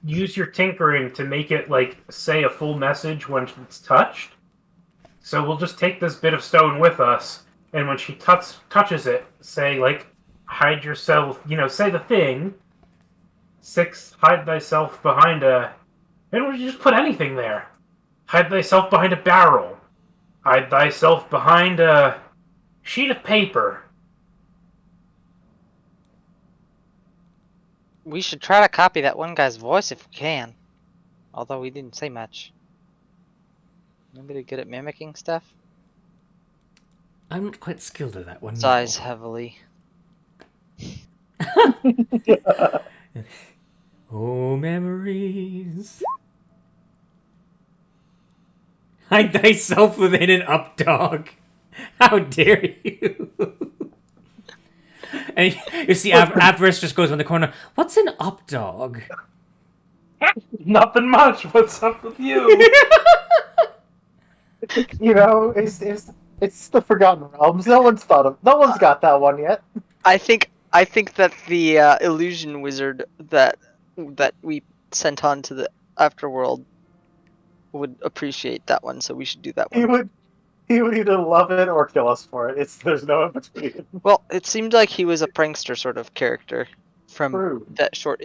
use your tinkering to make it, like, say a full message when it's touched. So we'll just take this bit of stone with us, and when she touches it, say, like, hide yourself, say the thing. 6, hide thyself behind a... And we just put anything there. Hide thyself behind a barrel. Hide thyself behind a sheet of paper. We should try to copy that one guy's voice if we can. Although we didn't say much. Anybody good at mimicking stuff? I'm not quite skilled at that one. no. Sighs heavily. Oh, memories. Hide thyself within an updog. How dare you? And you see Avarice just goes on the corner. What's an updog? Nothing much. What's up with you? It's the Forgotten Realms. No one's got that one yet. I think that the illusion wizard that we sent on to the afterworld would appreciate that one, so we should do that one. He would either love it or kill us for it. There's no in between. Well, it seemed like he was a prankster sort of character from True. that short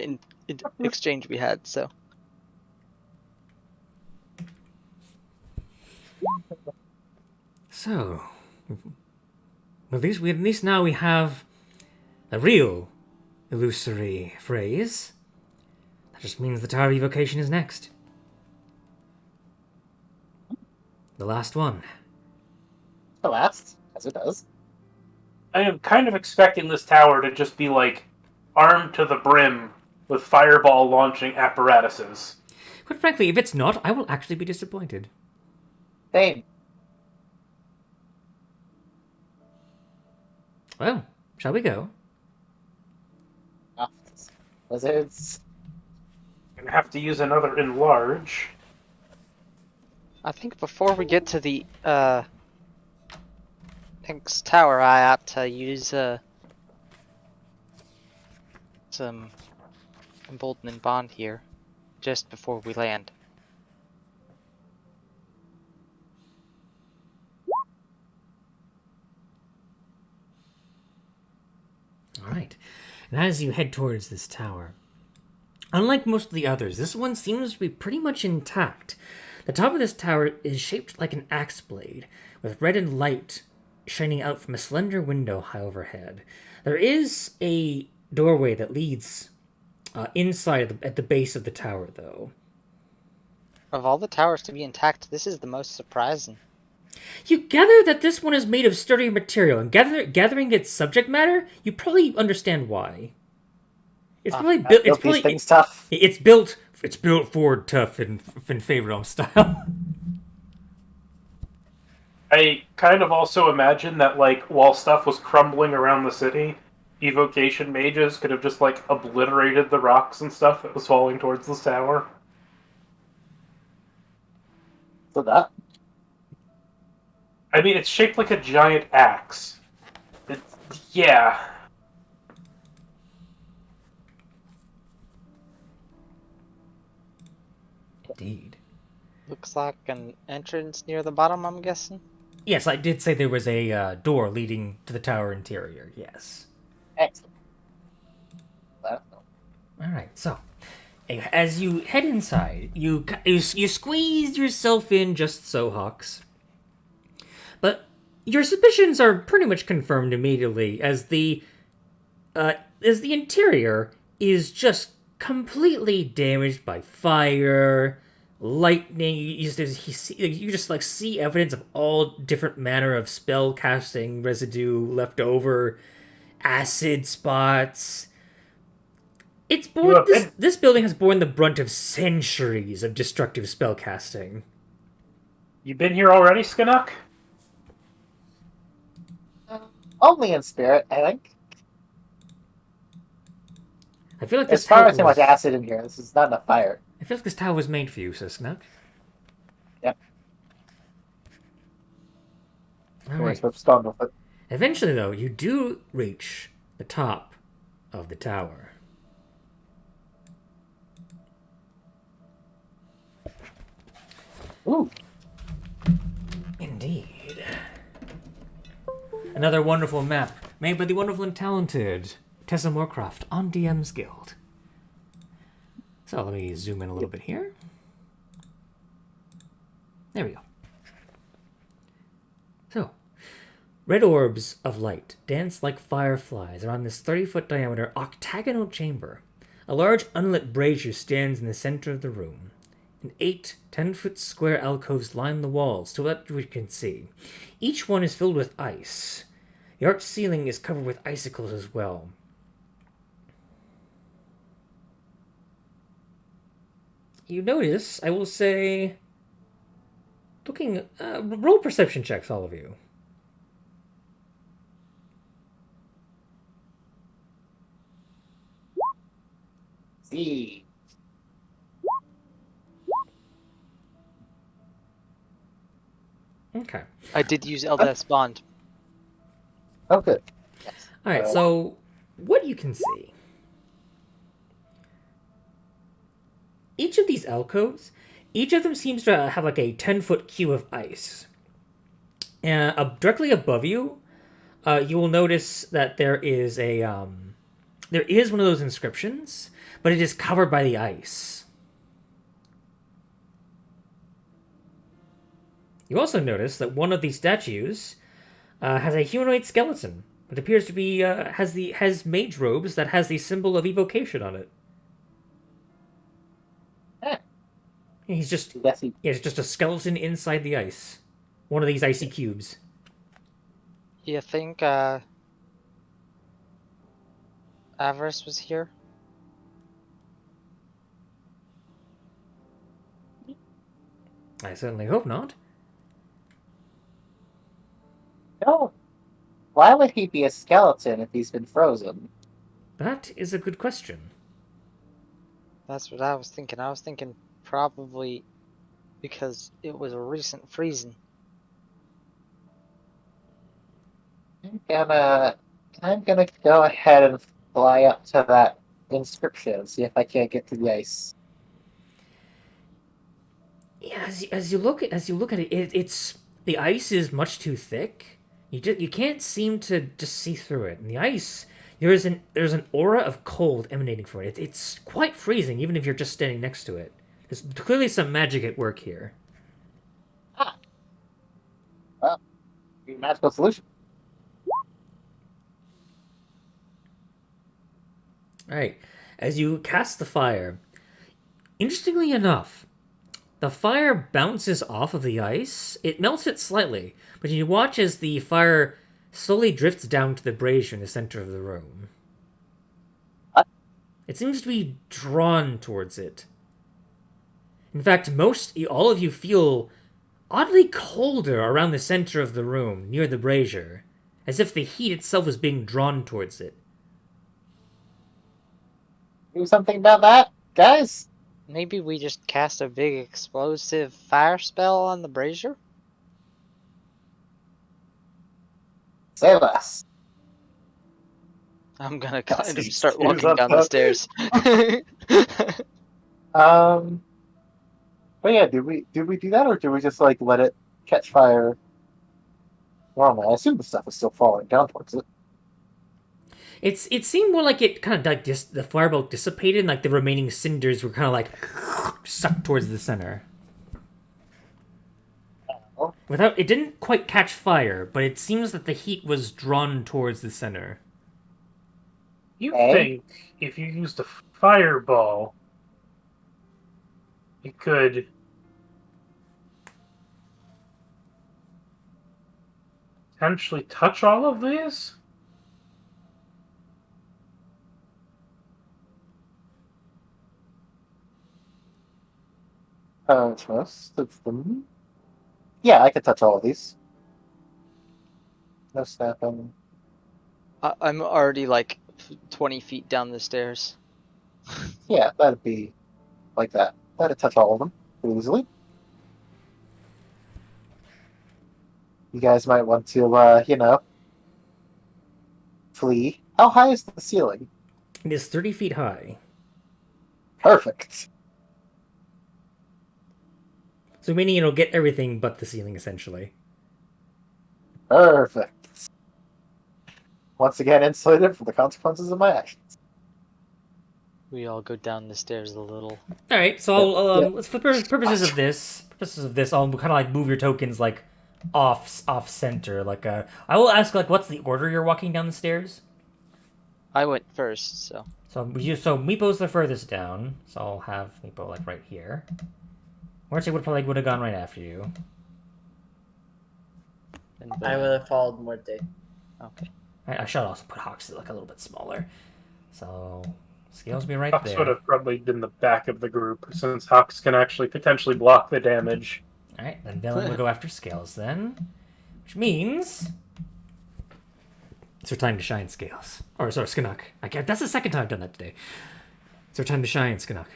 exchange we had. So So, at least now we have a real illusory phrase. That just means the Tower evocation is next. The last one. The last, as it does. I am kind of expecting this tower to just be, like, armed to the brim with fireball launching apparatuses. Quite frankly, if it's not, I will actually be disappointed. Same. Well, shall we go? Lizards. Gonna have to use another enlarge. I think before we get to the next tower, I ought to use some emboldening bond here, just before we land. Alright. And as you head towards this tower, unlike most of the others, this one seems to be pretty much intact. The top of this tower is shaped like an axe blade, with red and light shining out from a slender window high overhead. There is a doorway that leads inside at the base of the tower, though. Of all the towers to be intact, this is the most surprising. You gather that this one is made of sturdy material, and gathering its subject matter, you probably understand why. It's probably built. It's probably things tough. It's built for tough and Favorite style. I kind of also imagine that, like, while stuff was crumbling around the city, evocation mages could have just, like, obliterated the rocks and stuff that was falling towards this tower. So that. I mean, it's shaped like a giant axe. Yeah. Indeed. Looks like an entrance near the bottom, I'm guessing. Yes, I did say there was a door leading to the tower interior. Yes. Excellent. All right. So, as you head inside, you squeeze yourself in just so, Hawks. But your suspicions are pretty much confirmed immediately, as the interior is just completely damaged by fire, lightning. You just like see evidence of all different manner of spell casting residue left over, acid spots. It's You borne have been- this building has borne the brunt of centuries of destructive spellcasting. You been here already, Skanuk? Only in spirit, I think. I feel like There's this far tower too much was. acid in here. This is not enough fire. I feel like this tower was made for you, Sisnuk. Yep. All We're right. supposed to start with it. Eventually, though, you do reach the top of the tower. Ooh. Indeed. Another wonderful map made by the wonderful and talented Tessa Moorcroft on DM's Guild. So let me zoom in a little bit here. There we go. So, red orbs of light dance like fireflies around this 30-foot diameter octagonal chamber. A large unlit brazier stands in the center of the room. And 8 10-foot square alcoves line the walls to what we can see. Each one is filled with ice. The arched ceiling is covered with icicles as well. You notice, I will say, roll perception checks, all of you. See. Okay. I did use Eldest Bond. Oh, good. Yes. Alright, so what you can see. Each of these alcoves, each of them seems to have like a 10-foot cube of ice. Directly above you, you will notice that there is one of those inscriptions, but it is covered by the ice. You also notice that one of these statues has a humanoid skeleton. It appears to be has mage robes that has the symbol of evocation on it. Eh. He's just Yes, he- it's just a skeleton inside the ice. One of these icy cubes. You think Avarice was here? I certainly hope not. No. Why would he be a skeleton if he's been frozen? That is a good question. That's what I was thinking. I was thinking probably because it was a recent freezing. I'm gonna go ahead and fly up to that inscription and see if I can't get to the ice. Yeah, as you look at it, it's the ice is much too thick. You can't seem to just see through it. And the ice, there's an aura of cold emanating from it. It's quite freezing, even if you're just standing next to it. There's clearly some magic at work here. Well, magical solution. All right, as you cast the fire, interestingly enough, the fire bounces off of the ice. It melts it slightly, but you watch as the fire slowly drifts down to the brazier in the center of the room. It seems to be drawn towards it. In fact, all of you feel oddly colder around the center of the room, near the brazier, as if the heat itself was being drawn towards it. Do something about that, guys? Maybe we just cast a big explosive fire spell on the brazier? Say less. I'm gonna kind of Some start stairs walking up down the top. stairs. But yeah, did we do that, or did we just like let it catch fire normally? I assume the stuff was still falling down towards it. It seemed more like it kind of like the fireball dissipated, and like the remaining cinders were kind of like sucked towards the center. It didn't quite catch fire, but it seems that the heat was drawn towards the center. You Okay. think if you used a fireball, it could potentially touch all of these? Most of them. Yeah, I can touch all of these. No snapping. I'm already like 20 feet down the stairs. Yeah, that'd be like that. That'd touch all of them pretty easily. You guys might want to, flee. How high is the ceiling? It is 30 feet high. Perfect. So meaning it'll get everything but the ceiling, essentially. Perfect. Once again, insulated from the consequences of my actions. We all go down the stairs a little. All right, so I'll, Yep. let's for purposes of this, I'll kind of like move your tokens like off center. Like I will ask like, what's the order you're walking down the stairs? I went first, so. So Meepo's the furthest down, so I'll have Meepo like right here. Morty would have gone right after you. And I would have followed Morte. Okay. I should also put Hawks like a little bit smaller. So Scales be right Hawks there. would have probably been the back of the group, since Hawks can actually potentially block the damage. All right, then Valen will go after Scales then, which means it's her time to shine, Scales. Or sorry, Skanuk. That's the second time I've done that today. It's her time to shine, Skanuk.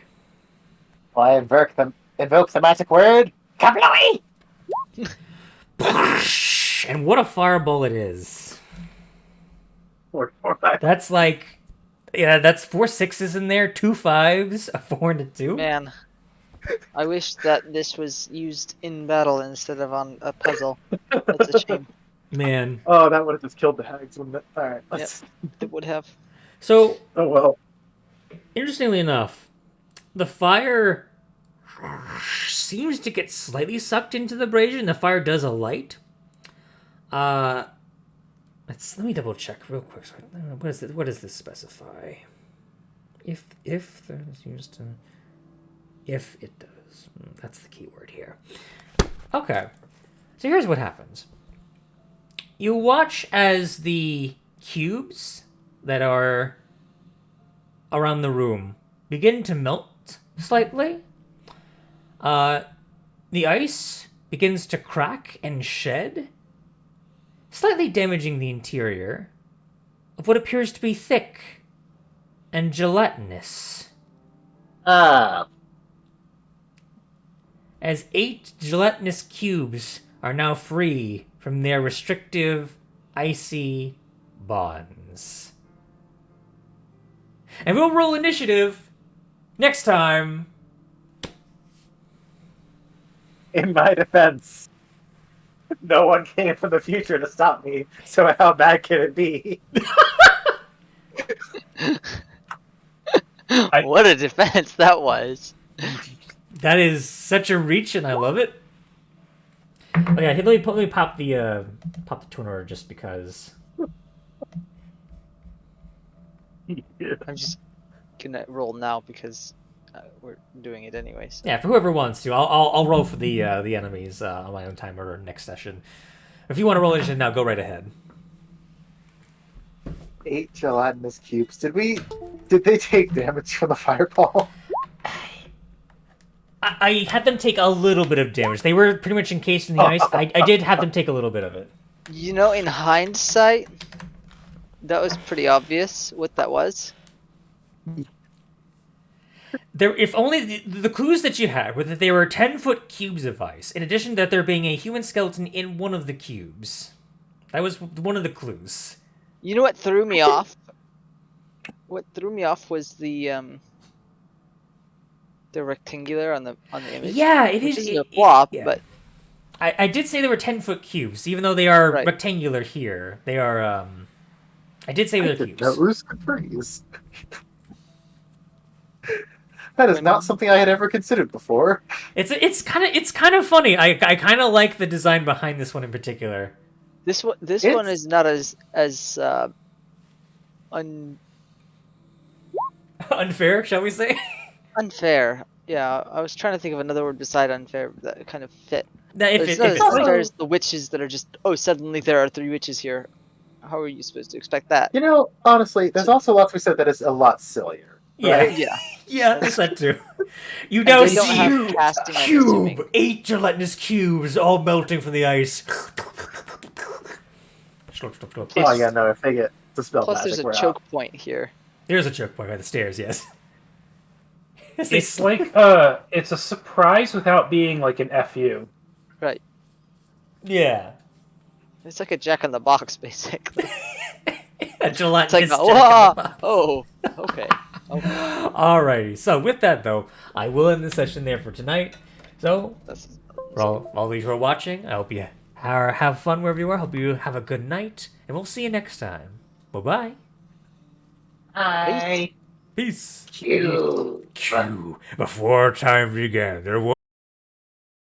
Well, I invoke the magic word, Kablooey! And what a fireball it is. Or five. That's like, yeah, that's 4 6s in there, 2 5s, a 4 and a 2. Man, I wish that this was used in battle instead of on a puzzle. That's a shame. Man. Oh, that would have just killed the hags, wouldn't it? Alright, let's... It would have. So, Oh, well. interestingly enough, the fire seems to get slightly sucked into the brazier, and the fire does alight. Let me double check real quick. What does this specify? If that is used to, if it does, that's the key word here. Okay, so here's what happens. You watch as the cubes that are around the room begin to melt slightly. The ice begins to crack and shed, slightly damaging the interior of what appears to be thick and gelatinous. Ah. As 8 gelatinous cubes are now free from their restrictive, icy bonds. And we'll roll initiative next time. In my defense, no one came from the future to stop me, so how bad can it be? What a defense that was. That is such a reach, and I love it. Okay, let me pop the tune order just because. I'm just gonna roll now because we're doing it anyway. So. Yeah, for whoever wants to, I'll roll for the enemies on my own time or next session. If you want to roll initiative now, go right ahead. 8 gelatinous cubes. Did they take damage from the fireball? I had them take a little bit of damage. They were pretty much encased in the ice. I did have them take a little bit of it. You know, in hindsight, that was pretty obvious what that was. If only the clues that you had were that they were 10-foot cubes of ice, in addition to that there being a human skeleton in one of the cubes. That was one of the clues. You know what threw me off? What threw me off was the rectangular on the image. Yeah, it which is isn't a flop, yeah. but I did say they were 10-foot cubes, even though they are Right. rectangular here. They are. I did say they're cubes. Who's freeze? That is not something I had ever considered before. It's kind of funny. I kind of like the design behind this one in particular. this one It's- is not as Unfair, shall we say? unfair. Yeah, I was trying to think of another word beside unfair that kind of fit. That But if it's it, not if as it's unfair as the witches that are just, oh, suddenly there are 3 witches here. How are you supposed to expect that? You know, honestly, there's also lots we said that is a lot sillier. Yeah, Right? Yeah. yeah, there's that too. You And now they don't have see casting, I'm assuming. cube, 8 gelatinous cubes, all melting from the ice. Slurp, slurp, slurp. Oh yeah, no, if they get dispel Plus, magic, there's a we're choke out. point here. There's a choke point by the stairs. Yes. As they It's it's a surprise without being like an fu. Right. yeah. It's like a Jack in the Box, basically. A It's like, gelatinous jack in the whoa! box. Oh, okay. Okay. Alrighty. So with that though, I will end the session there for tonight. So That's for all of you who are watching, I hope you have fun wherever you are. Hope you have a good night, and we'll see you next time. Bye-bye. Hi. Peace. Cute. Q. Before time began, there was